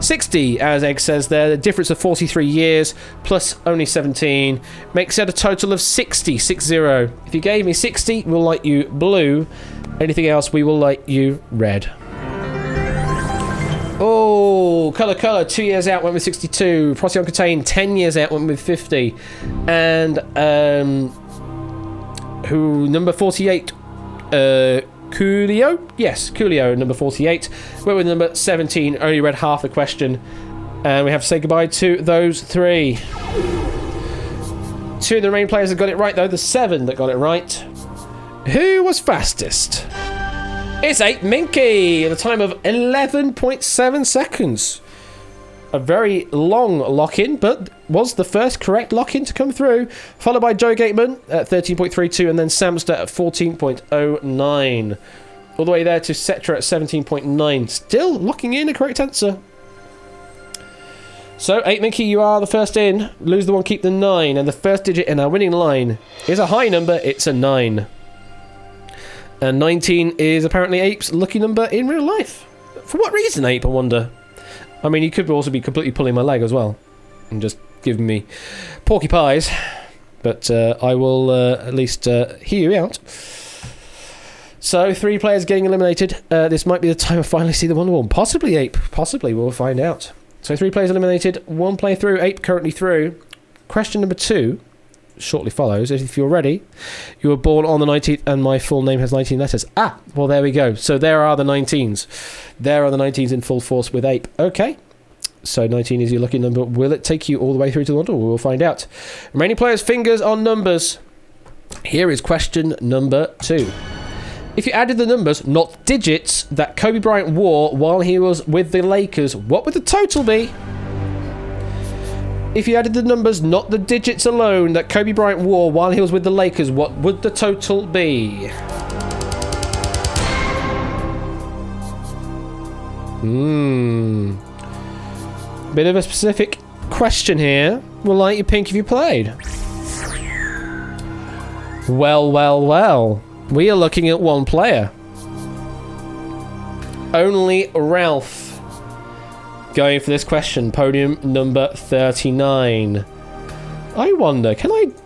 60, as Egg says there. The difference of 43 years plus only 17 makes it a total of 60. 60. If you gave me 60, we'll light you blue. Anything else, we will light you red. Oh, Colour, 2 years out, went with 62. Procyon Contain, 10 years out, went with 50. And, number 48, Coolio? Yes, Coolio, number 48. Went with number 17, only read half the question. And we have to say goodbye to those 3. 2 of the remaining players have got it right, though. The 7 that got it right. Who was fastest? It's 8 Minky at a time of 11.7 seconds. A very long lock-in, but was the first correct lock-in to come through. Followed by Joe Gateman at 13.32 and then Samster at 14.09. All the way there to Cetra at 17.9. Still locking in a correct answer. So, 8 Mickey, you are the first in. Lose the 1, keep the 9. And the first digit in our winning line is a high number. It's a 9. And 19 is apparently Ape's lucky number in real life. For what reason, Ape, I wonder? I mean, you could also be completely pulling my leg as well. And just giving me porky pies. But I will at least hear you out. So, 3 players getting eliminated. This might be the time I finally see the Wonder Woman. Possibly, Ape. Possibly. We'll find out. So 3 players eliminated, 1 player through, 8 currently through. Question number 2 shortly follows. If you're ready, you were born on the 19th and my full name has 19 letters. Ah, well there we go. So there are the 19s. There are the 19s in full force with Ape. Okay, so 19 is your lucky number. Will it take you all the way through to the Wonder? We'll find out. Remaining players, fingers on numbers. Here is question number 2. If you added the numbers, not digits, that Kobe Bryant wore while he was with the Lakers, what would the total be? If you added the numbers, not the digits alone, that Kobe Bryant wore while he was with the Lakers, what would the total be? Bit of a specific question here. Will light you pink if you played. Well, well, well. We are looking at 1 player. Only Ralph going for this question. Podium number 39. I wonder,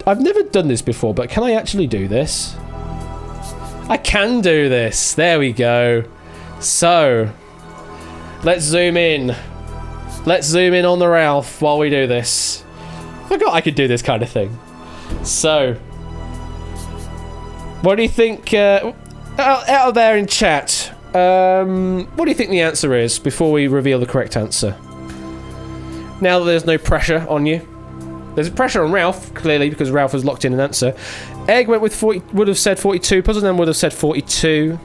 I've never done this before, but can I actually do this? I can do this. There we go. So, let's zoom in. Let's zoom in on the Ralph while we do this. I forgot I could do this kind of thing. So, what do you think, out there in chat, what do you think the answer is before we reveal the correct answer? Now that there's no pressure on you. There's pressure on Ralph, clearly, because Ralph has locked in an answer. Egg went with 40, would have said 42. Puzzleman would have said 42.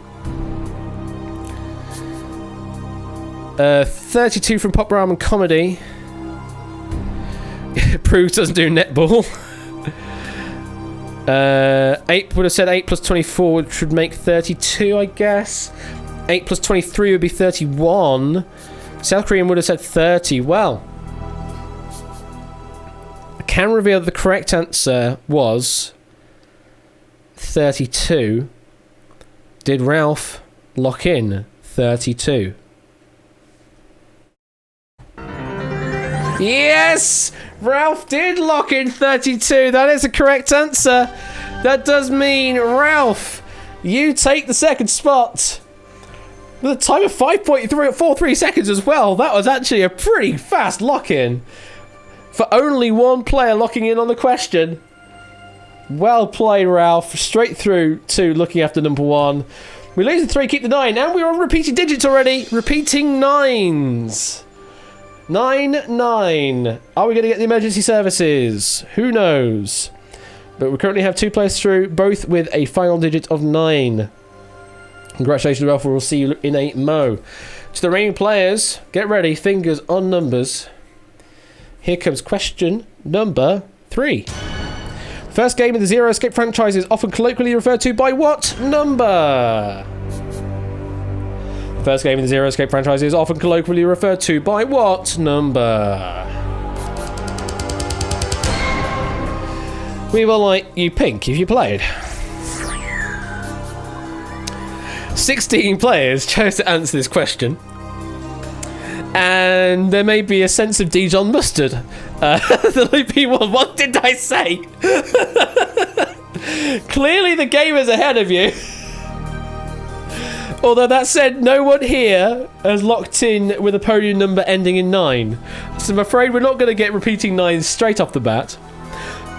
32 from Pop Ramen Comedy. Proves doesn't do netball. Ape would have said 8 plus 24, which would make 32, I guess. 8 plus 23 would be 31. South Korean would have said 30. Well, I can reveal that the correct answer was 32. Did Ralph lock in 32? Yes! Ralph did lock in 32. That is the correct answer. That does mean, Ralph, you take the second spot. With a time of 5.43 seconds as well. That was actually a pretty fast lock-in. For only 1 player locking in on the question. Well played, Ralph. Straight through to looking after number 1. We lose the 3, keep the 9. And we're on repeating digits already. Repeating 9s. 9, 9. Are we going to get the emergency services? Who knows? But we currently have 2 players through, both with a final digit of 9. Congratulations, Ralph. We'll see you in a mo. To the remaining players, get ready. Fingers on numbers. Here comes question number 3. First game in the Zero Escape franchise is often colloquially referred to by what number? First game in the Zero Escape franchise is often colloquially referred to by what number? We will light you pink if you played. 16 players chose to answer this question. And there may be a sense of Dijon mustard. The loopy one, what did I say? Clearly the game is ahead of you. Although that said, no one here has locked in with a podium number ending in 9. So I'm afraid we're not going to get repeating 9s straight off the bat.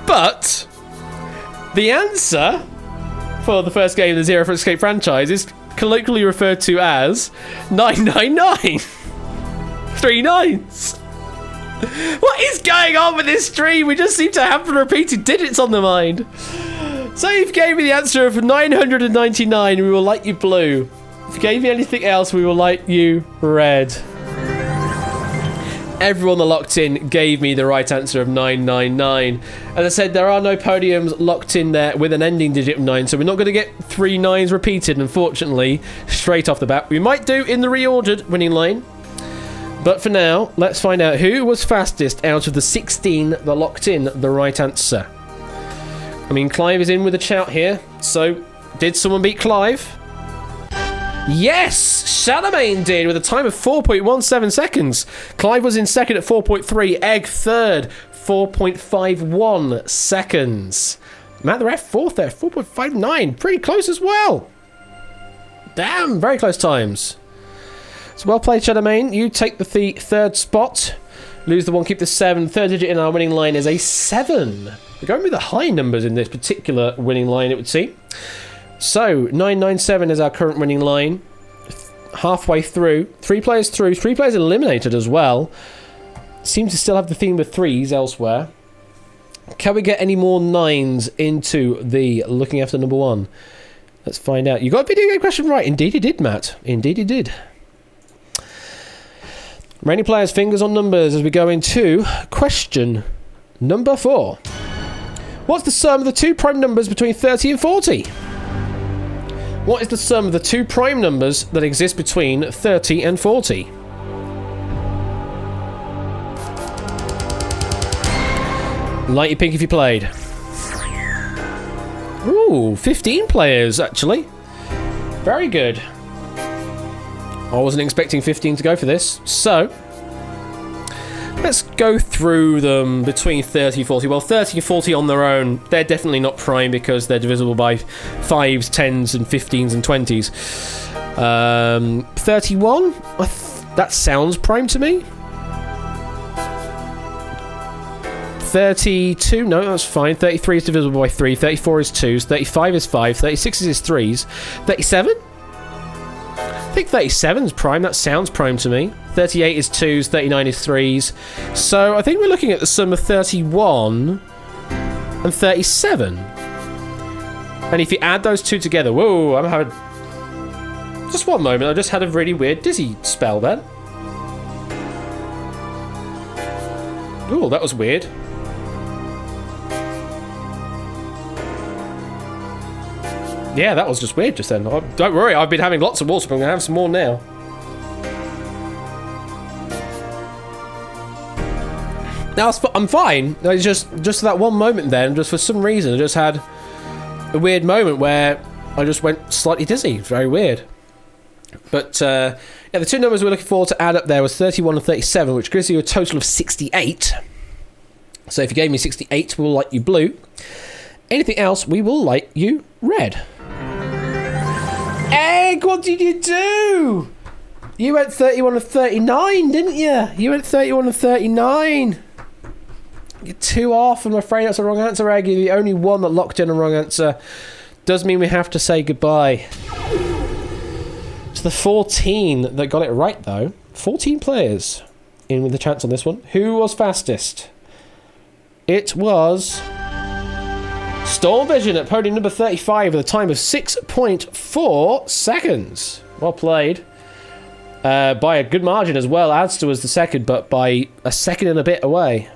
But the answer for the first game of the Zero Escape franchise is colloquially referred to as 999. 3 9s. What is going on with this stream? We just seem to have repeated digits on the mind. So if you gave me the answer of 999, we will light you blue. If you gave me anything else, we will light you red. Everyone that locked in gave me the right answer of 999. As I said, there are no podiums locked in there with an ending digit of 9, so we're not going to get 3 9s repeated, unfortunately, straight off the bat. We might do in the reordered winning line. But for now, let's find out who was fastest out of the 16 that locked in the right answer. I mean, Clive is in with a shout here, so did someone beat Clive? Yes! Charlemagne did with a time of 4.17 seconds. Clive was in second at 4.3, Egg third, 4.51 seconds. Matt the Ref fourth there, 4.59, pretty close as well. Damn, very close times. So well played, Charlemagne. You take the third spot. Lose the 1, keep the 7. Third digit in our winning line is a 7. We're going with the high numbers in this particular winning line, it would seem. So, 997 is our current winning line. Halfway through. 3 players through. 3 players eliminated as well. Seems to still have the theme of 3s elsewhere. Can we get any more 9s into the looking after number 1? Let's find out. You got a video game question right. Indeed you did, Matt. Indeed you did. Remaining players, fingers on numbers as we go into question number 4. What's the sum of the 2 prime numbers between 30 and 40? What is the sum of the 2 prime numbers that exist between 30 and 40? Light your pink if you played. Ooh, 15 players, actually. Very good. I wasn't expecting 15 to go for this, so let's go through them between 30 and 40. Well, 30 and 40 on their own, they're definitely not prime because they're divisible by 5s, 10s, and 15s and 20s. 31? That sounds prime to me. 32? No, that's fine. 33 is divisible by 3. 34 is 2s. 35 is 5. 36 is 3s. 37? I think 37 is prime. That sounds prime to me. 38 is 2s, 39 is 3s. So I think we're looking at the sum of 31 and 37. And if you add those two together, whoa, I'm having... Just one moment, I just had a really weird dizzy spell then. Ooh, that was weird. Yeah, that was just weird just then. Don't worry, I've been having lots of water, but I'm going to have some more now. Now, I'm fine. It's just that one moment then, just for some reason, I just had a weird moment where I just went slightly dizzy. It's very weird. But, yeah, the 2 numbers we're looking for to add up there was 31 and 37, which gives you a total of 68. So if you gave me 68, we'll light you blue. Anything else, we will light you red. Egg, what did you do? You went 31 and 39, didn't you? You went 31 and 39. You're 2 off. I'm afraid that's the wrong answer, Egg. You're the only one that locked in a wrong answer. Does mean we have to say goodbye. To the 14 that got it right, though. 14 players in with a chance on this one. Who was fastest? It was... Storm Vision at podium number 35 with a time of 6.4 seconds. Well played. By a good margin as well. Adster was the second, but by a second and a bit away.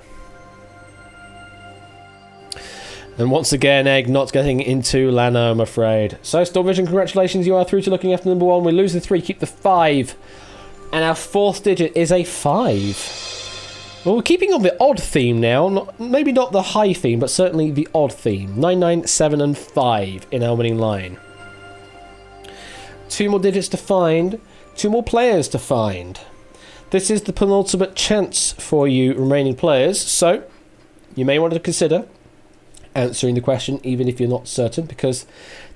And once again, Egg not getting into Lano, I'm afraid. So, Storm Vision, congratulations. You are through to looking after number 1. We lose the 3, keep the 5. And our 4th digit is a 5. Well, we're keeping on the odd theme now. Maybe not the high theme, but certainly the odd theme. 9, 9, 7, and 5 in our winning line. 2 more digits to find. 2 more players to find. This is the penultimate chance for you remaining players, so you may want to consider answering the question even if you're not certain, because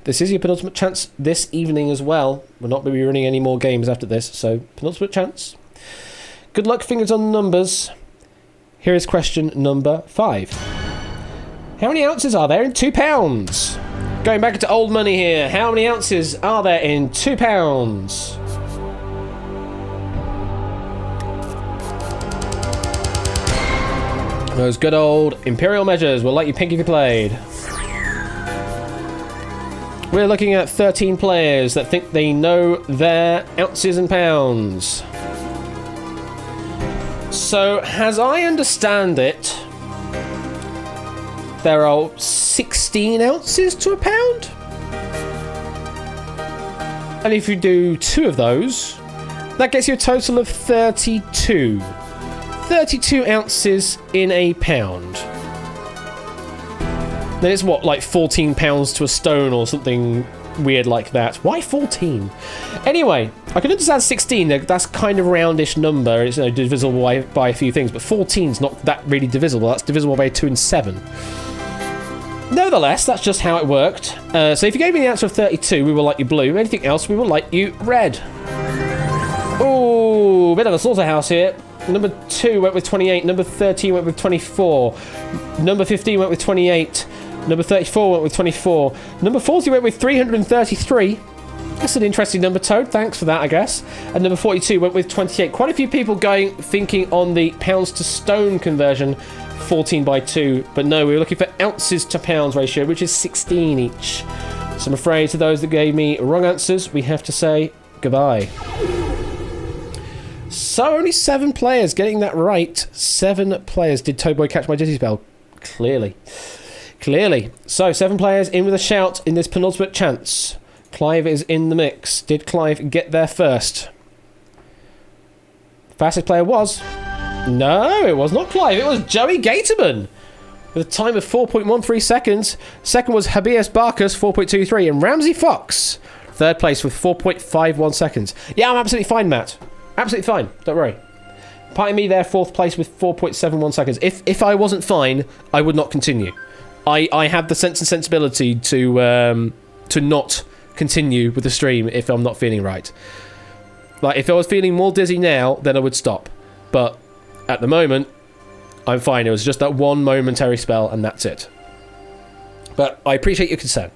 this is your penultimate chance this evening as well. We're not going to be running any more games after this, so penultimate chance. Good luck, fingers on the numbers. Here is question number 5. How many ounces are there in £2? Going back to old money here. How many ounces are there in £2? Those good old imperial measures will let you pink if you played. We're looking at 13 players that think they know their ounces and pounds. So, as I understand it, there are 16 ounces to a pound. And if you do 2 of those, that gets you a total of 32. 32 ounces in a pound. Then it's what, like 14 pounds to a stone or something weird like that. Why 14? Anyway, I can understand 16. That's kind of roundish number. It's divisible by a few things, but 14's not that really divisible. That's divisible by 2 and 7. Nevertheless, that's just how it worked. So if you gave me the answer of 32, we will like you blue. Anything else, we will like you red. Ooh, bit of a slaughterhouse here. Number 2 went with 28. Number 13 went with 24. Number 15 went with 28. Number 34 went with 24. Number 40 went with 333. That's an interesting number, Toad. Thanks for that, I guess. And number 42 went with 28. Quite a few people thinking on the pounds to stone conversion, 14 by 2. But no, we were looking for ounces to pounds ratio, which is 16 each. So I'm afraid to those that gave me wrong answers, we have to say goodbye. So only 7 players getting that right. 7 players. Did Toadboy catch my dizzy spell? Clearly. So 7 players in with a shout in this penultimate chance. Clive is in the mix. Did Clive get there first? Fastest player was... No, it was not Clive. It was Joey Gatorman with a time of 4.13 seconds. Second was Habeas Barkas, 4.23. And Ramsey Fox, third place with 4.51 seconds. Yeah, I'm absolutely fine, Matt. Absolutely fine. Don't worry. Part of me there, 4th place with 4.71 seconds. If I wasn't fine, I would not continue. I have the sense and sensibility to not continue with the stream if I'm not feeling right. Like, if I was feeling more dizzy now, then I would stop. But at the moment, I'm fine. It was just that one momentary spell, and that's it. But I appreciate your concern.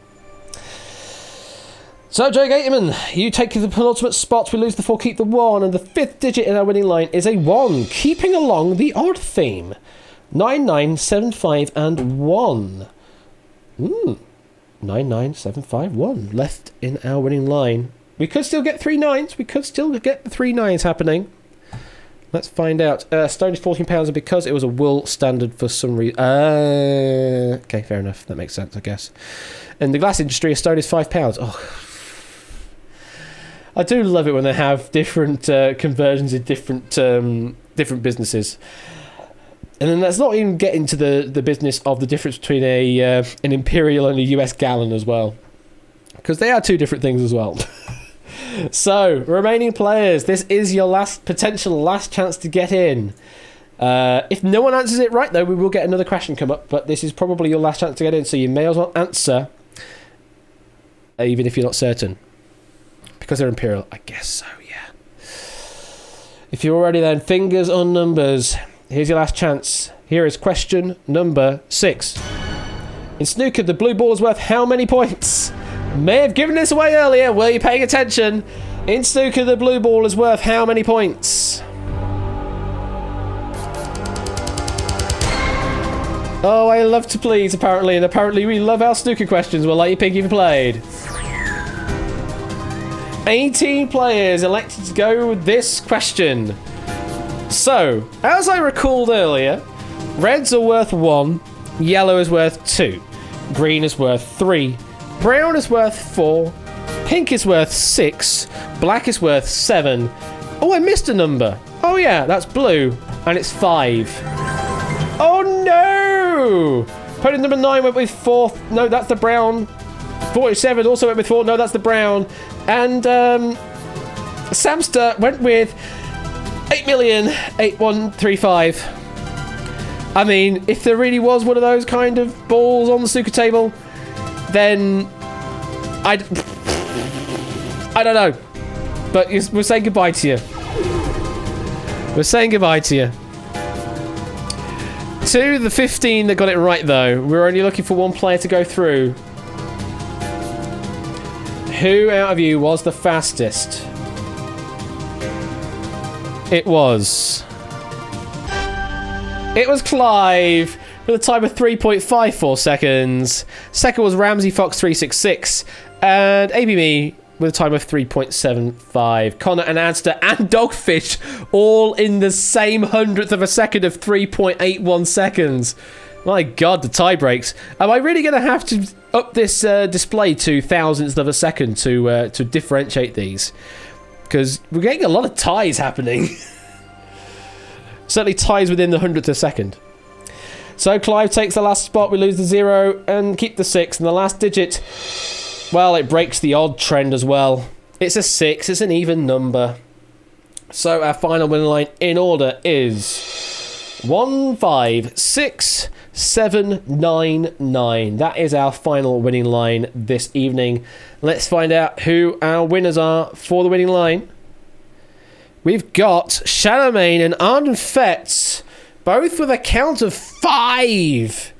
So, Joe Gateman, you take the penultimate spot. We lose the 4, keep the 1, and the 5th digit in our winning line is a 1, keeping along the odd theme. 9975 and 1. 99751 left in our winning line. We could still get 3 9s. We could still get the 3 9s happening. Let's find out. Stone is £14, and because it was a wool standard for some reason... okay, fair enough. That makes sense, I guess. In the glass industry, a stone is £5. Oh, I do love it when they have different conversions in different businesses. And then let's not even get into the business of the difference between an imperial and a US gallon as well. Because they are 2 different things as well. So, remaining players, this is your potential last chance to get in. If no one answers it right, though, we will get another question come up, but this is probably your last chance to get in, so you may as well answer, even if you're not certain. Because they're imperial, I guess so, yeah. If you're ready then, fingers on numbers. Here's your last chance. Here is question number 6. In snooker, the blue ball is worth how many points? May have given this away earlier. Were you paying attention? In snooker, the blue ball is worth how many points? Oh, I love to please, apparently. And apparently we love our snooker questions. We'll let you pick if you played. 18 players elected to go with this question. So, as I recalled earlier, reds are worth 1, yellow is worth 2, green is worth 3, brown is worth 4, pink is worth 6, black is worth 7. Oh, I missed a number. Oh yeah, that's blue, and it's 5. Oh no! Opponent number 9 went with 4. No, that's the brown. 47 also went with 4. No, that's the brown. And Samster went with 8,000,8135. I mean, if there really was one of those kind of balls on the snooker table, then I don't know. But we're saying goodbye to you. We're saying goodbye to you. To the 15 that got it right, though. We're only looking for one player to go through. Who out of you was the fastest? It was It was Clive with a time of 3.54 seconds. Second was Ramsey Fox 366. And AB Me with a time of 3.75. Connor and Adster and Dogfish all in the same hundredth of a second of 3.81 seconds. My God, the tie breaks. Am I really going to have to up this display to thousandths of a second to differentiate these? Because we're getting a lot of ties happening. Certainly ties within the hundredth of a second. So Clive takes the last spot. We lose the 0 and keep the 6. And the last digit, well, it breaks the odd trend as well. It's a 6. It's an even number. So our final winning line in order is 156799. That is our final winning line this evening. Let's find out who our winners are for the winning line. We've got Charlemagne and Arden Fetz, both with a count of 5.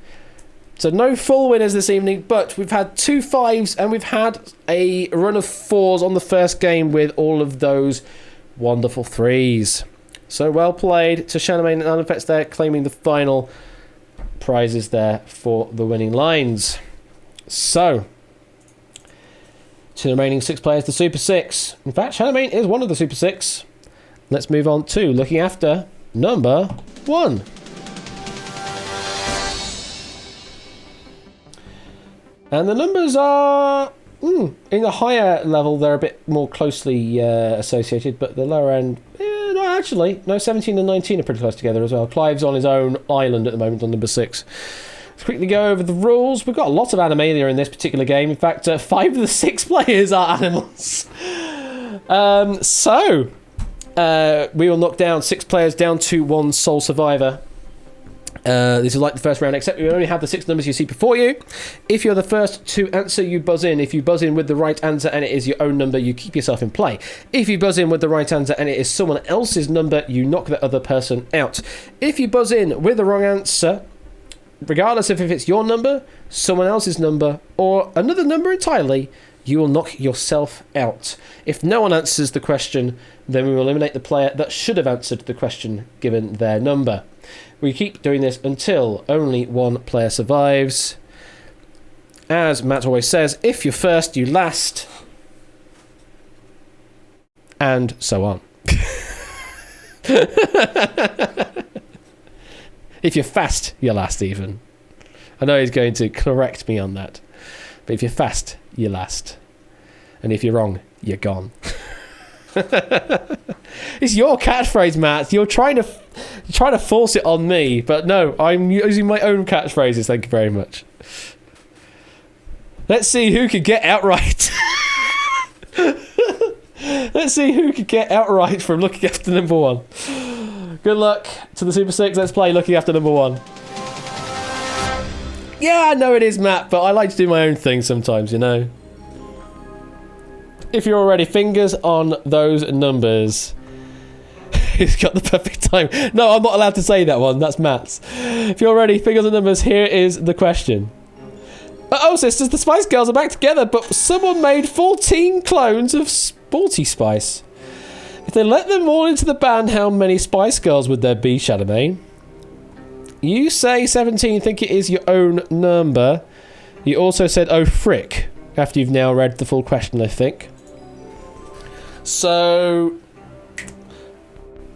So no full winners this evening, but we've had 2 5s and we've had a run of 4s on the first game with all of those wonderful 3s. So well played to Charlemagne and Arden Fetz there, claiming the final prizes there for the winning lines. So, to the remaining 6 players, the Super 6. In fact, Charlemagne is one of the Super 6. Let's move on to looking after number 1. And the numbers are in the higher level, they're a bit more closely associated, but the lower end, no, 17 and 19 are pretty close together as well. Clive's on his own island at the moment on number 6. Let's quickly go over the rules. We've got a lot of animalia in this particular game. In fact, 5 of the 6 players are animals. We will knock down 6 players down to 1 sole survivor. This is like the first round, except you only have the 6 numbers you see before you. If you're the first to answer, you buzz in. If you buzz in with the right answer and it is your own number, you keep yourself in play. If you buzz in with the right answer and it is someone else's number, you knock the other person out. If you buzz in with the wrong answer, regardless of if it's your number, someone else's number, or another number entirely, you will knock yourself out. If no one answers the question, then we will eliminate the player that should have answered the question given their number. We keep doing this until only 1 player survives. As Matt always says, if you're first, you last. And so on. If you're fast, you last even. I know he's going to correct me on that. But if you're fast, you last. And if you're wrong, you're gone. It's your catchphrase, Matt. You're trying to force it on me, but no, I'm using my own catchphrases. Thank you very much. Let's see who could get outright. Let's see who could get outright from looking after number 1. Good luck to the Super 6. Let's play looking after number 1. Yeah, I know it is, Matt, but I like to do my own thing sometimes, you know. If you're already, fingers on those numbers. He's got the perfect time. No, I'm not allowed to say that one. That's Matt's. If you're ready, fingers on numbers, here is the question. Uh-oh, sisters, the Spice Girls are back together, but someone made 14 clones of Sporty Spice. If they let them all into the band, how many Spice Girls would there be, Charlemagne? You say 17, think it is your own number. You also said, oh, frick, after you've now read the full question, I think. So,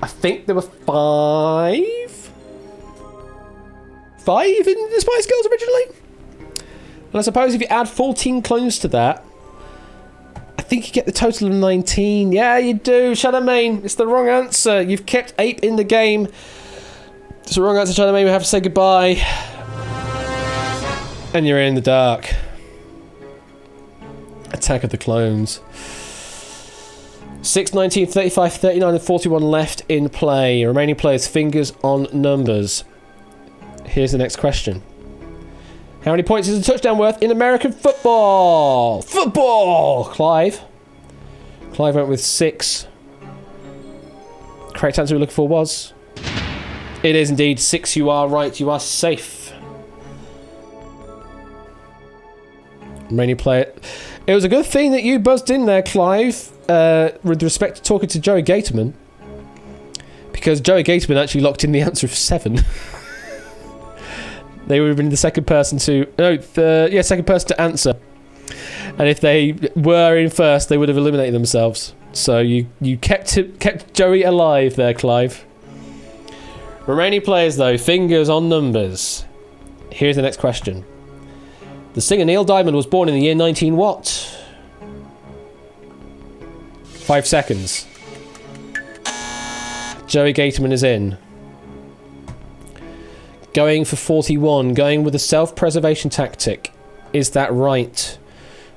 I think there were 5? 5 in the Spice Girls originally? And I suppose if you add 14 clones to that, I think you get the total of 19. Yeah, you do, Charlemagne. It's the wrong answer. You've kept 8 in the game. It's the wrong answer, Charlemagne. We have to say goodbye. And you're in the dark. Attack of the Clones. 6, 19, 35, 39 and 41 left in play. Remaining players, fingers on numbers. Here's the next question. How many points is a touchdown worth in American football? Football! Clive. Clive went with 6. Correct answer we're looking for was... It is indeed 6. You are right. You are safe. Remaining player... It was a good thing that you buzzed in there, Clive, with respect to talking to Joey Gatorman. Because Joey Gatorman actually locked in the answer of 7. They would have been the second person to... No, second person to answer. And if they were in first, they would have eliminated themselves. So you kept Joey alive there, Clive. Remaining players, though, fingers on numbers. Here's the next question. The singer Neil Diamond was born in the year 19 what? 5 seconds. Joey Gateman is in. Going for 41. Going with a self-preservation tactic. Is that right?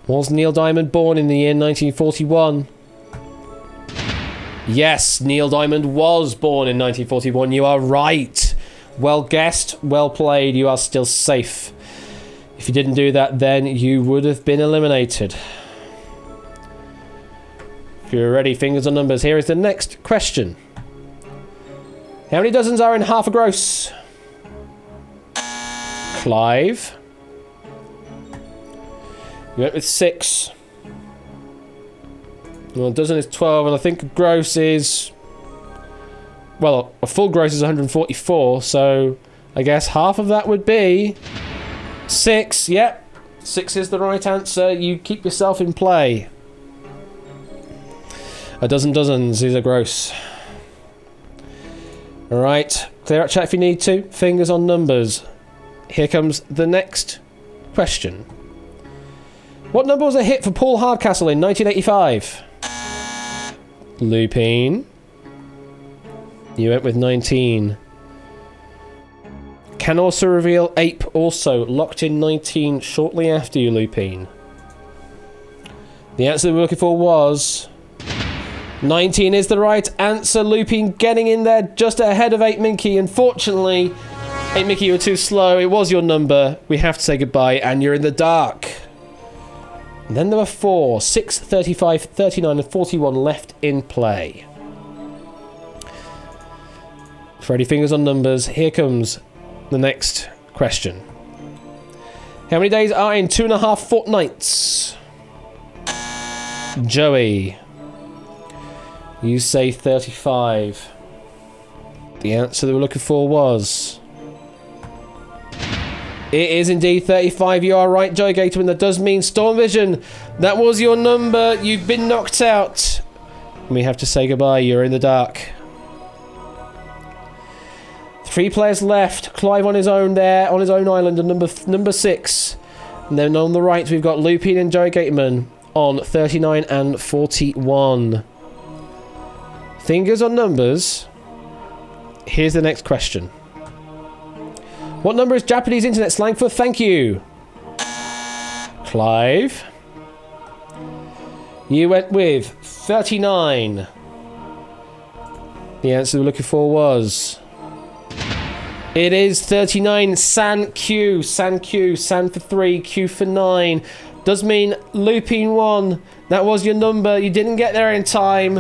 Was Neil Diamond born in the year 1941? Yes, Neil Diamond was born in 1941. You are right. Well guessed, well played. You are still safe. If you didn't do that, then you would have been eliminated. If you're ready, fingers on numbers, here is the next question. How many dozens are in half a gross? Clive. You went with 6. Well, a dozen is 12, and I think a gross is... Well, a full gross is 144, so I guess half of that would be 6. Yep, 6 is the right answer. You keep yourself in play. A dozen dozens is a gross. Alright, clear out chat if you need to. Fingers on numbers. Here comes the next question. What number was a hit for Paul Hardcastle in 1985? Lupine. You went with 19. Can also reveal Ape also locked in 19 shortly after you, Lupine. The answer we were looking for was 19 is the right answer. Lupine getting in there just ahead of 8 Minky. Unfortunately, 8 Minky, you were too slow. It was your number. We have to say goodbye, and you're in the dark. And then there were 4, 6, 35, 39, and 41 left in play. Freddy fingers on numbers. Here comes the next question. How many days are in 2.5 fortnights? Joey. You say 35. The answer that we're looking for was... It is indeed 35. You are right, Joey Gateman. That does mean Storm Vision. That was your number. You've been knocked out. We have to say goodbye. You're in the dark. 3 players left. Clive on his own there, on his own island, and number 6. And then on the right, we've got Lupine and Joey Gateman on 39 and 41. Fingers on numbers. Here's the next question. What number is Japanese internet slang for thank you? Clive. You went with 39. The answer we're looking for was... It is 39. San Q. San Q. San for 3. Q for 9. Does mean Lupine 1. That was your number. You didn't get there in time.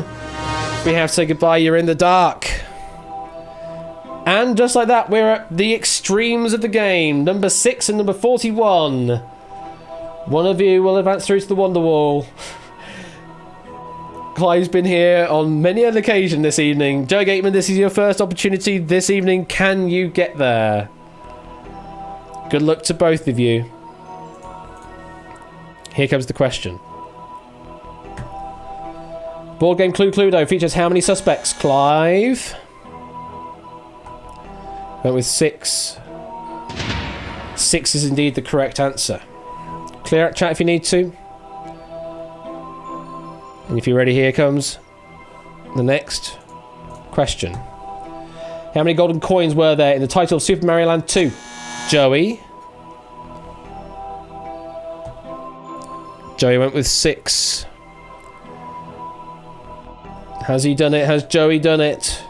We have to say goodbye. You're in the dark. And just like that, we're at the extremes of the game. Number 6 and number 41. One of you will advance through to the Wonder Wall. Clive's been here on many an occasion this evening. Joe Gateman, this is your first opportunity this evening. Can you get there? Good luck to both of you. Here comes the question. Board game Cluedo features how many suspects? Clive. Went with 6. 6 is indeed the correct answer. Clear out chat if you need to. And if you're ready, here comes the next question. How many golden coins were there in the title of Super Mario Land 2? Joey. Joey went with 6. Has he done it? Has Joey done it?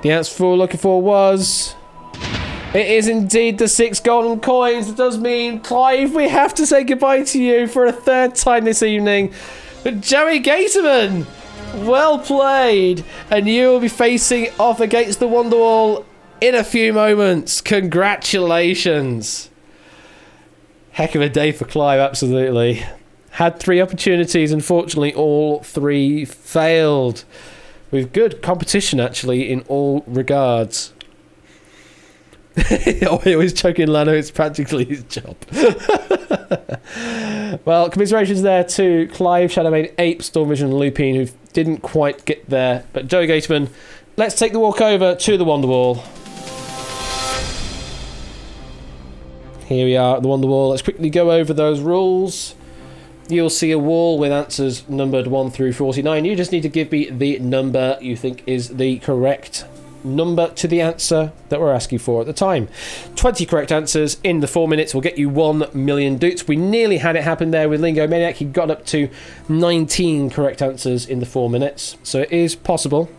The answer we're looking for was... It is indeed the 6 golden coins. It does mean, Clive, we have to say goodbye to you for a 3rd time this evening. But Joey Gateman, well played. And you will be facing off against the Wonderwall in a few moments. Congratulations. Heck of a day for Clive, absolutely. Had 3 opportunities. Unfortunately, all 3 failed. With good competition, actually, in all regards. He always choking Lano. It's practically his job. Well, commiserations there to Clive, Shadowmane, Ape, Stormvision, and Lupine, who didn't quite get there. But Joey Gateman, let's take the walk over to the Wonderwall. Here we are at the Wonderwall. Let's quickly go over those rules. You'll see a wall with answers numbered 1 through 49. You just need to give me the number you think is the correct number to the answer that we're asking for at the time. 20 correct answers in the 4 minutes will get you 1 million doots. We nearly had it happen there with Lingo Maniac. He got up to 19 correct answers in the 4 minutes. So it is possible.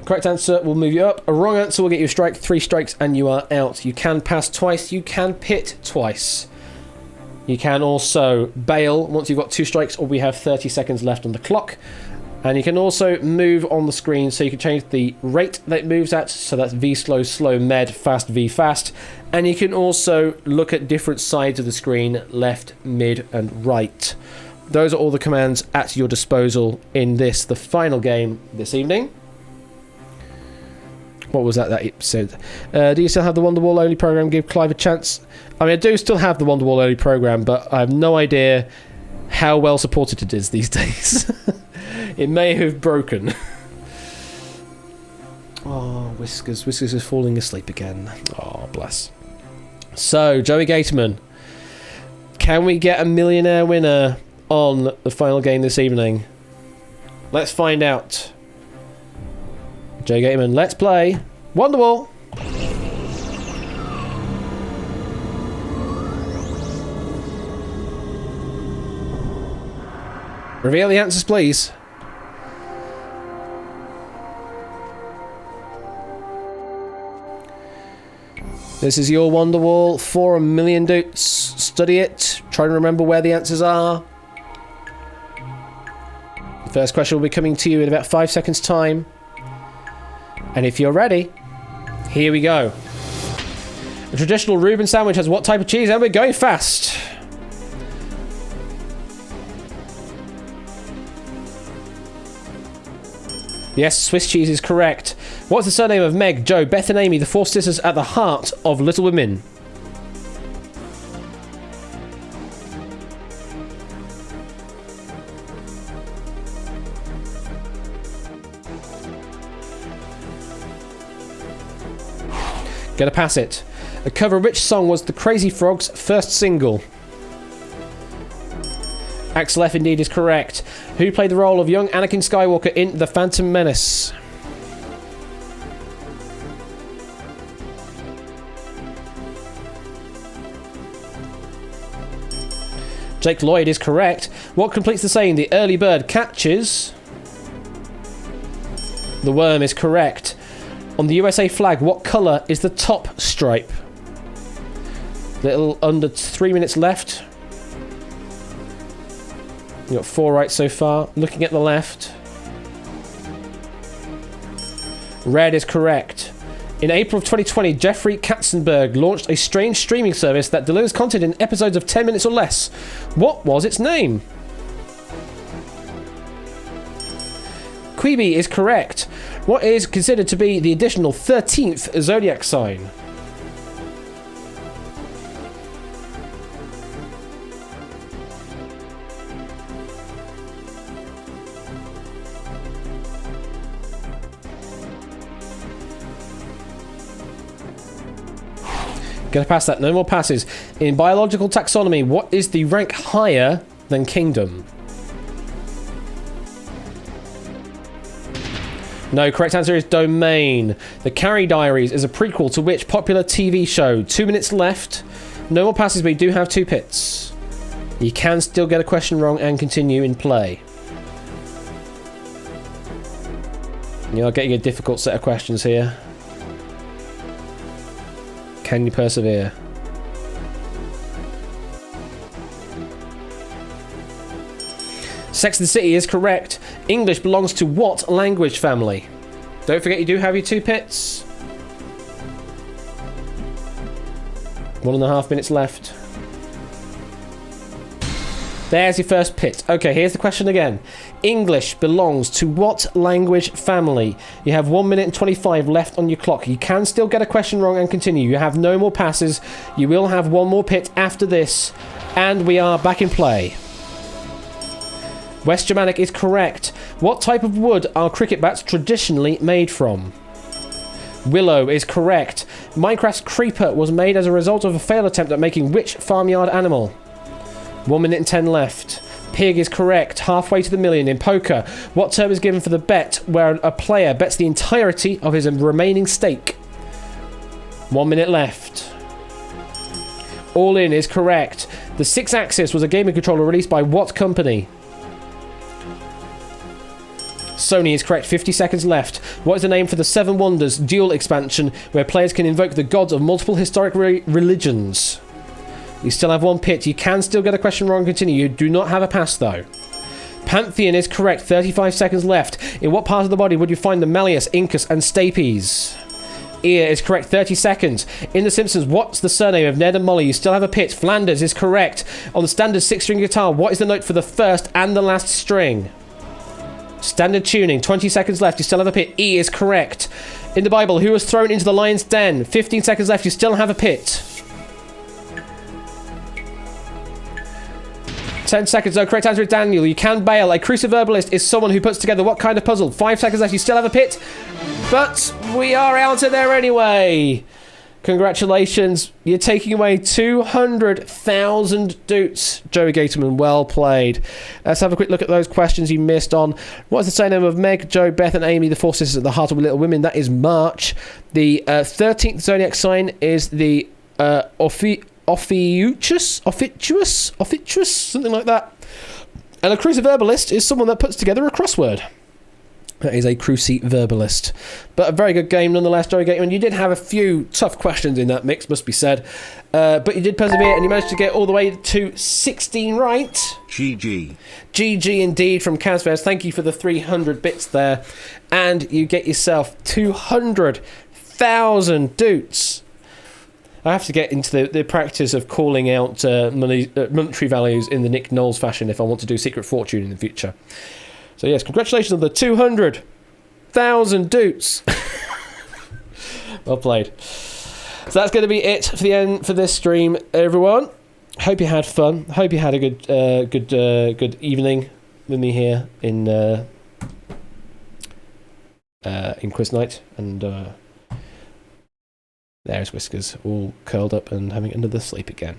Correct answer will move you up. A wrong answer will get you a strike, 3 strikes, and you are out. You can pass twice. You can pit twice. You can also bail once you've got 2 strikes, or we have 30 seconds left on the clock. And you can also move on the screen, so you can change the rate that it moves at. So that's V slow, slow, med, fast, V fast. And you can also look at different sides of the screen, left, mid, and right. Those are all the commands at your disposal in this, the final game this evening. What was that it said? Do you still have the Wonderwall only program? Give Clive a chance. I mean, I do still have the Wonderwall only program, but I have no idea how well supported it is these days. It may have broken. Oh, Whiskers. Whiskers is falling asleep again. Oh, bless. So, Joey Gateman, can we get a millionaire winner on the final game this evening? Let's find out. Joey Gateman, let's play Wonderwall. Reveal the answers, please. This is your Wonderwall for 1 million doots. Study it. Try and remember where the answers are. The first question will be coming to you in about 5 seconds' time. And if you're ready, here we go. A traditional Reuben sandwich has what type of cheese? And we're going fast. Yes, Swiss cheese is correct. What's the surname of Meg, Jo, Beth and Amy, the 4 sisters at the heart of Little Women? Gonna pass it. A cover of which song was the Crazy Frogs' first single? Axel F indeed is correct. Who played the role of young Anakin Skywalker in The Phantom Menace? Jake Lloyd is correct. What completes the saying, the early bird catches? The worm is correct. On the USA flag, what colour is the top stripe? Little under 3 minutes left. You got 4 right so far. Looking at the left. Red is correct. In April of 2020, Jeffrey Katzenberg launched a strange streaming service that delivers content in episodes of 10 minutes or less. What was its name? Quibi is correct. What is considered to be the additional 13th zodiac sign? Gonna pass that. No more passes. In biological taxonomy, what is the rank higher than kingdom? No, correct answer is domain. The Carrie Diaries is a prequel to which popular TV show? 2 minutes left. No more passes, but you do have 2 pits. You can still get a question wrong and continue in play. You are getting a difficult set of questions here. Can you persevere? Sex and the City is correct. English belongs to what language family? Don't forget you do have your 2 pits. 1.5 minutes left. There's your first pit. Okay, here's the question again. English belongs to what language family? You have 1 minute and 25 left on your clock. You can still get a question wrong and continue. You have no more passes. You will have one more pit after this. And we are back in play. West Germanic is correct. What type of wood are cricket bats traditionally made from? Willow is correct. Minecraft's creeper was made as a result of a failed attempt at making which farmyard animal? 1 minute and 10 left. Pig is correct. Halfway to the million. In poker, what term is given for the bet where a player bets the entirety of his remaining stake? 1 minute left. All in is correct. The Six Axis was a gaming controller released by what company? Sony is correct. 50 seconds left. What is the name for the Seven Wonders duel expansion where players can invoke the gods of multiple historic religions? You still have one pit. You can still get a question wrong and continue. You do not have a pass, though. Pantheon is correct. 35 seconds left. In what part of the body would you find the Malleus, Incus, and Stapes? Ear is correct. 30 seconds. In The Simpsons, what's the surname of Ned and Molly? You still have a pit. Flanders is correct. On the standard 6-string guitar, what is the note for the first and the last string? Standard tuning. 20 seconds left. You still have a pit. E is correct. In the Bible, who was thrown into the lion's den? 15 seconds left. You still have a pit. 10 seconds. No, correct answer is Daniel. You can bail. A cruciverbalist is someone who puts together what kind of puzzle? 5 seconds left. You still have a pit. But we are out of there anyway. Congratulations. You're taking away 200,000 doots. Joey Gatorman, well played. Let's have a quick look at those questions you missed on. What's the surname of Meg, Jo, Beth, and Amy, the four sisters at the heart of Little Women? That is March. The 13th zodiac sign is the Ophiuchus, something like that. And a cruciverbalist is someone that puts together a crossword. That is a cruciverbalist. But a very good game nonetheless, Joey Gateman. You did have a few tough questions in that mix, must be said. But you did persevere and you managed to get all the way to 16 right. GG. GG indeed from Casvez. Thank you for the 300 bits there. And you get yourself 200,000 doots. I have to get into the practice of calling out monetary values in the Nick Knowles fashion if I want to do Secret Fortune in the future. So yes, congratulations on the 200,000 doots. Well played. So that's going to be it for the end for this stream, everyone. Hope you had fun. Hope you had a good evening with me here in quiz night. And there's Whiskers, all curled up and having another sleep again.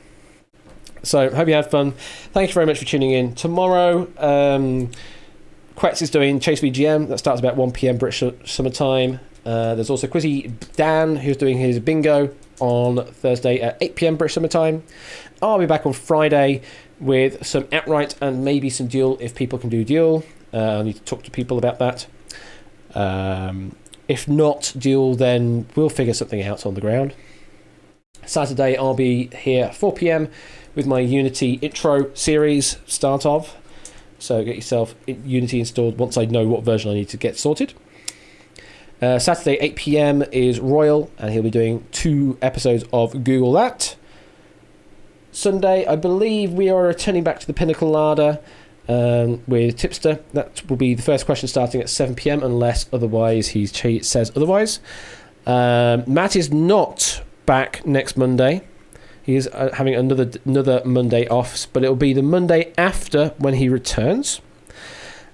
So hope you had fun. Thank you very much for tuning in. Tomorrow, Quetz is doing Chase VGM. That starts about 1 PM British summertime. There's also Quizzy Dan, who's doing his bingo on Thursday at 8 PM British summertime. I'll be back on Friday with some outright and maybe some duel if people can do duel. I need to talk to people about that. If not duel, then we'll figure something out on the ground. Saturday, I'll be here at 4 PM with my Unity intro series start of. So get yourself Unity installed once I know what version I need to get sorted. Saturday, 8 PM is Royal, and he'll be doing 2 episodes of Google That. Sunday, I believe we are returning back to the Pinnacle Larder with Tipster. That will be the first question starting at 7 PM, unless otherwise he says otherwise. Matt is not back next Monday. He is having another Monday off, but it will be the Monday after when he returns.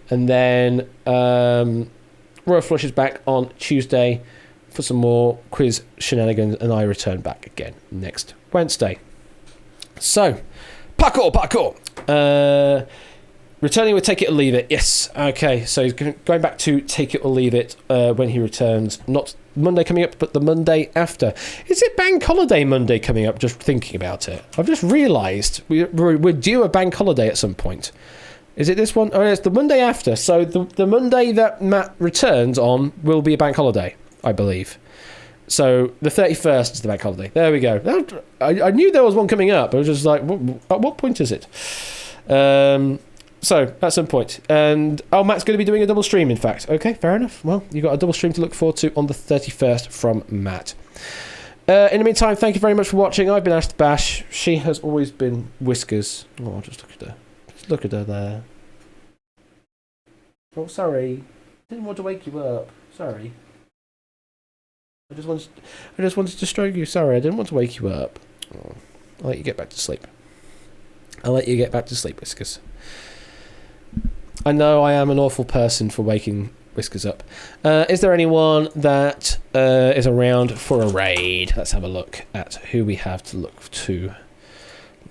And then Royal Flush is back on Tuesday for some more quiz shenanigans, and I return back again next Wednesday. So, parkour! Returning with Take It or Leave It. Yes, okay, so he's going back to Take It or Leave It when he returns. Not Monday coming up, but the Monday after. Is it Bank Holiday Monday coming up? Just thinking about it. I've just realised we're due a Bank Holiday at some point. Is it this one? Oh, it's the Monday after. So the Monday that Matt returns on will be a Bank Holiday, I believe. So the 31st is the Bank Holiday. There we go. I knew there was one coming up. I was just like, at what point is it? So, at some point. And, Matt's going to be doing a double stream, in fact. Okay, fair enough. Well, you've got a double stream to look forward to on the 31st from Matt. In the meantime, thank you very much for watching. I've been Ash the Bash. She has always been Whiskers. Oh, I'll just look at her. Just look at her there. Oh, sorry. Didn't want to wake you up. Sorry. I just wanted to stroke you. Sorry, I didn't want to wake you up. Oh, I'll let you get back to sleep. Whiskers. I know I am an awful person for waking Whiskers up. Is there anyone that is around for a raid? Let's have a look at who we have to look to.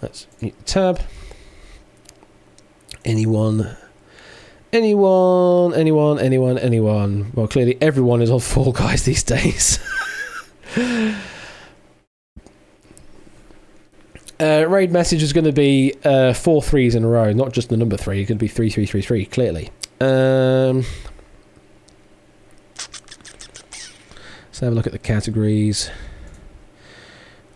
Let's mute the tab. Anyone? Well, clearly everyone is on Fall Guys these days. Raid message is going to be 4 3s in a row, not just the number 3. It's going to be 3333, clearly. Let's have a look at the categories.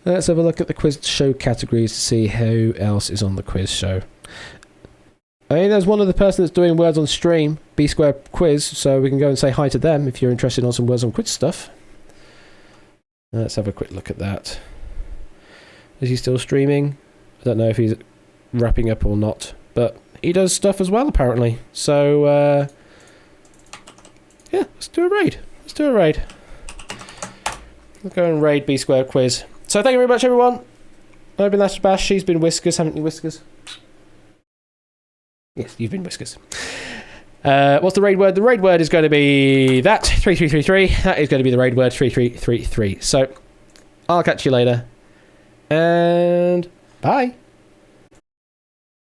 Let's have a look at the quiz show categories to see who else is on the quiz show. I mean, there's one other person that's doing words on stream, B Square Quiz, so we can go and say hi to them if you're interested in some words on quiz stuff. Let's have a quick look at that. Is he still streaming? I don't know if he's wrapping up or not, but he does stuff as well, apparently. So, yeah, let's do a raid. Let's go and raid B Square Quiz. So thank you very much, everyone. I've been Last Bash, she's been Whiskers, haven't you, Whiskers? Yes, you've been Whiskers. What's the raid word? The raid word is going to be that, 3333. That is going to be the raid word, 3333. So, I'll catch you later. And bye.